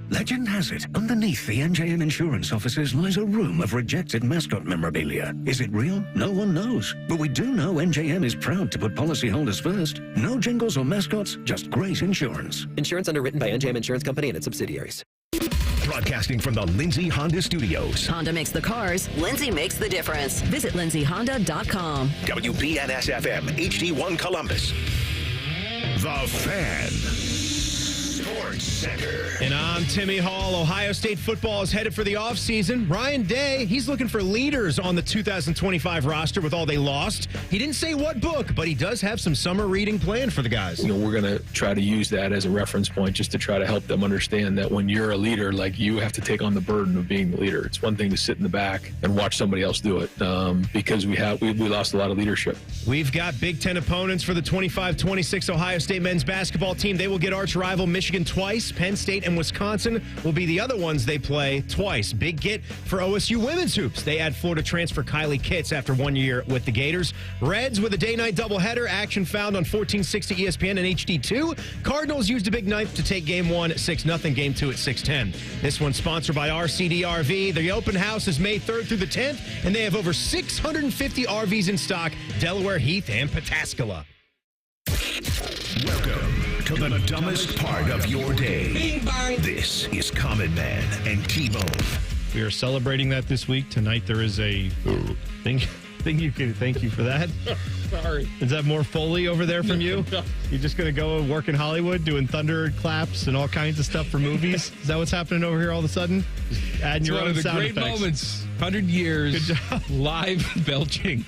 Legend has it, underneath the NJM insurance offices lies a room of rejected mascot memorabilia. Is it real? No one knows. But we do know NJM is proud to put policyholders first. No jingles or mascots, just great insurance. Insurance underwritten by NJM Insurance Company and its subsidiaries. Broadcasting from the Lindsay Honda Studios. Honda makes the cars. Lindsay makes the difference. Visit lindsayhonda.com. WBNS-FM, HD1 Columbus. The Fan. Sports Center. And I'm Timmy Hall. Ohio State football is headed for the offseason. Ryan Day, he's looking for leaders on the 2025 roster with all they lost. He didn't say what book, but he does have some summer reading planned for the guys. We're going to try to use that as a reference point just to try to help them understand that when you're a leader, like, you have to take on the burden of being the leader. It's one thing to sit in the back and watch somebody else do it because we lost a lot of leadership. We've got Big Ten opponents for the 25-26 Ohio State men's basketball team. They will get arch rival Michigan twice. Penn State and Wisconsin will be the other ones they play twice. Big get for OSU women's hoops. They add Florida transfer Kylie Kitts after 1 year with the Gators. Reds with a day-night doubleheader. Action found on 1460 ESPN and HD2. Cardinals used a big knife to take game 1 at 6-0, game 2 at 6-10. This one's sponsored by RCD-RV. The open house is May 3rd through the 10th, and they have over 650 RVs in stock, Delaware, Heath, and Pataskala. Welcome to the dumbest part of your day. Bing bang. This is Common Man and T-Bone. We are celebrating that this week. Tonight there is a thing you can thank you for that. Sorry. Is that more Foley over there from you? You're just going to go and work in Hollywood doing thunder claps and all kinds of stuff for movies? Is that what's happening over here all of a sudden? Just adding your own one of the sound great effects. moments. 100 years. Good job. Live belching.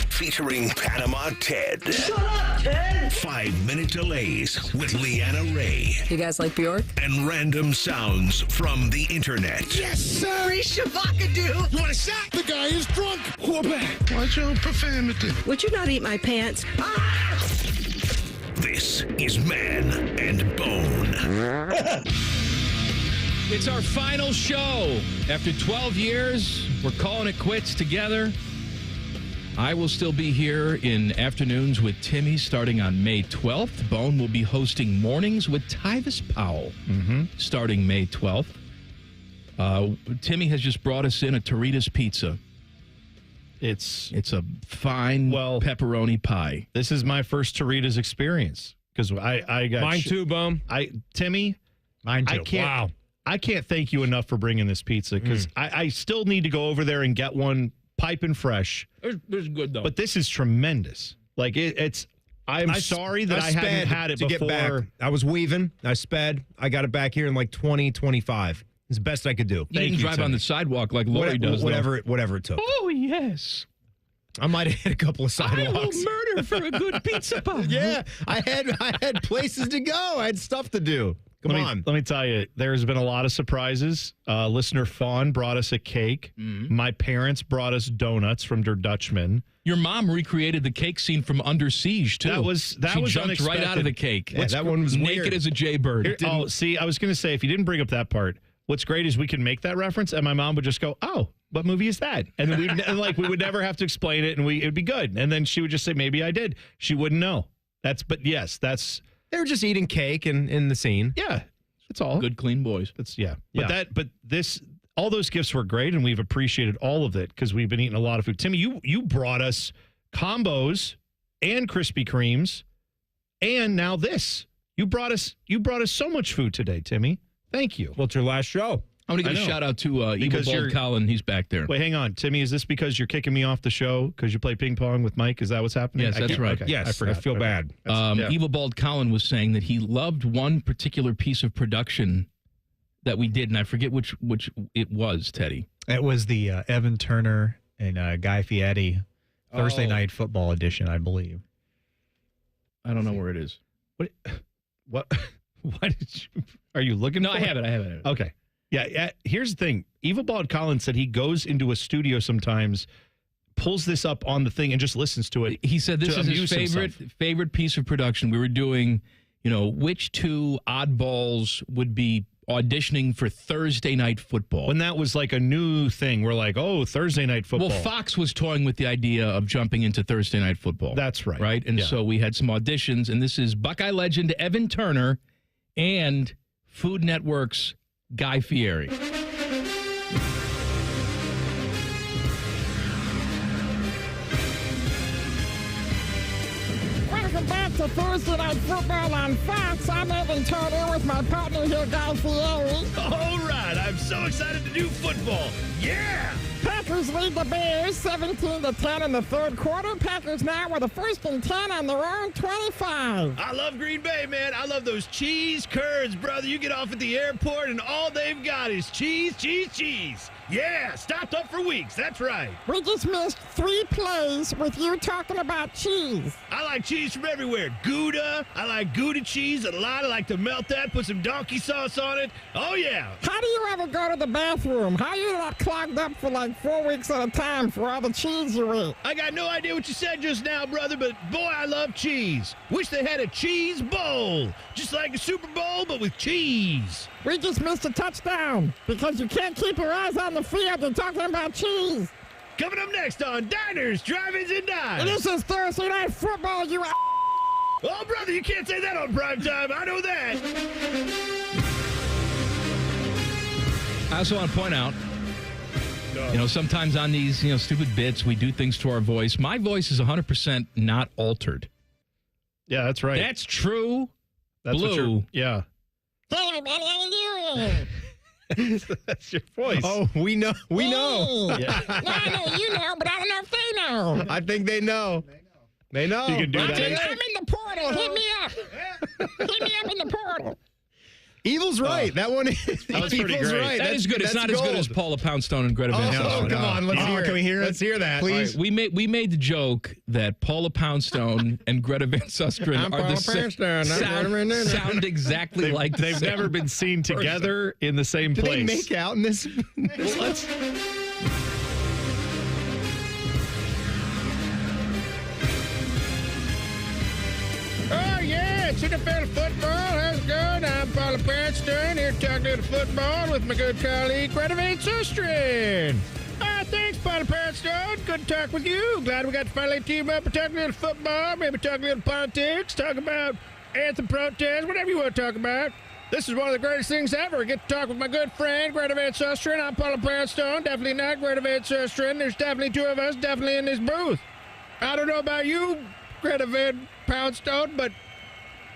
Featuring Panama Ted. Shut up, Ted! 5-minute delays with Leanna Ray. You guys like Bjork? And random sounds from the internet. Yes, sir! Shabakadoo! You want a shot? The guy is drunk. Watch your profanity. Would you not eat my pants? This is Man and Bone. It's our final show. After 12 years, we're calling it quits together. I will still be here in afternoons with Timmy starting on May 12th. Bone will be hosting mornings with Tyvis Powell starting May 12th. Timmy has just brought us in a Torita's pizza. It's a fine pepperoni pie. This is my first Torita's experience because I got mine too, Bone. Timmy, mine too. I can't thank you enough for bringing this pizza because I still need to go over there and get one piping fresh. It's good though. But this is tremendous. Like it's. I'm sorry that I hadn't had it to before. Get back. I was weaving. I sped. I got it back here in like 2025. It's the best I could do. You didn't drive on the sidewalk like Lori does. Whatever it took. Oh yes. I might have hit a couple of sidewalks. I will murder for a good pizza pie. Yeah, I had places to go. I had stuff to do. Let me tell you, there's been a lot of surprises. Listener Fawn brought us a cake. My parents brought us donuts from Der Dutchman. Your mom recreated the cake scene from Under Siege too. That she was jumped unexpected. right out of the cake. Yeah, that one was naked weird. as a jaybird. See, I was going to say if you didn't bring up that part, what's great is we can make that reference, and my mom would just go, "Oh, what movie is that?" And then we would never have to explain it, and it'd be good. And then she would just say, "Maybe I did." She wouldn't know. But yes, that's they were just eating cake in the scene. Yeah. That's all. Good, clean boys. But all those gifts were great, and we've appreciated all of it because we've been eating a lot of food. Timmy, you brought us combos and Krispy Kremes, and now this. You brought us so much food today, Timmy. Thank you. Well, it's your last show. I'm going to give a shout out to Evil Bald Colin. He's back there. Wait, hang on. Timmy, is this because you're kicking me off the show because you play ping pong with Mike? Is that what's happening? Yes, that's right. Okay. Yes, I forgot. I feel bad. Evil Bald Colin was saying that he loved one particular piece of production that we did, and I forget which it was, Teddy. It was the Evan Turner and Guy Fieri Thursday Night Football edition, I believe. I don't know where it is. What did you... Are you looking for I have it. Okay. Yeah, here's the thing. Evil Bald Colin said he goes into a studio sometimes, pulls this up on the thing, and just listens to it. He said this is his favorite piece of production. We were doing which two oddballs would be auditioning for Thursday Night Football. When that was like a new thing, we're like, oh, Thursday Night Football. Well, Fox was toying with the idea of jumping into Thursday Night Football. That's right. Right? And so we had some auditions, and this is Buckeye legend Evan Turner and Food Network's Guy Fieri. Welcome back to Thursday Night Football on Fox. I'm Evan Turner with my partner here, Guy Fieri. All right, I'm so excited to do football. Yeah! Packers lead the Bears 17-10 in the third quarter. Packers now with a 1st and 10 on their own 25. I love Green Bay, man. I love those cheese curds, brother. You get off at the airport and all they've got is cheese, cheese, cheese. Yeah, stopped up for weeks. That's right. We just missed 3 plays with you talking about cheese. I like cheese from everywhere. Gouda. I like Gouda cheese a lot. I like to melt that, put some donkey sauce on it. Oh, yeah. How do you ever go to the bathroom? How are you not clogged up for like 4 weeks at a time for all the cheese you eat? I got no idea what you said just now, brother, but boy, I love cheese. Wish they had a cheese bowl. Just like a Super Bowl, but with cheese. We just missed a touchdown because you can't keep your eyes on the field. You're talking about cheese. Coming up next on Diners, Drive-Ins, and Dives. This is Thursday Night Football, you Oh, brother, you can't say that on prime time. I know that. I also want to point out, sometimes on these, stupid bits, we do things to our voice. My voice is 100% not altered. Yeah, that's right. That's true. That's Blue. Yeah. Hey, everybody, how you doing? That's your voice. Oh, we know. We know. Yeah. No, I know you know, but I don't know if they know. I think they know. They know. You can do that. I'm in the portal. Hit me up. Hit me up in the portal. Evil's right. That one is. That was pretty great. Right. That is good. It's not as good as Paula Poundstone and Greta Van Susteren. Oh, come on. Let's hear it. Can we hear it? Let's hear that, please. Right, we made the joke that Paula Poundstone and Greta Van Susteren are the sound exactly like they've never been seen together in the same place. Did they make out in this? Well, let's. Oh, yeah, it's NFL football. How's it going? I'm Paula Poundstone here talking to the football with my good colleague, Greta Van Susteren. Thanks, Paula Poundstone. Good to talk with you. Glad we got to finally team up and talk a little football, maybe talk a little politics, talk about anthem protests, whatever you want to talk about. This is one of the greatest things ever. I get to talk with my good friend, Greta Van Susteren. I'm Paula Poundstone. Definitely not Greta Van Susteren. There's definitely 2 of us definitely in this booth. I don't know about you, Greta Van Poundstone, but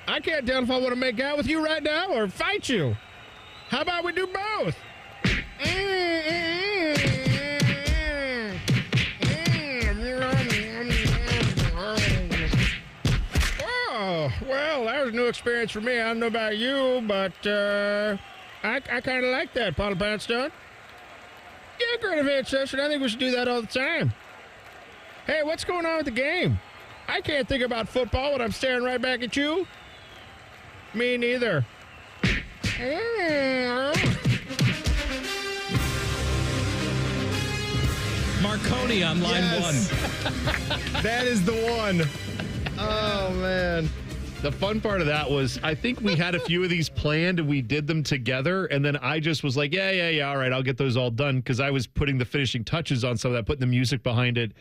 I can't tell if I want to make out with you right now or fight you. How about we do both? Oh, well, that was a new experience for me. I don't know about you, but I kind of like that, Paula Poundstone. Yeah, Greta Van Susteren, I think we should do that all the time. Hey, what's going on with the game? I can't think about football when I'm staring right back at you. Me neither. Marconi on line 1. That is the one. Oh, man. The fun part of that was I think we had a few of these planned and we did them together. And then I just was like, yeah. All right, I'll get those all done because I was putting the finishing touches on some of that, putting the music behind it.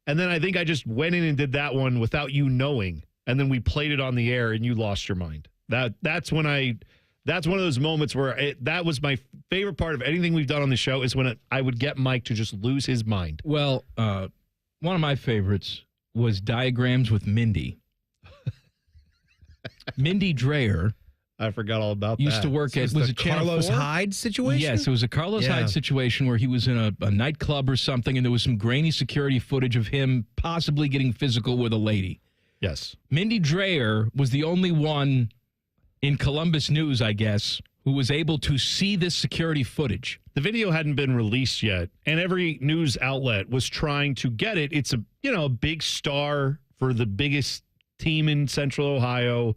And then I think I just went in and did that one without you knowing. And then we played it on the air and you lost your mind. That's one of those moments where that was my favorite part of anything we've done on the show is when I would get Mike to just lose his mind. Well, one of my favorites was Diagrams with Mindy. Mindy Dreyer. I forgot all about that. Used to work at, was it Carlos 4? Hyde situation? Yes, it was a Carlos Hyde situation where he was in a nightclub or something, and there was some grainy security footage of him possibly getting physical with a lady. Yes. Mindy Dreyer was the only one in Columbus News, I guess, who was able to see this security footage. The video hadn't been released yet, and every news outlet was trying to get it. It's a big star for the biggest team in Central Ohio.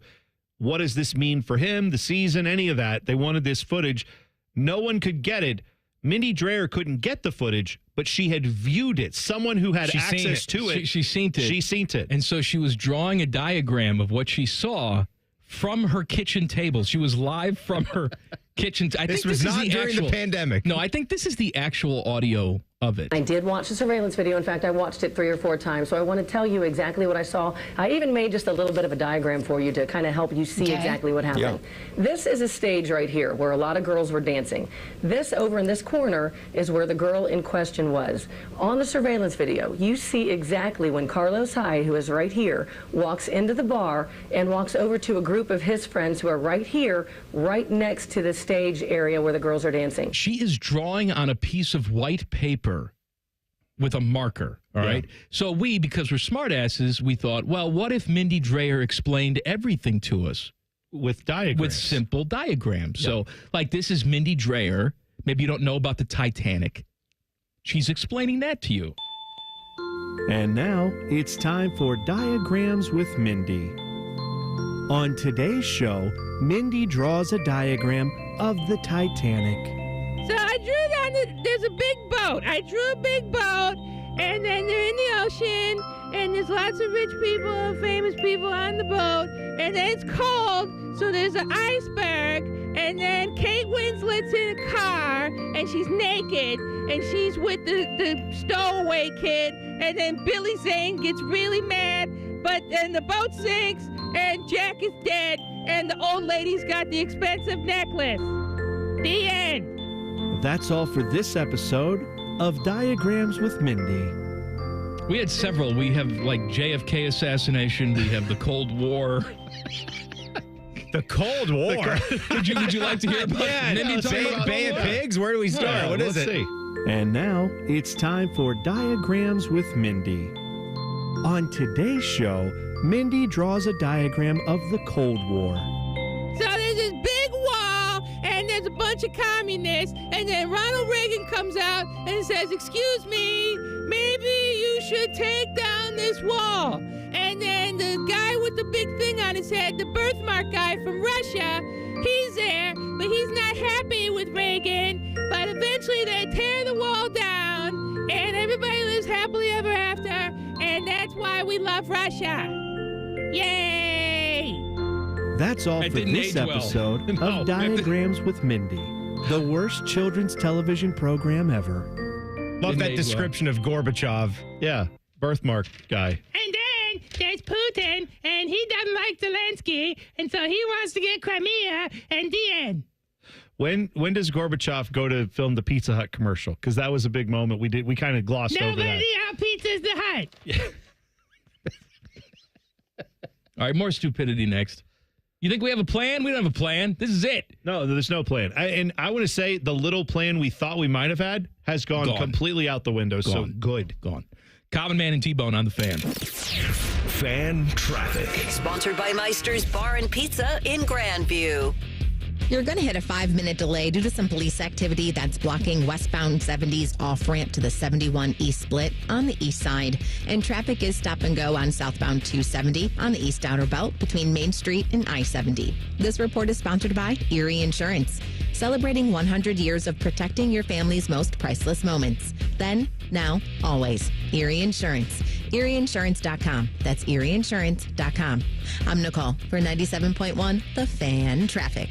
What does this mean for him, the season, any of that? They wanted this footage. No one could get it. Mindy Dreyer couldn't get the footage, but she had viewed it. Someone who had access to it. She seen it. She seen it. And so she was drawing a diagram of what she saw from her kitchen table. She was live from her kitchen. This was not during the pandemic. No, I think this is the actual audio of it. I did watch the surveillance video. In fact, I watched it 3 or 4 times, so I want to tell you exactly what I saw. I even made just a little bit of a diagram for you to kind of help you see exactly what happened. Yeah. This is a stage right here where a lot of girls were dancing. This over in this corner is where the girl in question was. On the surveillance video, you see exactly when Carlos Hyde, who is right here, walks into the bar and walks over to a group of his friends who are right here, right next to the stage area where the girls are dancing. She is drawing on a piece of white paper with a marker, all right? So we, because we're smartasses, we thought, well, what if Mindy Dreyer explained everything to us? With diagrams. With simple diagrams. So, like, this is Mindy Dreyer. Maybe you don't know about the Titanic. She's explaining that to you. And now it's time for Diagrams with Mindy. On today's show, Mindy draws a diagram of the Titanic. So I drew down, there's a big boat. I drew a big boat, and then they're in the ocean, and there's lots of rich people, famous people on the boat, and then it's cold, so there's an iceberg, and then Kate Winslet's in a car, and she's naked, and she's with the stowaway kid, and then Billy Zane gets really mad, but then the boat sinks, and Jack is dead, and the old lady's got the expensive necklace. The end. That's all for this episode of Diagrams with Mindy. We had several. We have, like, JFK assassination. We have the Cold War. The Cold War? Would you like to hear about Mindy talking about Bay of Pigs? Where do we start? Yeah, what is it? let's see. And now it's time for Diagrams with Mindy. On today's show, Mindy draws a diagram of the Cold War. So there's this big wall, and there's a bunch of communists, and then Ronald Reagan comes out and says, "Excuse me, maybe you should take down this wall." And then the guy with the big thing on his head, the birthmark guy from Russia, he's there, but he's not happy with Reagan. But eventually they tear the wall down, and everybody lives happily ever after, and that's why we love Russia. Yay! That's all for this episode of Diagrams with Mindy, the worst children's television program ever. Love that description of Gorbachev. Yeah, birthmark guy. And then there's Putin, and he doesn't like Zelensky, and so he wants to get Crimea, and the end. When does Gorbachev go to film the Pizza Hut commercial? Because that was a big moment. We kind of glossed over that. Nobody out Pizza's the Hut. All right, more stupidity next. You think we have a plan? We don't have a plan. This is it. No, there's no plan. And I want to say the little plan we thought we might have had has gone completely out the window. So good. Gone. Common Man and T-Bone on the Fan. Fan traffic. Sponsored by Meister's Bar and Pizza in Grandview. You're going to hit a 5-minute delay due to some police activity that's blocking westbound 70's off-ramp to the 71 East Split on the east side. And traffic is stop and go on southbound 270 on the East Outer Belt between Main Street and I-70. This report is sponsored by Erie Insurance, celebrating 100 years of protecting your family's most priceless moments. Then, now, always. Erie Insurance. ErieInsurance.com. That's ErieInsurance.com. I'm Nicole for 97.1 The Fan Traffic.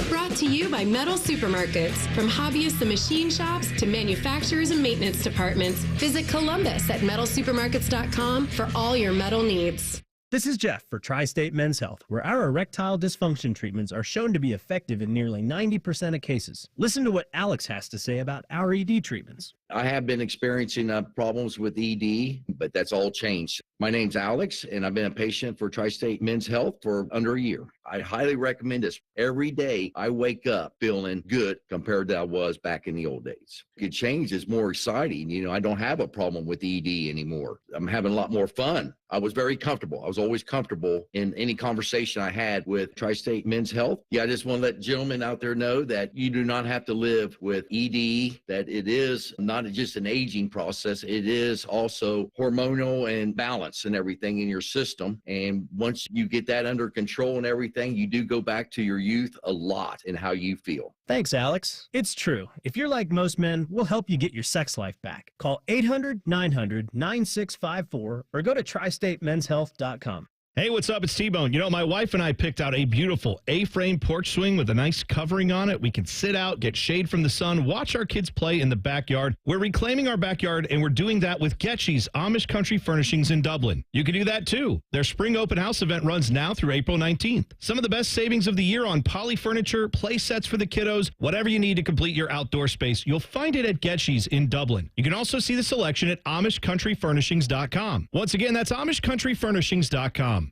Brought to you by Metal Supermarkets. From hobbyists and machine shops to manufacturers and maintenance departments, visit Columbus at metalsupermarkets.com for all your metal needs. This is Jeff for Tri-State Men's Health, where our erectile dysfunction treatments are shown to be effective in nearly 90% of cases. Listen to what Alex has to say about our ED treatments. I have been experiencing problems with ED, but that's all changed. My name's Alex, and I've been a patient for Tri-State Men's Health for under a year. I highly recommend this. Every day I wake up feeling good compared to I was back in the old days. It change is more exciting. You know, I don't have a problem with ED anymore. I'm having a lot more fun. I was very comfortable. I was always comfortable in any conversation I had with Tri-State Men's Health. Yeah, I just want to let gentlemen out there know that you do not have to live with ED, that it is not just an aging process. It is also hormonal and balance and everything in your system. And once you get that under control and everything, you do go back to your youth a lot in how you feel. Thanks, Alex. It's true. If you're like most men, we'll help you get your sex life back. Call 800-900-9654 or go to tristatemenshealth.com. Hey, what's up? It's T-Bone. You know, my wife and I picked out a beautiful A-frame porch swing with a nice covering on it. We can sit out, get shade from the sun, watch our kids play in the backyard. We're reclaiming our backyard, and we're doing that with Getchy's Amish Country Furnishings in Dublin. You can do that, too. Their spring open house event runs now through April 19th. Some of the best savings of the year on poly furniture, play sets for the kiddos, whatever you need to complete your outdoor space, you'll find it at Getchy's in Dublin. You can also see the selection at AmishCountryFurnishings.com. Once again, that's AmishCountryFurnishings.com.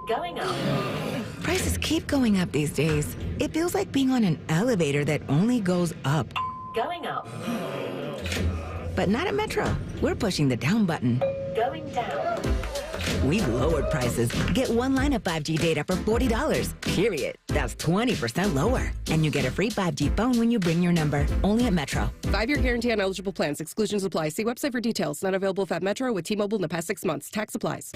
Going up. Prices keep going up these days. It feels like being on an elevator that only goes up. Going up. But not at Metro. We're pushing the down button. Going down. We've lowered prices. Get one line of 5G data for $40, period. That's 20% lower. And you get a free 5G phone when you bring your number. Only at Metro. 5-year guarantee on eligible plans. Exclusions apply. See website for details. Not available at Metro with T-Mobile in the past 6 months. Tax applies.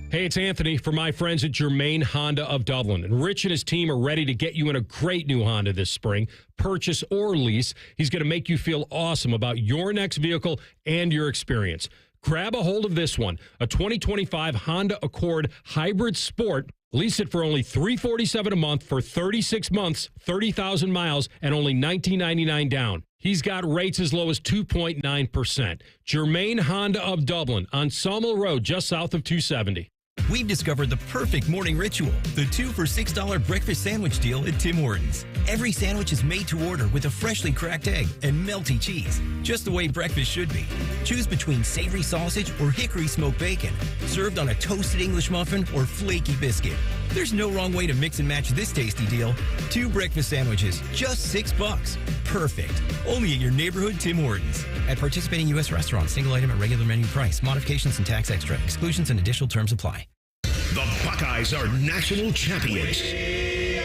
Hey, it's Anthony from my friends at Germain Honda of Dublin. And Rich and his team are ready to get you in a great new Honda this spring. Purchase or lease. He's going to make you feel awesome about your next vehicle and your experience. Grab a hold of this one, a 2025 Honda Accord Hybrid Sport. Lease it for only $347 a month for 36 months, 30,000 miles, and only $19.99 down. He's got rates as low as 2.9%. Germain Honda of Dublin on Sawmill Road, just south of 270. We've discovered the perfect morning ritual, the 2 for $6 breakfast sandwich deal at Tim Hortons. Every sandwich is made to order with a freshly cracked egg and melty cheese, just the way breakfast should be. Choose between savory sausage or hickory smoked bacon, served on a toasted English muffin or flaky biscuit. There's no wrong way to mix and match this tasty deal. 2 breakfast sandwiches, just $6. Perfect. Only at your neighborhood Tim Hortons. At participating U.S. restaurants, single item at regular menu price. Modifications and tax extra. Exclusions and additional terms apply. The Buckeyes are national champions.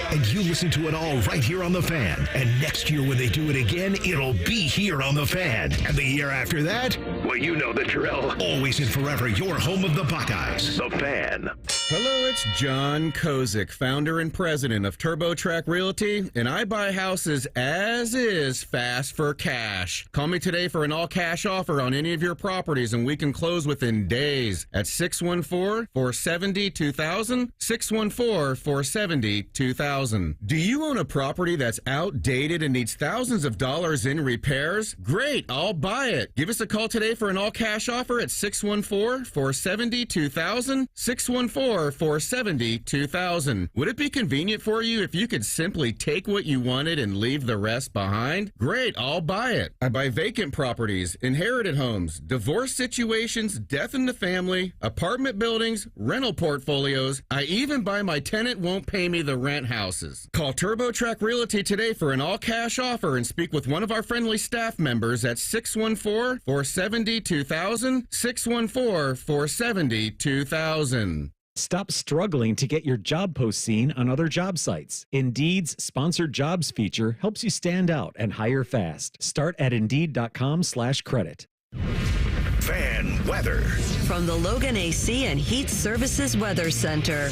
And you listen to it all right here on The Fan. And next year when they do it again, it'll be here on The Fan. And the year after that, well, you know the drill. Always and forever, your home of the Buckeyes. The Fan. Hello, it's John Kozik, founder and president of TurboTrack Realty, and I buy houses as is, fast for cash. Call me today for an all-cash offer on any of your properties, and we can close within days at 614-470-2000, 614-470-2000. Do you own a property that's outdated and needs thousands of dollars in repairs? Great, I'll buy it. Give us a call today for an all-cash offer at 614-470-2000, 614-470-2000. Would it be convenient for you if you could simply take what you wanted and leave the rest behind? Great, I'll buy it. I buy vacant properties, inherited homes, divorce situations, death in the family, apartment buildings, rental portfolios. I even buy my tenant won't pay me the rent houses. Call TurboTrack Realty today for an all-cash offer and speak with one of our friendly staff members at 614-470-2000, 614-470-2000. Stop struggling to get your job post seen on other job sites. Indeed's sponsored jobs feature helps you stand out and hire fast. Start at Indeed.com/credit. Fan weather. From the Logan AC and Heat Services Weather Center.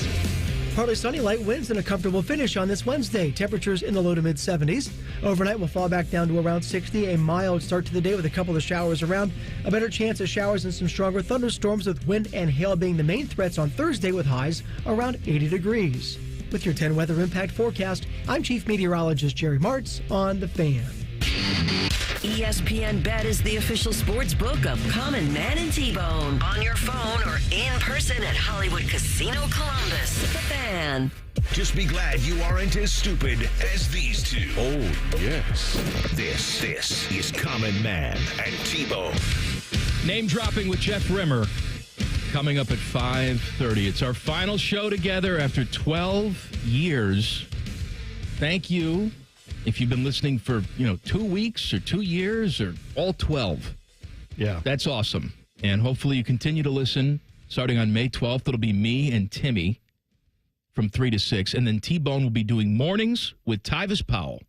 Partly sunny, light winds, and a comfortable finish on this Wednesday. Temperatures in the low to mid 70s. Overnight will fall back down to around 60. A mild start to the day with a couple of showers around. A better chance of showers and some stronger thunderstorms with wind and hail being the main threats on Thursday with highs around 80 degrees. With your 10 weather impact forecast, I'm Chief Meteorologist Jerry Martz on The Fan. ESPN Bet is the official sports book of Common Man and T-Bone. On your phone or in person at Hollywood Casino Columbus. The Fan. Just be glad you aren't as stupid as these two. Oh, yes. This is Common Man and T-Bone. Name dropping with Jeff Rimmer coming up at 5:30. It's our final show together after 12 years. Thank you. If you've been listening for, 2 weeks or 2 years or all 12. Yeah. That's awesome. And hopefully you continue to listen. Starting on May 12th, it'll be me and Timmy from 3 to 6. And then T-Bone will be doing mornings with Tyvis Powell,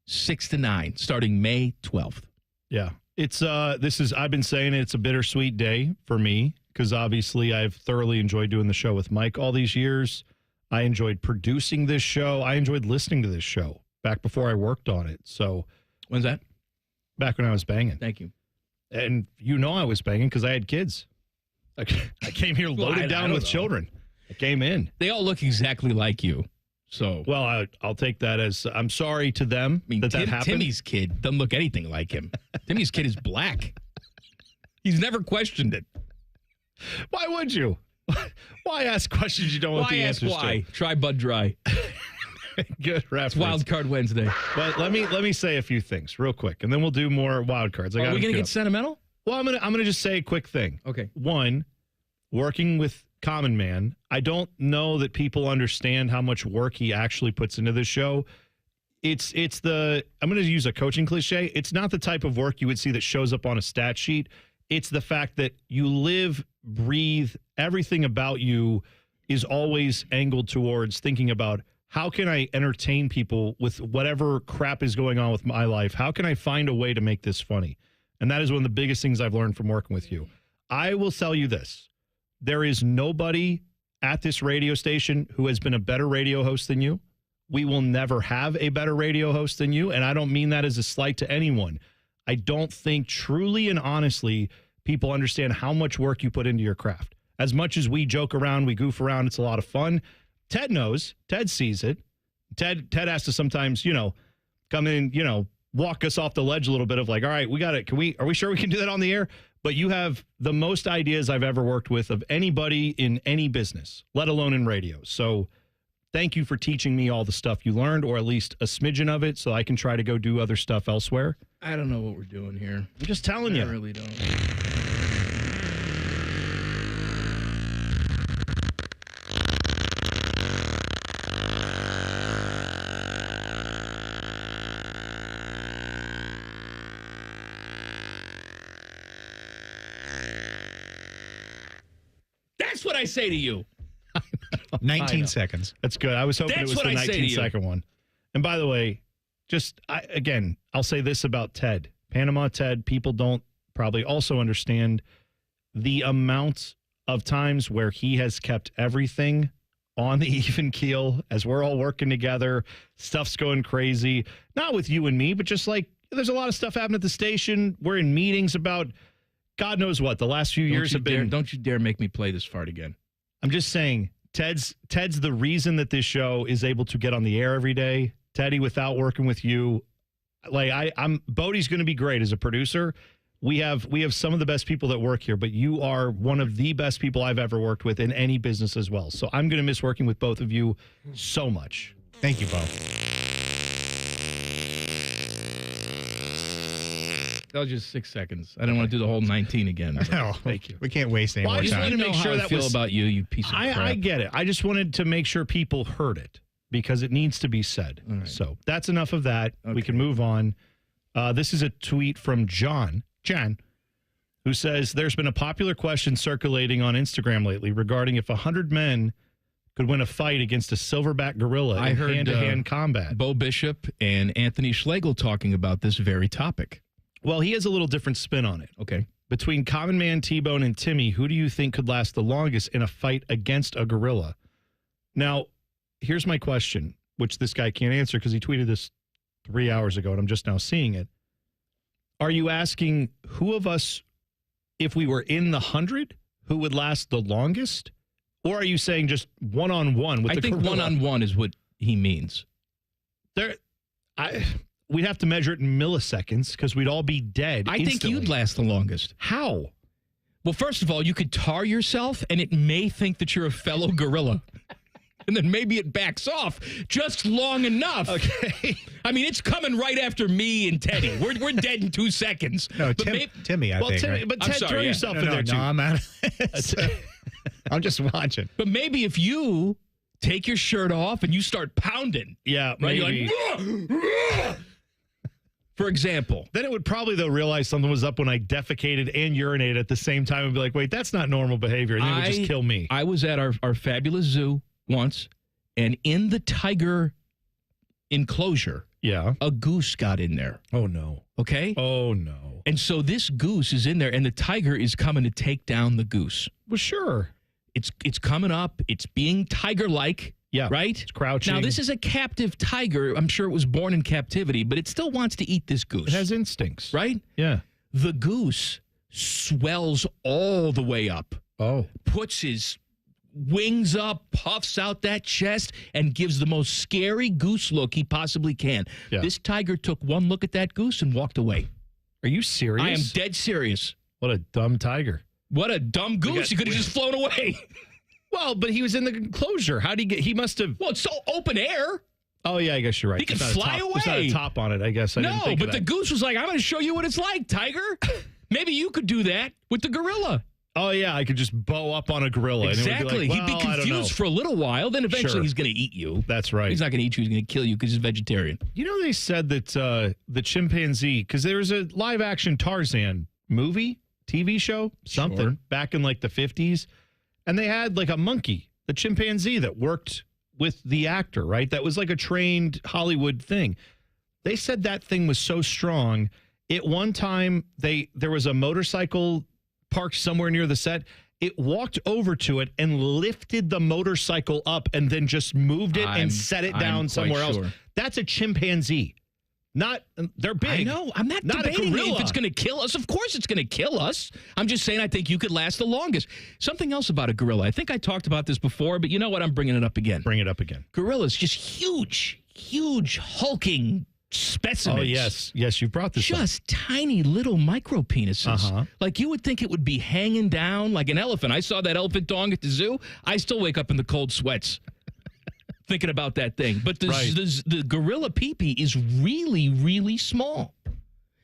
6 to 9, starting May 12th. Yeah. It's I've been saying it's a bittersweet day for me because obviously I've thoroughly enjoyed doing the show with Mike all these years. I enjoyed producing this show. I enjoyed listening to this show back before I worked on it. So when's that? Back when I was banging. Thank you. And I was banging because I had kids. I came here loaded down with children. It came in. They all look exactly like you. So, well, I'll take that as I'm sorry to them that happened. Timmy's kid doesn't look anything like him. Timmy's kid is black. He's never questioned it. Why would you? Why ask questions you don't want the answers to? Try Bud Dry. Good reference. It's Wildcard Wednesday. But let me say a few things real quick, and then we'll do more wild cards. Are we going to get sentimental? Well, I'm gonna just say a quick thing. Okay. One, working with Common Man, I don't know that people understand how much work he actually puts into this show. I'm going to use a coaching cliche. It's not the type of work you would see that shows up on a stat sheet. It's the fact that you live, breathe, everything about you is always angled towards thinking about how can I entertain people with whatever crap is going on with my life? How can I find a way to make this funny? And that is one of the biggest things I've learned from working with you. I will tell you this. There is nobody at this radio station who has been a better radio host than you. We will never have a better radio host than you, and I don't mean that as a slight to anyone. I don't think truly and honestly people understand how much work you put into your craft. As much as we joke around, we goof around, it's a lot of fun. Ted knows. Ted sees it. Ted has to sometimes, come in, walk us off the ledge a little bit of like, all right, we got it. Are we sure we can do that on the air? But you have the most ideas I've ever worked with of anybody in any business, let alone in radio. So thank you for teaching me all the stuff you learned, or at least a smidgen of it, so I can try to go do other stuff elsewhere. I don't know what we're doing here. I'm just telling you. I really don't. That's what I say to you. 19 seconds. That's good. I was hoping That's it was the what I say to 19-second one. And by the way, I'll say this about Ted. Panama Ted, people don't probably also understand the amount of times where he has kept everything on the even keel as we're all working together. Stuff's going crazy. Not with you and me, but just like there's a lot of stuff happening at the station. We're in meetings about God knows what. The last few years have been. Don't you dare make me play this fart again. I'm just saying, Ted's the reason that this show is able to get on the air every day. Teddy, without working with you, Bodie's going to be great as a producer. We have some of the best people that work here, but you are one of the best people I've ever worked with in any business as well. So I'm going to miss working with both of you so much. Thank you, Bo. That was just 6 seconds. I don't want to do the whole 19 again. No, thank you. We can't waste any more I just time. wanted to make sure that feel about you piece of crap. I get it. I just wanted to make sure people heard it because it needs to be said. Right. So that's enough of that. Okay. We can move on. This is a tweet from John, who says there's been a popular question circulating on Instagram lately regarding if 100 men could win a fight against a silverback gorilla in hand-to-hand combat. Bo Bishop and Anthony Schlegel talking about this very topic. Well, he has a little different spin on it. Okay. Between Common Man, T-Bone, and Timmy, who do you think could last the longest in a fight against a gorilla? Now, here's my question, which this guy can't answer because he tweeted this 3 hours ago, and I'm just now seeing it. Are you asking who of us, if we were in the 100, who would last the longest? Or are you saying just one-on-one with the gorilla? I think one-on-one is what he means. We'd have to measure it in milliseconds because we'd all be dead I instantly. think you'd last the longest. How? Well, first of all, you could tar yourself, and it may think that you're a fellow gorilla. And then maybe it backs off just long enough. Okay. I mean, it's coming right after me and Teddy. We're dead in 2 seconds. No, Timmy, I think. Timmy, right? but Ted, throw yourself in there, too. No, I'm out of I'm just watching. But maybe if you take your shirt off and you start pounding. Yeah, right? maybe. You're like, for example. Then it would probably, though, realize something was up when I defecated and urinated at the same time and be like, wait, that's not normal behavior. And it would just kill me. I was at our fabulous zoo once, and in the tiger enclosure, a goose got in there. Oh, no. Okay? Oh, no. And so this goose is in there, and the tiger is coming to take down the goose. Well, sure. It's coming up. It's being tiger-like. Yeah. Right? It's crouching. Now, this is a captive tiger. I'm sure it was born in captivity, but it still wants to eat this goose. It has instincts. Right? Yeah. The goose swells all the way up. Oh. Puts his wings up, puffs out that chest, and gives the most scary goose look he possibly can. Yeah. This tiger took one look at that goose and walked away. Are you serious? I am dead serious. What a dumb tiger. What a dumb goose. He could have just flown away. Well, but he was in the enclosure. How did he get? He must have. Well, it's so open air. Oh, yeah, I guess you're right. He could fly away. There's not a top on it, I guess. I didn't think but of the that. goose was like, I'm going to show you what it's like, tiger. Maybe you could do that with the gorilla. Oh, yeah, I could just bow up on a gorilla. Exactly. And it would be like, He'd be well, I don't know. confused for a little while. Then eventually Sure. he's going to eat you. That's right. He's not going to eat you. He's going to kill you because he's vegetarian. You know, they said that the chimpanzee, because there was a live action Tarzan movie, TV show, something back in like the 50s. And they had like a monkey, the chimpanzee that worked with the actor, right? That was like a trained Hollywood thing. They said that thing was so strong. At one time, there was a motorcycle parked somewhere near the set. It walked over to it and lifted the motorcycle up and then just moved it and set it down somewhere else. That's a chimpanzee. They're big. I know. I'm not debating if it's going to kill us. Of course it's going to kill us. I'm just saying I think you could last the longest. Something else about a gorilla. I think I talked about this before, but you know what? I'm bringing it up again. Bring it up again. Gorillas, just huge, hulking specimens. Oh, yes. Yes, you brought this up. Just tiny little micro penises. Uh-huh. Like you would think it would be hanging down like an elephant. I saw that elephant dong at the zoo. I still wake up in the cold sweats thinking about that thing. But the gorilla pee-pee is really, really small.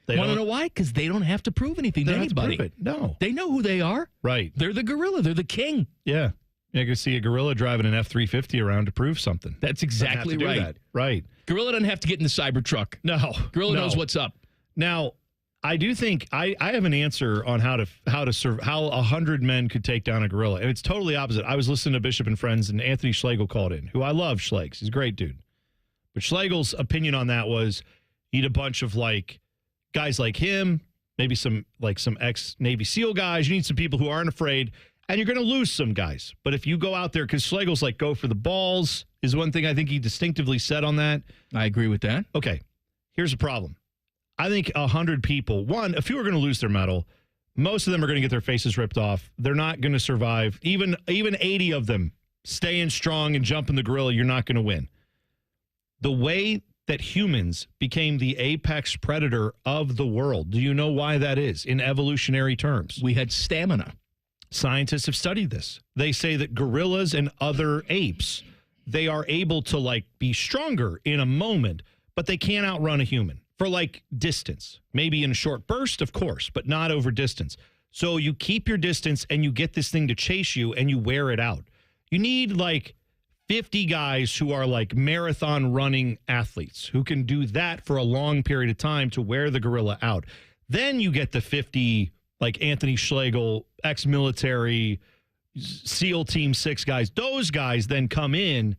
Want to know why? Because they don't have to prove anything to anybody. No. They know who they are. Right. They're the gorilla. They're the king. Yeah. You can see a gorilla driving an F-350 around to prove something. That's exactly Doesn't have to do right. that. Right. Gorilla doesn't have to get in the Cybertruck. No. Gorilla knows what's up. Now, I do think I have an answer on how 100 men could take down a gorilla. And it's totally opposite. I was listening to Bishop and Friends, and Anthony Schlegel called in, who I love. Schlegs. He's a great dude. But Schlegel's opinion on that was need a bunch of like guys like him, maybe some ex-Navy SEAL guys. You need some people who aren't afraid. And you're going to lose some guys. But if you go out there, because Schlegel's like, go for the balls, is one thing I think he distinctively said on that. I agree with that. Okay. Here's the problem. I think 100 people, a few are going to lose their medal. Most of them are going to get their faces ripped off. They're not going to survive. Even 80 of them staying strong and jumping the gorilla, you're not going to win. The way that humans became the apex predator of the world, do you know why that is in evolutionary terms? We had stamina. Scientists have studied this. They say that gorillas and other apes, they are able to like be stronger in a moment, but they can't outrun a human for like distance. Maybe in a short burst, of course, but not over distance. So you keep your distance and you get this thing to chase you and you wear it out. You need like 50 guys who are like marathon running athletes who can do that for a long period of time to wear the gorilla out. Then you get the 50 like Anthony Schlegel, ex-military, SEAL Team 6 guys. Those guys then come in,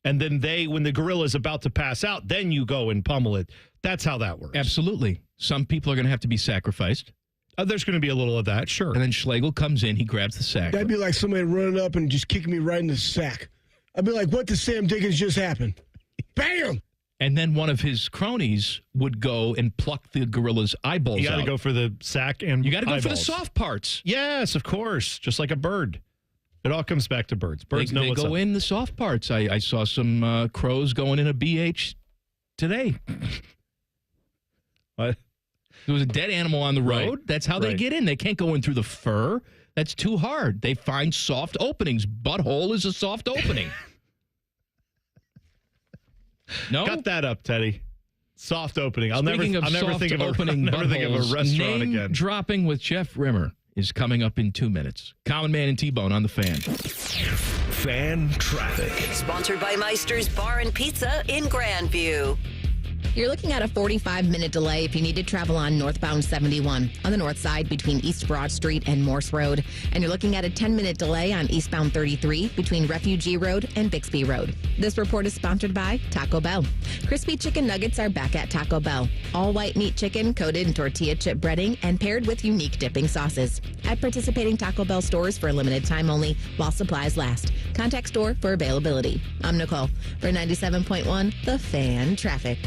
and then when the gorilla is about to pass out, then you go and pummel it. That's how that works. Absolutely. Some people are going to have to be sacrificed. There's going to be a little of that, sure. And then Schlegel comes in, he grabs the sack. That'd be like somebody running up and just kicking me right in the sack. I'd be like, what the Sam Dickens just happened? Bam! And then one of his cronies would go and pluck the gorilla's eyeballs out. You got to go for the sack and you got to go eyeballs. for the soft parts. Yes, of course. Just like a bird. It all comes back to birds. Birds know they what's go up. in the soft parts. I saw some crows going in a BH today. What? There was a dead animal on the road. Right. That's how they Right. get in. They can't go in through the fur. That's too hard. They find soft openings. Butthole is a soft opening. No? Cut that up, Teddy. Soft opening. I'll Speaking never of think soft of opening a restaurant name again. dropping with Jeff Rimmer is coming up in 2 minutes. Common Man and T-Bone on the Fan. Fan traffic. Sponsored by Meister's Bar and Pizza in Grandview. You're looking at a 45-minute delay if you need to travel on northbound 71 on the north side between East Broad Street and Morse Road. And you're looking at a 10-minute delay on eastbound 33 between Refugee Road and Bixby Road. This report is sponsored by Taco Bell. Crispy chicken nuggets are back at Taco Bell. All white meat chicken coated in tortilla chip breading and paired with unique dipping sauces. At participating Taco Bell stores for a limited time only while supplies last. Contact store for availability. I'm Nicole for 97.1 The Fan Traffic.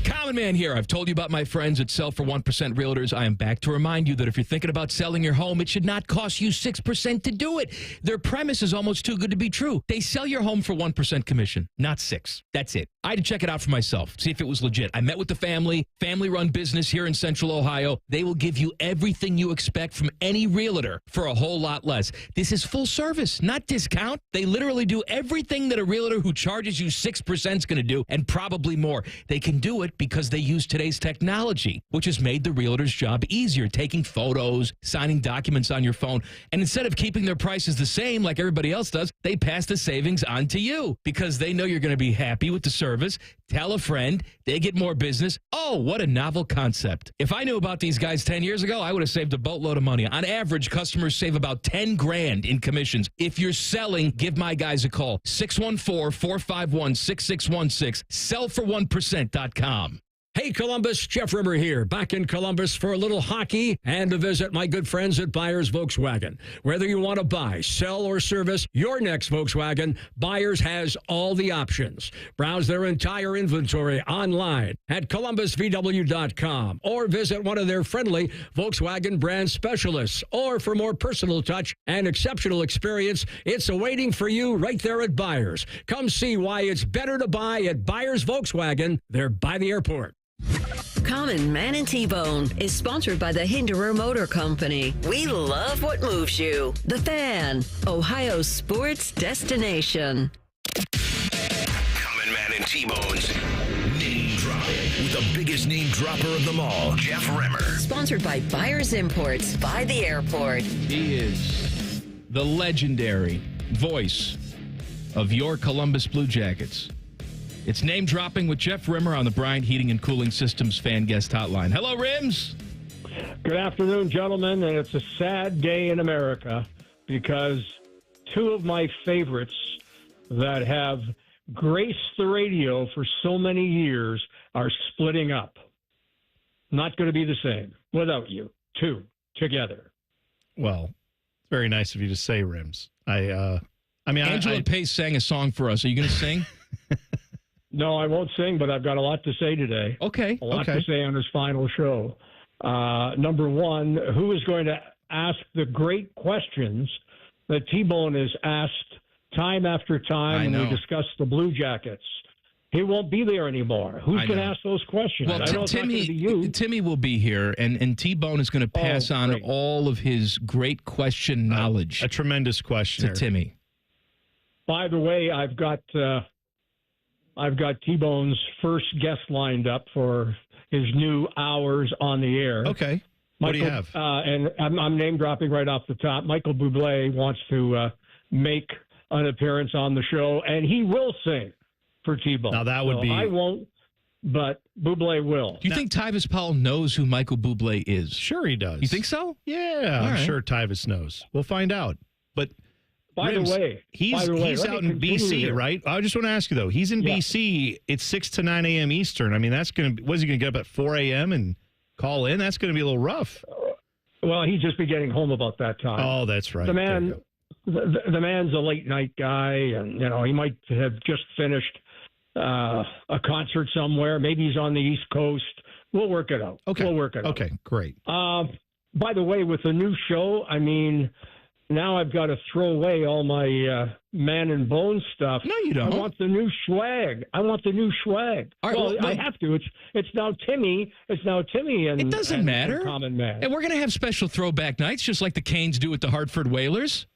Common Man here. I've told you about my friends at Sell for 1% Realtors. I am back to remind you that if you're thinking about selling your home, it should not cost you 6% to do it. Their premise is almost too good to be true. They sell your home for 1% commission, not 6. That's it. I had to check it out for myself, see if it was legit. I met with the family-run business here in Central Ohio. They will give you everything you expect from any realtor for a whole lot less. This is full service, not discount. They literally do everything that a realtor who charges you 6% is going to do, and probably more. They can do it because they use today's technology, which has made the realtor's job easier, taking photos, signing documents on your phone. And instead of keeping their prices the same like everybody else does, they pass the savings on to you because they know you're going to be happy with the service. Tell a friend, they get more business. Oh, what a novel concept. If I knew about these guys 10 years ago, I would have saved a boatload of money. On average, customers save about 10 grand in commissions. If you're selling, give my guys a call. 614-451-6616. Sellfor1%.com. Hey, Columbus, Jeff Rimmer here, back in Columbus for a little hockey and to visit my good friends at Buyers Volkswagen. Whether you want to buy, sell, or service your next Volkswagen, Buyers has all the options. Browse their entire inventory online at columbusvw.com or visit one of their friendly Volkswagen brand specialists. Or for more personal touch and exceptional experience, it's awaiting for you right there at Buyers. Come see why it's better to buy at Buyers Volkswagen. They're by the airport. Common Man and T-Bone is sponsored by the Hinderer Motor Company. We love what moves you. The Fan, Ohio's sports destination. Common Man and T-Bone's name drop with the biggest name dropper of them all, Jeff Rimmer. Sponsored by Buyers Imports by the airport. He is the legendary voice of your Columbus Blue Jackets. It's name dropping with Jeff Rimmer on the Bryant Heating and Cooling Systems fan guest hotline. Hello, Rims. Good afternoon, gentlemen, and it's a sad day in America because two of my favorites that have graced the radio for so many years are splitting up. Not going to be the same without you, two together. Well, it's very nice of you to say, Rims. Angela Pace sang a song for us. Are you going to sing? No, I won't sing, but I've got a lot to say today. Okay. A lot to say on his final show. Number one, who is going to ask the great questions that T-Bone has asked time after time when we discuss the Blue Jackets? He won't be there anymore. Who's going to ask those questions? Well, Timmy will be here, and T-Bone is going to pass on all of his great question knowledge. A tremendous question to Timmy. By the way, I've got T-Bone's first guest lined up for his new hours on the air. Okay. What do you have? And I'm name dropping right off the top. Michael Bublé wants to make an appearance on the show, and he will sing for T-Bone. Now that would be. I won't, but Bublé will. Do you think Tyvis Powell knows who Michael Bublé is? Sure, he does. You think so? Yeah, I'm sure Tyvis knows. We'll find out. But. By the way, he's out in BC, right? I just want to ask you, though. He's in BC. It's 6 to 9 a.m. Eastern. I mean, that's going to – was he going to get up at 4 a.m. and call in? That's going to be a little rough. Well, he'd just be getting home about that time. Oh, that's right. The man's a late-night guy, and, he might have just finished a concert somewhere. Maybe he's on the East Coast. We'll work it out. Okay. We'll work it out. Okay, great. By the way, with the new show, I mean – now I've got to throw away all my Man and Bone stuff. No, you don't. I want the new swag. I have to. It's now Timmy. It's now Timmy and it doesn't matter. And Common Man. And we're going to have special throwback nights, just like the Canes do with the Hartford Whalers.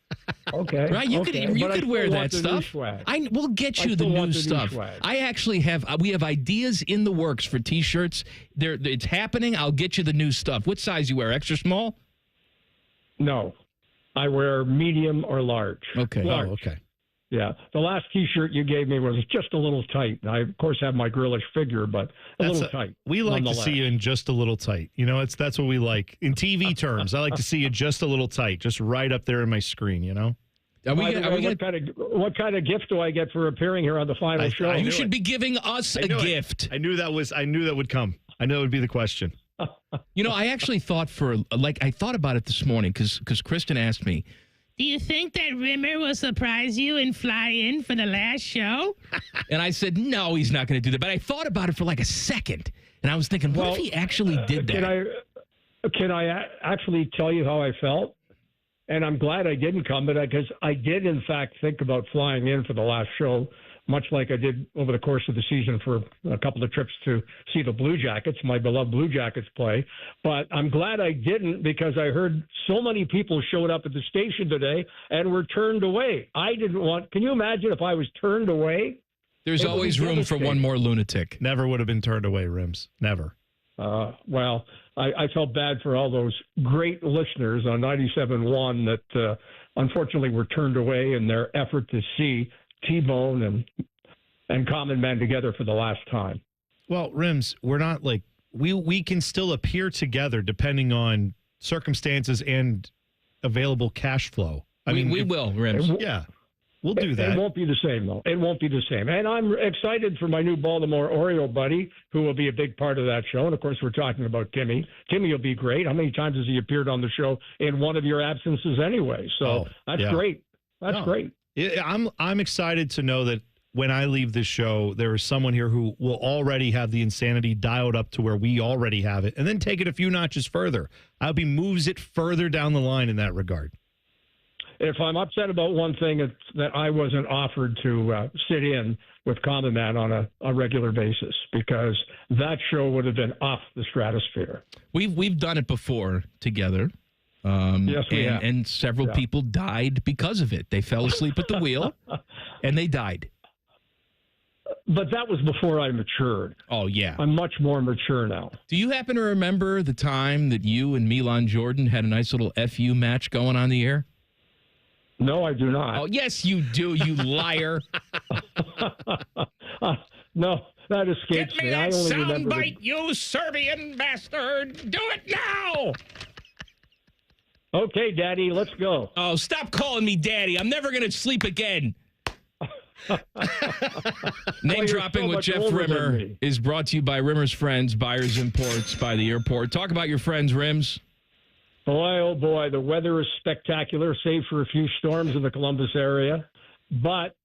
Okay. Right? You could wear that stuff. We'll get you the new stuff. I actually we have ideas in the works for T-shirts. It's happening. I'll get you the new stuff. What size you wear? Extra small? No. I wear medium or large. Okay. Large. Oh, okay. Yeah. The last T-shirt you gave me was just a little tight. I, of course, have my grillish figure, but little tight. We like to see you in just a little tight. That's what we like. In TV terms, I like to see you just a little tight, just right up there in my screen, What kind of gift do I get for appearing here on the final show? You should be giving us a gift. I knew that would come. I knew that would be the question. I actually thought I thought about it this morning because Kristen asked me, Do you think that Rimmer will surprise you and fly in for the last show? And I said, no, he's not going to do that. But I thought about it for like a second. And I was thinking, what if he actually did that? Can I actually tell you how I felt? And I'm glad I didn't come, because I did, in fact, think about flying in for the last show, much like I did over the course of the season for a couple of trips to see the Blue Jackets, my beloved Blue Jackets play. But I'm glad I didn't, because I heard so many people showed up at the station today and were turned away. I didn't want – can you imagine if I was turned away? There's always room for one more lunatic. Never would have been turned away, Rims. Never. Well, I felt bad for all those great listeners on 97.1 that unfortunately were turned away in their effort to see T-Bone and Common Man together for the last time. Well, Rims, we're not like we can still appear together depending on circumstances and available cash flow. We will, Rims. Yeah. We'll do that. It won't be the same, though. It won't be the same. And I'm excited for my new Baltimore Oriole buddy, who will be a big part of that show. And, of course, we're talking about Timmy. Timmy will be great. How many times has he appeared on the show in one of your absences anyway? So that's great. That's great. I'm excited to know that when I leave this show, there is someone here who will already have the insanity dialed up to where we already have it, and then take it a few notches further. I hope he moves it further down the line in that regard. If I'm upset about one thing, it's that I wasn't offered to sit in with Common Man on a regular basis, because that show would have been off the stratosphere. We've done it before together. Yes, we have. And several people died because of it. They fell asleep at the wheel, and they died. But that was before I matured. Oh, yeah. I'm much more mature now. Do you happen to remember the time that you and Milan Jordan had a nice little FU match going on the air? No, I do not. Oh, yes, you do, you liar. No, that escapes Get me that soundbite, you Serbian bastard. Do it now. Okay, Daddy, let's go. Oh, stop calling me Daddy. I'm never going to sleep again. Name dropping with Jeff Rimmer is brought to you by Rimmer's Friends, Buyers Imports by the airport. Talk about your friends, Rims. Boy, oh boy, the weather is spectacular, save for a few storms in the Columbus area. But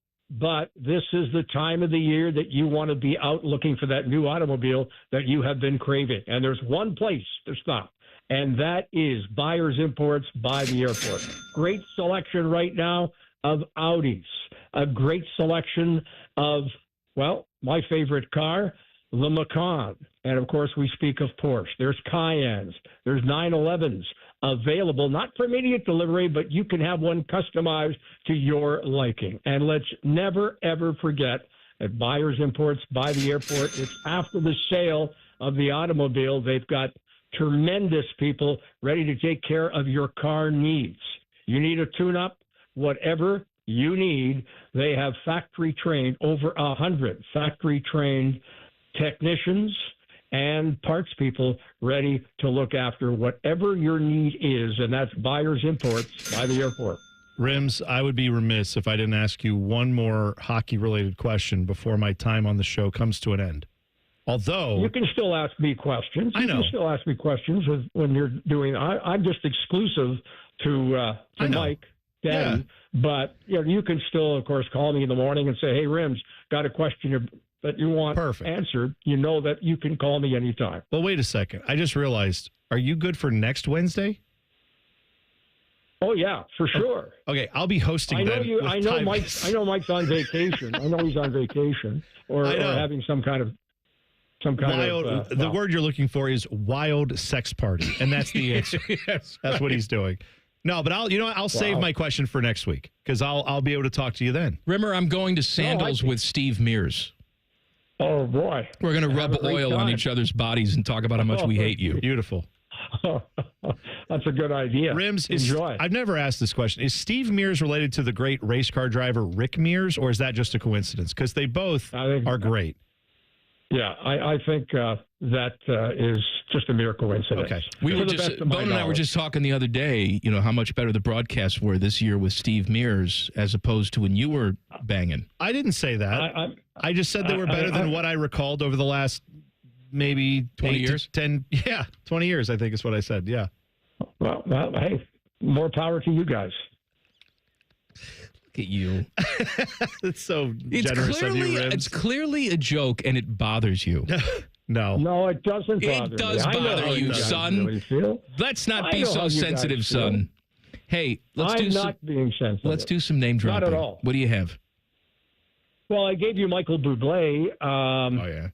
this is the time of the year that you want to be out looking for that new automobile that you have been craving. And there's one place to stop, and that is Buyers Imports by the airport. Great selection right now of Audis. A great selection of, well, my favorite car, the Macan. And, of course, we speak of Porsche. There's Cayennes. There's 911s available, not for immediate delivery, but you can have one customized to your liking. And let's never, ever forget that Buyers Imports by the airport, it's after the sale of the automobile. They've got tremendous people ready to take care of your car needs. You need a tune-up, whatever you need. They have factory-trained, over 100 factory-trained technicians and parts people ready to look after whatever your need is, and that's Buyers Imports by the airport. Rims, I would be remiss if I didn't ask you one more hockey-related question before my time on the show comes to an end. Although you can still ask me questions. I know. You can still ask me questions when you're doing. I'm just exclusive to Mike, Daddy. Yeah. But you can still, of course, call me in the morning and say, "Hey, Rims, got a question that you want answered." You know that you can call me anytime. Well, wait a second. I just realized. Are you good for next Wednesday? Oh yeah, for sure. Okay, I'll be hosting. I know then you. I know Mike. I know Mike's on vacation. I know he's on vacation or having some kind of wild. The word you're looking for is wild sex party, and that's the answer. Yes, that's what he's doing. No, but I'll save my question for next week because I'll be able to talk to you then. Rimmer, I'm going to Sandals with Steve Mears. Oh boy, we're going to rub oil on each other's bodies and talk about how much we hate you. Beautiful. That's a good idea. Rims, enjoy. I've never asked this question. Is Steve Mears related to the great race car driver Rick Mears, or is that just a coincidence? Because they both are great. Yeah, I think that is just a mere coincidence. Okay. Bone and I were just talking the other day, how much better the broadcasts were this year with Steve Mears as opposed to when you were banging. I didn't say that. I just said they were better than what I recalled over the last maybe 20 years. 10. Yeah, 20 years, I think is what I said. Yeah. Well, hey, more power to you guys. Look at you. It's so generous of you, Ribs. It's clearly a joke, and it bothers you. No. No, it doesn't bother me. It does bother you, son. Let's not be so sensitive, son. Hey, I'm not being sensitive. Let's do some name dropping. Not at all. What do you have? Well, I gave you Michael Bublé. Oh, yeah.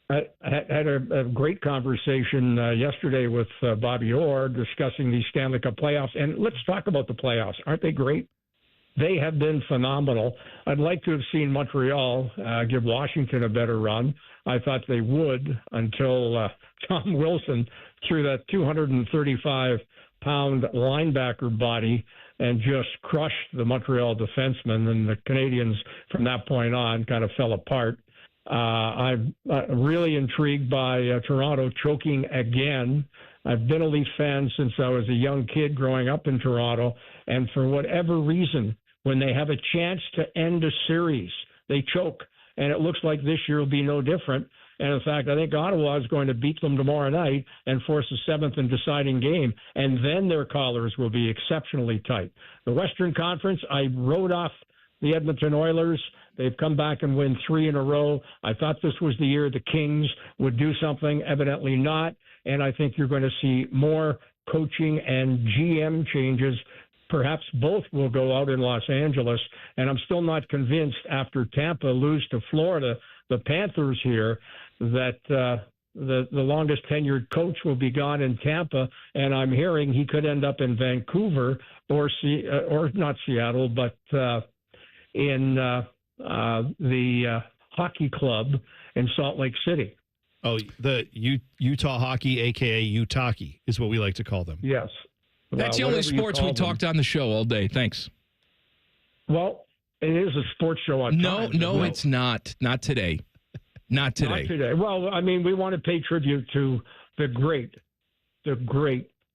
I had a great conversation yesterday with Bobby Orr discussing the Stanley Cup playoffs. And let's talk about the playoffs. Aren't they great? They have been phenomenal. I'd like to have seen Montreal give Washington a better run. I thought they would until Tom Wilson threw that 235-pound linebacker body and just crushed the Montreal defenseman. And the Canadians, from that point on, kind of fell apart. I'm really intrigued by Toronto choking again. I've been a Leafs fan since I was a young kid growing up in Toronto, and for whatever reason, when they have a chance to end a series, they choke, and it looks like this year will be no different. And in fact, I think Ottawa is going to beat them tomorrow night and force a seventh and deciding game, and then their collars will be exceptionally tight. The Western Conference, I wrote off the Edmonton Oilers. They've come back and win 3 in a row. I thought this was the year the Kings would do something, evidently not. And I think you're going to see more coaching and GM changes. Perhaps both will go out in Los Angeles. And I'm still not convinced after Tampa lose to Florida, the Panthers here, that the longest tenured coach will be gone in Tampa. And I'm hearing he could end up in Vancouver or not Seattle, but in the hockey club in Salt Lake City. Oh, the Utah Hockey, a.k.a. Utaki, is what we like to call them. Yes. That's the only sports we talked on the show all day. Thanks. Well, it is a sports show on time. No, it's not. Not today. Not today. Not today. Well, I mean, we want to pay tribute to the great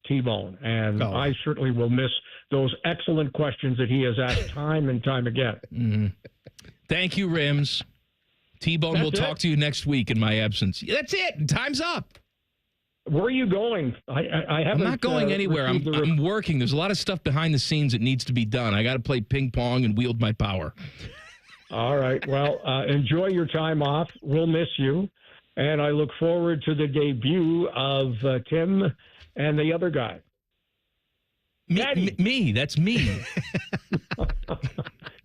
T-Bone, and I certainly will miss those excellent questions that he has asked time and time again. Mm-hmm. Thank you, Rims. T-Bone will talk to you next week in my absence. That's it. Time's up. Where are you going? I haven't. I'm not going anywhere. I'm working. There's a lot of stuff behind the scenes that needs to be done. I got to play ping pong and wield my power. All right. Well, enjoy your time off. We'll miss you. And I look forward to the debut of Tim and the other guy. Me. That's me.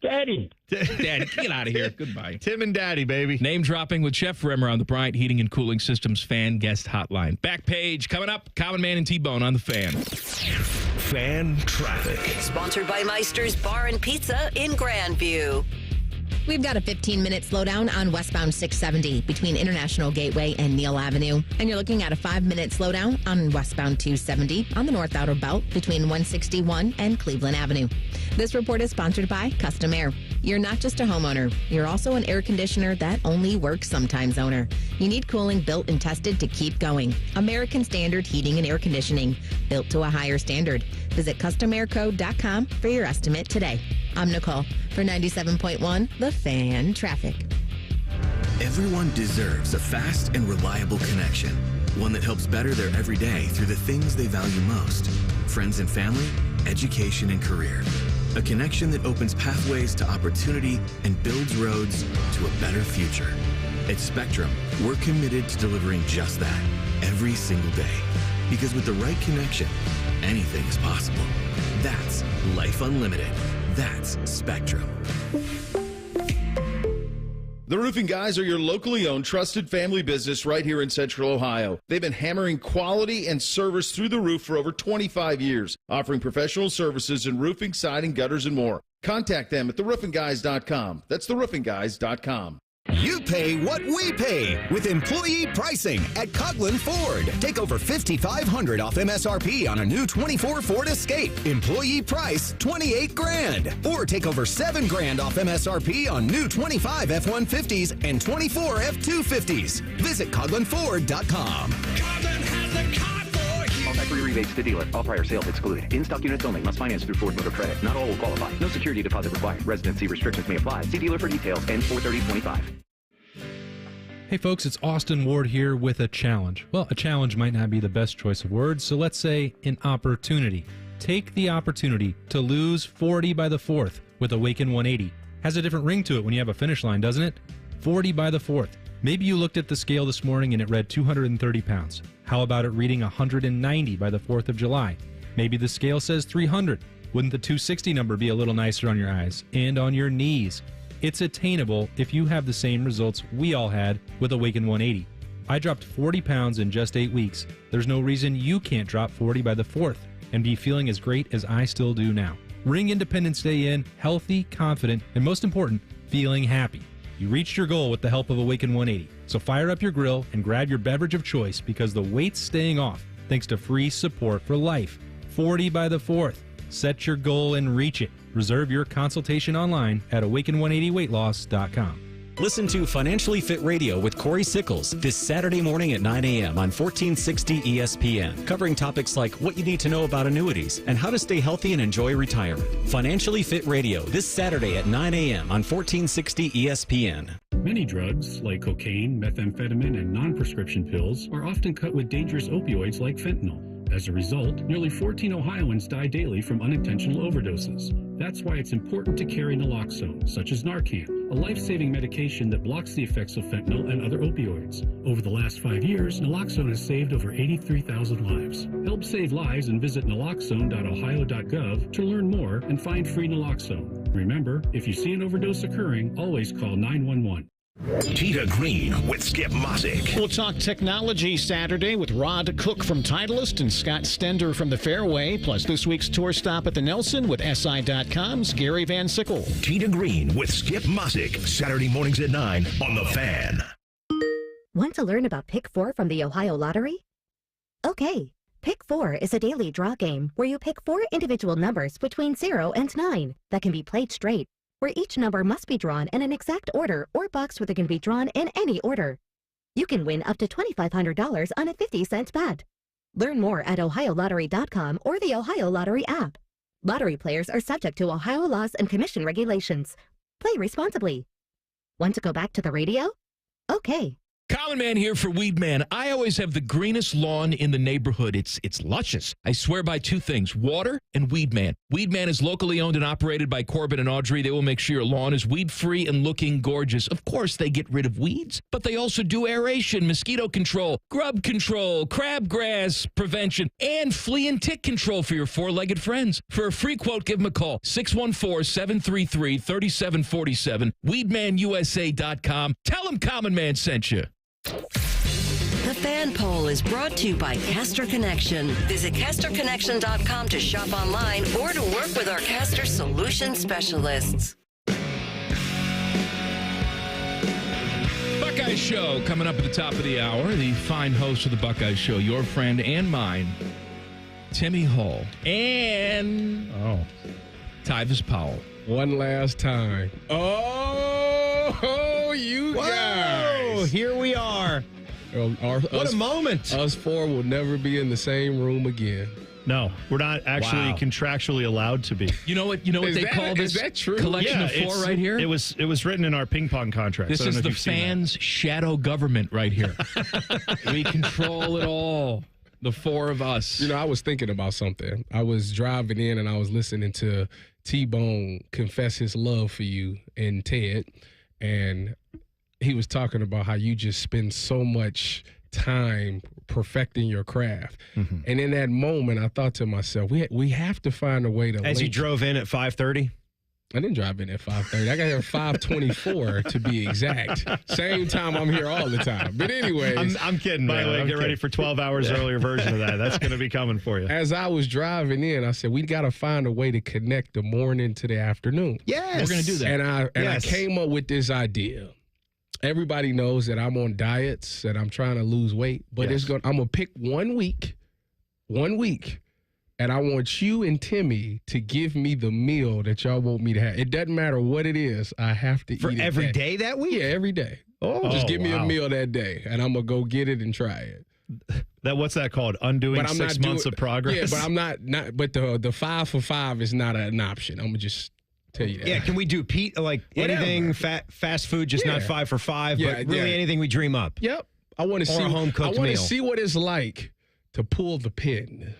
Daddy, get out of here. Goodbye. Tim and Daddy, baby. Name dropping with Jeff Remmer on the Bryant Heating and Cooling Systems fan guest hotline. Back page coming up. Common Man and T-Bone on the Fan. Fan traffic. Sponsored by Meister's Bar and Pizza in Grandview. We've got a 15-minute slowdown on westbound 670 between International Gateway and Neal Avenue. And you're looking at a 5-minute slowdown on westbound 270 on the North Outer Belt between 161 and Cleveland Avenue. This report is sponsored by Custom Air. You're not just a homeowner. You're also an air conditioner that only works sometimes owner. You need cooling built and tested to keep going. American Standard Heating and Air Conditioning, built to a higher standard. Visit customaircode.com for your estimate today. I'm Nicole for 97.1 The Fan Traffic. Everyone deserves a fast and reliable connection. One that helps better their everyday through the things they value most. Friends and family, education and career. A connection that opens pathways to opportunity and builds roads to a better future. At Spectrum, we're committed to delivering just that every single day. Because with the right connection, anything is possible. That's Life Unlimited. That's Spectrum. The Roofing Guys are your locally owned, trusted family business right here in Central Ohio. They've been hammering quality and service through the roof for over 25 years, offering professional services in roofing, siding, gutters, and more. Contact them at theroofingguys.com. That's theroofingguys.com. You pay what we pay with employee pricing at Coughlin Ford. Take over $5,500 off MSRP on a new 24 Ford Escape. Employee price $28,000. Or take over $7,000 off MSRP on new 25 F-150s and 24 F-250s. Visit CoughlinFord.com. Coughlin has the car for you. All factory rebates to dealer. All prior sales excluded. In-stock units only. Must finance through Ford Motor Credit. Not all will qualify. No security deposit required. Residency restrictions may apply. See dealer for details. And 43025. Hey folks, it's Austin Ward here with a challenge. Well, a challenge might not be the best choice of words, so let's say an opportunity. Take the opportunity to lose 40 by the 4th with Awaken 180. Has a different ring to it when you have a finish line, doesn't it? 40 by the 4th. Maybe you looked at the scale this morning and it read 230 pounds. How about it reading 190 by the 4th of July? Maybe the scale says 300. Wouldn't the 260 number be a little nicer on your eyes and on your knees? It's attainable if you have the same results we all had with Awaken 180. I dropped 40 pounds in just 8 weeks. There's no reason you can't drop 40 by the 4th and be feeling as great as I still do now. Ring Independence Day in healthy, confident, and most important, feeling happy. You reached your goal with the help of Awaken 180. So fire up your grill and grab your beverage of choice because the weight's staying off thanks to free support for life. 40 by the 4th. Set your goal and reach it. Reserve your consultation online at awaken180weightloss.com. Listen to Financially Fit Radio with Corey Sickles this Saturday morning at 9 a.m. on 1460 ESPN, covering topics like what you need to know about annuities and how to stay healthy and enjoy retirement. Financially Fit Radio this Saturday at 9 a.m. on 1460 ESPN. Many drugs, like cocaine, methamphetamine, and non-prescription pills, are often cut with dangerous opioids like fentanyl. As a result, nearly 14 Ohioans die daily from unintentional overdoses. That's why it's important to carry naloxone, such as Narcan, a life-saving medication that blocks the effects of fentanyl and other opioids. Over the last 5 years, naloxone has saved over 83,000 lives. Help save lives and visit naloxone.ohio.gov to learn more and find free naloxone. Remember, if you see an overdose occurring, always call 911. Tita Green with Skip Mosick. We'll talk technology Saturday with Rod Cook from Titleist and Scott Stender from the Fairway, plus this week's tour stop at the Nelson with SI.com's Gary Van Sickle. Tita Green with Skip Mosick, Saturday mornings at 9 on The Fan. Want to learn about Pick 4 from the Ohio Lottery? Okay, Pick 4 is a daily draw game where you pick 4 individual numbers between 0 and 9 that can be played straight, where each number must be drawn in an exact order or boxed where it can be drawn in any order. You can win up to $2,500 on a 50-cent bet. Learn more at OhioLottery.com or the Ohio Lottery app. Lottery players are subject to Ohio laws and commission regulations. Play responsibly. Want to go back to the radio? Okay. Common Man here for Weed Man. I always have the greenest lawn in the neighborhood. It's luscious. I swear by 2 things, water and Weed Man. Weed Man is locally owned and operated by Corbin and Audrey. They will make sure your lawn is weed-free and looking gorgeous. Of course, they get rid of weeds, but they also do aeration, mosquito control, grub control, crabgrass prevention, and flea and tick control for your 4-legged friends. For a free quote, give them a call, 614-733-3747, weedmanusa.com. Tell them Common Man sent you. The Fan Poll is brought to you by Caster Connection. Visit CasterConnection.com to shop online or to work with our Caster Solution specialists. Buckeye Show coming up at the top of the hour. The fine host of the Buckeye Show, your friend and mine, Timmy Hall, and Tyvis Powell. One last time. Oh, you guys. Here we are. What a moment. Us 4 will never be in the same room again. No, we're not actually contractually allowed to be. You know what they call this? Is that true? Collection of 4 right here? It was written in our ping pong contract. This is the fans' shadow government right here. We control it all. The 4 of us. You know, I was thinking about something. I was driving in and I was listening to T-Bone confess his love for you and Ted, and he was talking about how you just spend so much time perfecting your craft. Mm-hmm. And in that moment, I thought to myself, we have to find a way to... As you drove in at 5:30? I didn't drive in at 5:30. I got here at 5:24 to be exact. Same time I'm here all the time. But anyways. I'm kidding, by the way. Get ready for 12 hours earlier version of that. That's going to be coming for you. As I was driving in, I said, we got to find a way to connect the morning to the afternoon. Yes. We're going to do that. And I came up with this idea. Everybody knows that I'm on diets and I'm trying to lose weight, but I'm going to pick 1 week, and I want you and Timmy to give me the meal that y'all want me to have. It doesn't matter what it is. I have to eat it. For every day that week? Yeah, every day. Just give me a meal that day, and I'm going to go get it and try it. What's that called? Undoing 6 months of progress? Yeah, but I'm not but the 5 for 5 is not an option. I'm going to just tell you that. Yeah, can we do anything fast food, just not 5 for 5, but really anything we dream up? Yep. I want to see a home cooked meal. I want to see what it's like to pull the pin.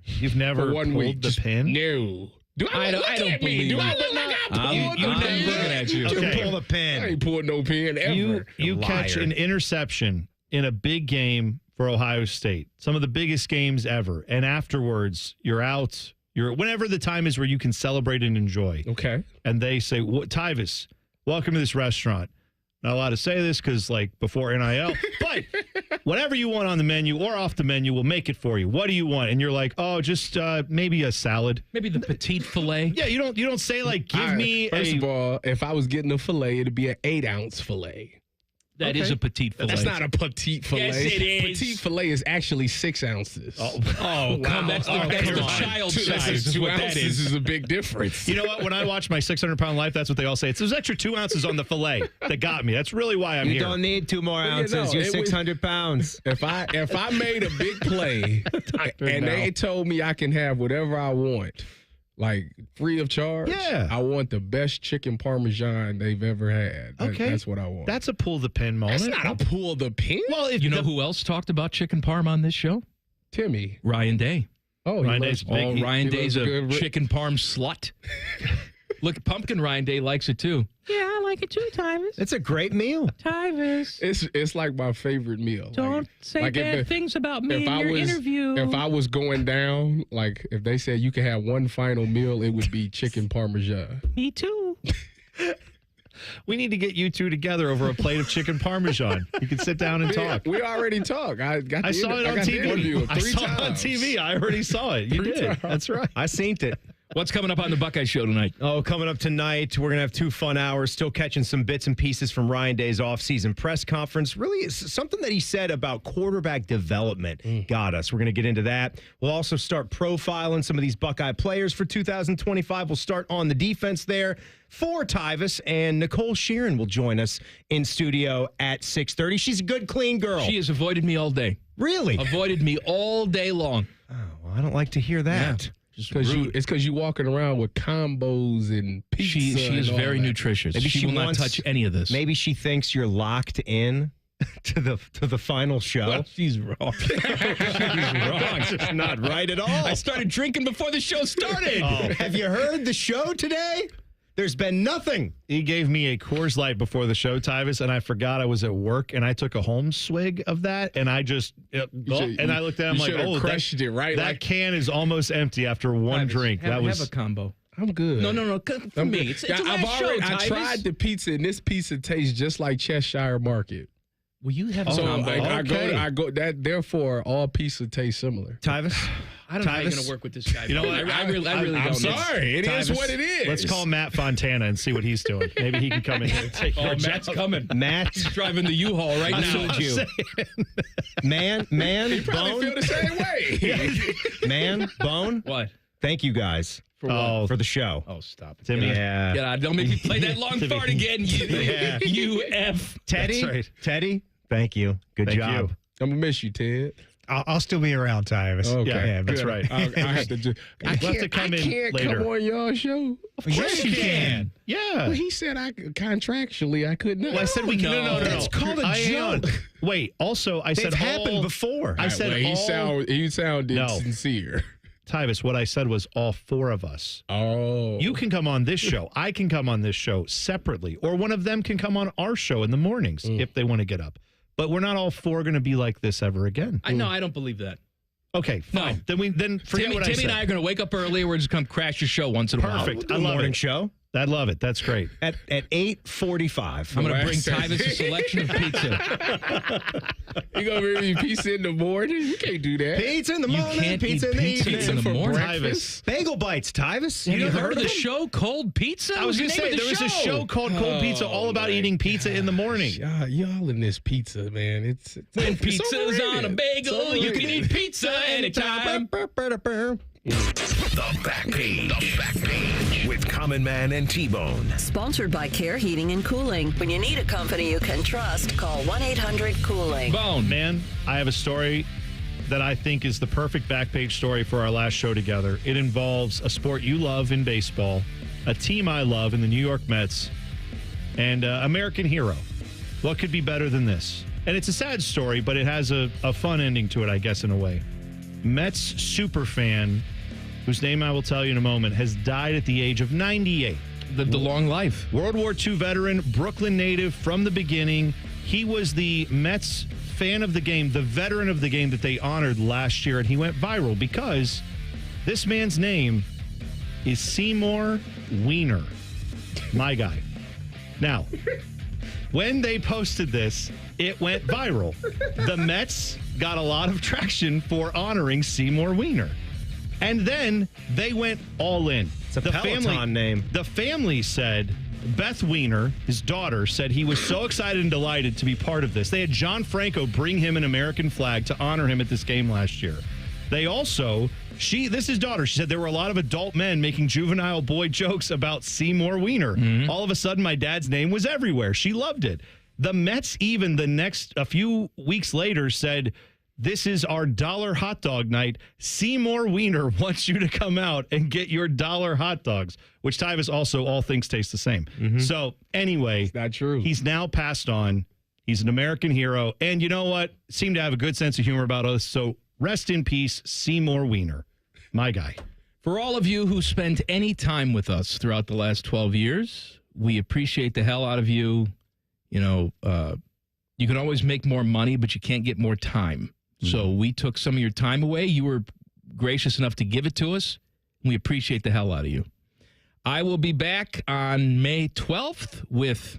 You've never For 1 pulled week. the pin? No. Do I don't believe Do I it. look like I pulled You the know pin? looking at you. Okay. Pull the pin. I ain't pulled no pin ever. You catch an interception in a big game for Ohio State, some of the biggest games ever, and afterwards you're out. You're whenever the time is where you can celebrate and enjoy. Okay. And they say, Tyvis, welcome to this restaurant. Not allowed to say this because, like, before NIL, but whatever you want on the menu or off the menu, we'll make it for you. What do you want? And you're like, oh, just maybe a salad. Maybe the petite filet. Yeah, you don't say like, give me First of all, if I was getting a filet, it'd be an 8-ounce filet. That is a petite filet. That's not a petite filet. Yes, it is. Petite filet is actually 6 ounces. Oh, come that's the child size. Is 2 what that ounces is. is a big difference. You know what? When I watch my 600-pound life, that's what they all say. It's those extra 2 ounces on the filet that got me. That's really why I'm you here. don't need 2 more ounces. You're 600 pounds. If I made a big play and they told me I can have whatever I want, like free of charge, I want the best chicken parmesan they've ever had. Okay. That's what I want. That's a pull the pin moment. That's not a pull the pin. Well, if you know who else talked about chicken parm on this show? Timmy. Ryan Day. Oh, Ryan Day's big. Ryan Day's a chicken parm slut. Look, Pumpkin Ryan Day likes it too. Yeah, I like it too, Tyvis. It's a great meal. Tyvis. It's like my favorite meal. Don't say bad things about me in your interview. If I was going down, like if they said you could have one final meal, it would be chicken parmesan. Me too. We need to get you two together over a plate of chicken parmesan. You can sit down and talk. We already talked. I saw it on TV. I saw it on TV. I already saw it. You did. That's right. I seen it. What's coming up on the Buckeye Show tonight? Oh, coming up tonight, we're going to have 2 fun hours, still catching some bits and pieces from Ryan Day's offseason press conference. Really, something that he said about quarterback development got us. We're going to get into that. We'll also start profiling some of these Buckeye players for 2025. We'll start on the defense there for Tyvis, and Nicole Sheeran will join us in studio at 6:30. She's a good, clean girl. She has avoided me all day. Really? Avoided me all day long. Oh, well, I don't like to hear that. Yeah. It's because you walking around with combos and pizza. She is very nutritious. Maybe she will not touch any of this. Maybe she thinks you're locked in to the final show. Well, she's wrong. She's wrong. She's not right at all. I started drinking before the show started. Oh. Have you heard the show today? There's been nothing. He gave me a Coors Light before the show, Tyvis, and I forgot I was at work, and I took a home swig of that, and I just and I looked at him like, oh, crushed it right. That can is almost empty after one drink. Have a combo. I'm good. No. For me, it's a last show, I tried the pizza, and this pizza tastes just like Cheshire Market. Will you have a so combo? I go that. Therefore, all pizza tastes similar. Tyvis. I don't know how you're going to work with this guy. You know what? I really don't. I'm sorry. It is what it is. Let's call Matt Fontana and see what he's doing. Maybe he can come in here and take your Matt's job. coming. Matt's driving the U-Haul right now. Man, He probably Bone. feel the same way. Man, Bone. What? Thank you guys for the show. Oh, stop it. Timmy. Yeah. God, don't make me play that long fart again. You F. Teddy. That's right. Teddy. Thank you. Good Thank job. you. I'm gonna miss you, Ted. I'll still be around, Tyvis. Okay. Yeah, that's right. I have to. We'll have to come in later. Come on y'all show. Of course you can. Yeah. Well, he said contractually I could not. Well, I said we can. No. That's called a joke. Wait. Also, I said It's happened before. I said he sounded sincere. Tyvis, what I said was all 4 of us. Oh. You can come on this show. I can come on this show separately, or one of them can come on our show in the mornings if they want to get up. But we're not all 4 going to be like this ever again. I don't believe that. Okay, fine. No. Then forget what I said. Timmy and I are going to wake up early. We're just going to crash your show once in a while. Perfect. I I love morning it. show I love it. That's great. at 8:45. I'm going to bring Tyvis a selection of pizza. You gonna bring me pizza in the morning? You can't do that. Pizza in the You morning. can't Pizza eat in the pizza evening. in the morning. Tyvis. Bagel bites, Tyvis. Have you never heard of the them? show Cold Pizza? I was going going to to say, there was a show called Cold Pizza all about eating pizza in the morning. Y'all in this pizza, man. It's When pizza's on a bagel, you can eat pizza anytime. The Back Page with Common Man and T-Bone. Sponsored by Care Heating and Cooling. When you need a company you can trust, call 1-800-COOLING. Bone, man, I have a story that I think is the perfect back page story for our last show together. It involves a sport you love in baseball, a team I love in the New York Mets, and American hero. What could be better than this? And it's a sad story, but it has a fun ending to it, I guess, in a way. Mets superfan, whose name I will tell you in a moment, has died at the age of 98. Lived a long life. World War II veteran, Brooklyn native from the beginning. He was the Mets fan of the game, the veteran of the game that they honored last year, and he went viral because this man's name is Seymour Wiener. My guy. Now, when they posted this, it went viral. The Mets got a lot of traction for honoring Seymour Wiener. And then they went all in. It's a Peloton name. The family said, Beth Wiener, his daughter, said he was so excited and delighted to be part of this. They had John Franco bring him an American flag to honor him at this game last year. They also, this is his daughter. She said there were a lot of adult men making juvenile boy jokes about Seymour Wiener. Mm-hmm. All of a sudden, my dad's name was everywhere. She loved it. The Mets, even a few weeks later, said, this is our dollar hot dog night. Seymour Wiener wants you to come out and get your dollar hot dogs, which Tyvus also all things taste the same. Mm-hmm. So anyway, it's not true. He's now passed on. He's an American hero. And you know what? Seemed to have a good sense of humor about us. So rest in peace, Seymour Wiener, my guy. For all of you who spent any time with us throughout the last 12 years, we appreciate the hell out of you. You know, you can always make more money, but you can't get more time. So we took some of your time away. You were gracious enough to give it to us. We appreciate the hell out of you. I will be back on May 12th with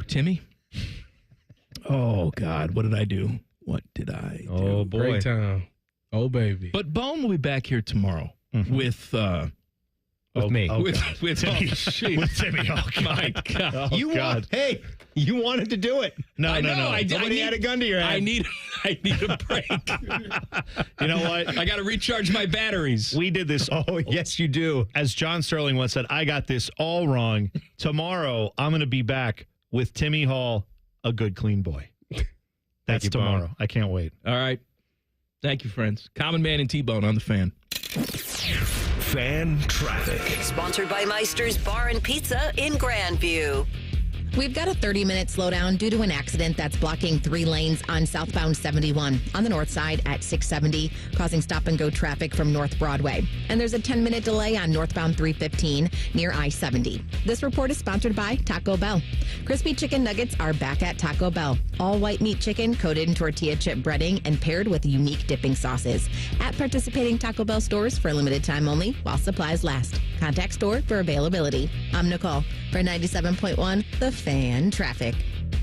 Timmy. Oh, God. What did I do? What did I do? Oh, boy. Great time. Oh, baby. But Bone will be back here tomorrow with... With me. With Timmy. With Timmy. Oh, God. My God. You wanted to do it. No. Nobody had a gun to your head. I need a break. You know what? I got to recharge my batteries. We did this. Oh, yes, you do. As John Sterling once said, I got this all wrong. Tomorrow, I'm going to be back with Timmy Hall, a good, clean boy. That's you, tomorrow. Bone. I can't wait. All right. Thank you, friends. Common Man and T-Bone on the Fan. Fan Traffic. Sponsored by Meister's Bar and Pizza in Grandview. We've got a 30-minute slowdown due to an accident that's blocking 3 lanes on southbound 71 on the north side at 670, causing stop-and-go traffic from North Broadway. And there's a 10-minute delay on northbound 315 near I-70. This report is sponsored by Taco Bell. Crispy chicken nuggets are back at Taco Bell. All white meat chicken coated in tortilla chip breading and paired with unique dipping sauces. At participating Taco Bell stores for a limited time only while supplies last. Contact store for availability. I'm Nicole for 97.1 The Fan Traffic.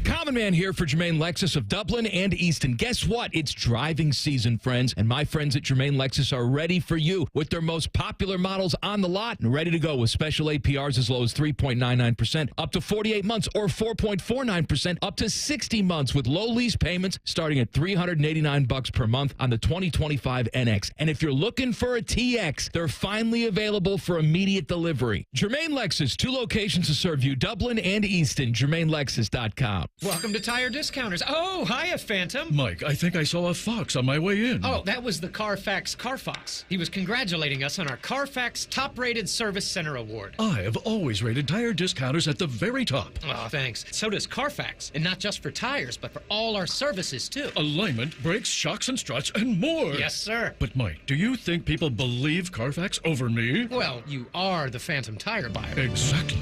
Common Man here for Jermaine Lexus of Dublin and Easton. Guess what? It's driving season, friends, and my friends at Jermaine Lexus are ready for you with their most popular models on the lot and ready to go with special APRs as low as 3.99% up to 48 months or 4.49% up to 60 months with low lease payments starting at $389 per month on the 2025 NX. And if you're looking for a TX, they're finally available for immediate delivery. Jermaine Lexus, 2 locations to serve you, Dublin and Easton, JermaineLexus.com. Welcome to Tire Discounters. Oh, hiya, Phantom. Mike, I think I saw a fox on my way in. Oh, that was the Carfax Carfox. He was congratulating us on our Carfax Top-Rated Service Center Award. I have always rated Tire Discounters at the very top. Oh, thanks. So does Carfax. And not just for tires, but for all our services, too. Alignment, brakes, shocks, and struts, and more. Yes, sir. But, Mike, do you think people believe Carfax over me? Well, you are the Phantom tire buyer. Exactly.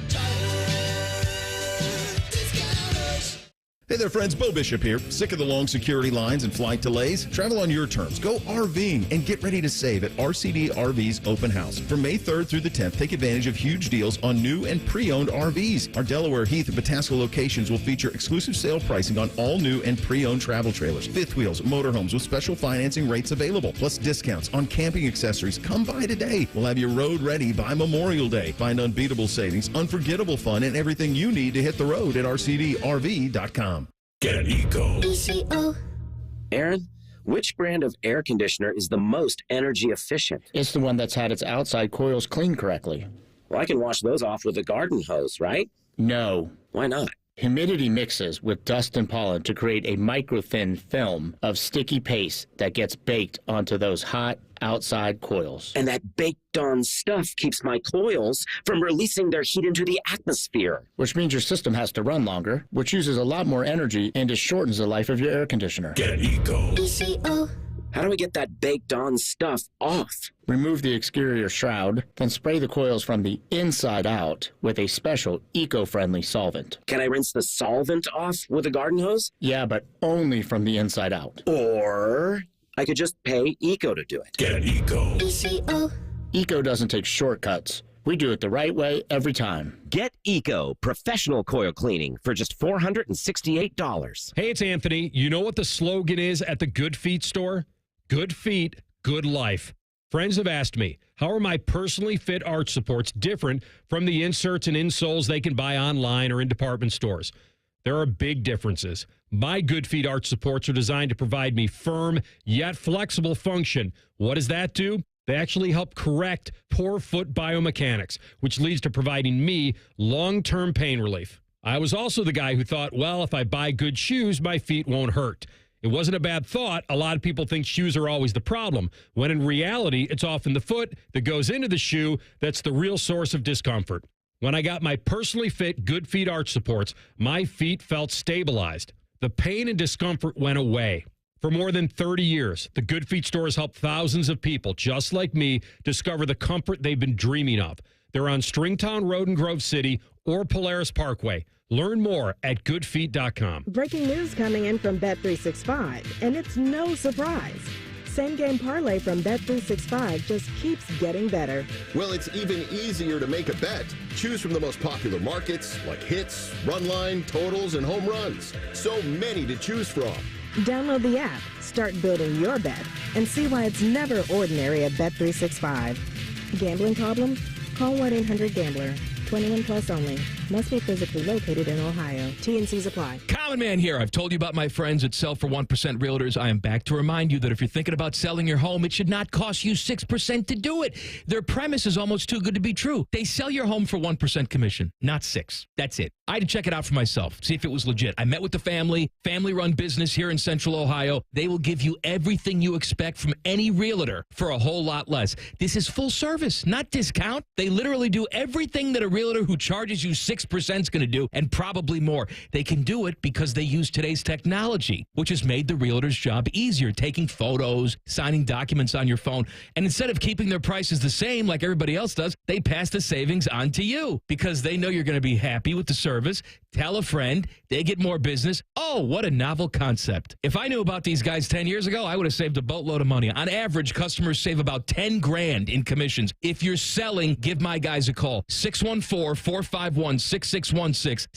Hey there, friends. Bo Bishop here. Sick of the long security lines and flight delays? Travel on your terms. Go RVing and get ready to save at RCD RV's Open House. From May 3rd through the 10th, take advantage of huge deals on new and pre-owned RVs. Our Delaware, Heath, and Pataska locations will feature exclusive sale pricing on all new and pre-owned travel trailers, fifth wheels, motorhomes with special financing rates available, plus discounts on camping accessories. Come by today. We'll have you road ready by Memorial Day. Find unbeatable savings, unforgettable fun, and everything you need to hit the road at rcdrv.com. Get Eco. ECO. Aaron, which brand of air conditioner is the most energy efficient? It's the one that's had its outside coils cleaned correctly. Well, I can wash those off with a garden hose, right? No. Why not? Humidity mixes with dust and pollen to create a microthin film of sticky paste that gets baked onto those hot outside coils. And that baked-on stuff keeps my coils from releasing their heat into the atmosphere. Which means your system has to run longer, which uses a lot more energy and it shortens the life of your air conditioner. Get Eco. ECO. How do we get that baked-on stuff off? Remove the exterior shroud, then spray the coils from the inside out with a special eco-friendly solvent. Can I rinse the solvent off with a garden hose? Yeah, but only from the inside out. Or I could just pay Eco to do it. Get Eco. ECO. Eco doesn't take shortcuts. We do it the right way every time. Get Eco professional coil cleaning for just $468. Hey, it's Anthony. You know what the slogan is at the Good Feet store? Good feet, good life. Friends have asked me, how are my personally fit arch supports different from the inserts and insoles they can buy online or in department stores? There are big differences. My Good Feet arch supports are designed to provide me firm yet flexible function. What does that do? They actually help correct poor foot biomechanics, which leads to providing me long-term pain relief. I was also the guy who thought, well, if I buy good shoes, my feet won't hurt. It wasn't a bad thought. A lot of people think shoes are always the problem, when in reality, it's often the foot that goes into the shoe that's the real source of discomfort. When I got my personally fit Good Feet arch supports, my feet felt stabilized. The pain and discomfort went away. For more than 30 years, the Good Feet store has helped thousands of people just like me discover the comfort they've been dreaming of. They're on Stringtown Road in Grove City or Polaris Parkway. Learn more at goodfeet.com. Breaking news coming in from Bet365, and it's no surprise. Same game parlay from Bet365 just keeps getting better. Well, it's even easier to make a bet. Choose from the most popular markets like hits, run line, totals, and home runs. So many to choose from. Download the app, start building your bet, and see why it's never ordinary at Bet365. Gambling problem? Call 1-800-GAMBLER. 21 plus only. Must be physically located in Ohio. T&Cs apply. Common Man here. I've told you about my friends at Sell for 1% Realtors. I am back to remind you that if you're thinking about selling your home, it should not cost you 6% to do it. Their premise is almost too good to be true. They sell your home for 1% commission, not 6%. That's it. I had to check it out for myself, see if it was legit. I met with the family-run business here in Central Ohio. They will give you everything you expect from any realtor for a whole lot less. This is full service, not discount. They literally do everything that a realtor who charges you 6% is going to do, and probably more. They can do it because they use today's technology, which has made the realtor's job easier, taking photos, signing documents on your phone. And instead of keeping their prices the same like everybody else does, they pass the savings on to you because they know you're going to be happy with the service. Tell a friend, they get more business. Oh, what a novel concept. If I knew about these guys 10 years ago, I would have saved a boatload of money. On average, customers save about $10,000 in commissions. If you're selling, give my guys a call. 614-451-6616.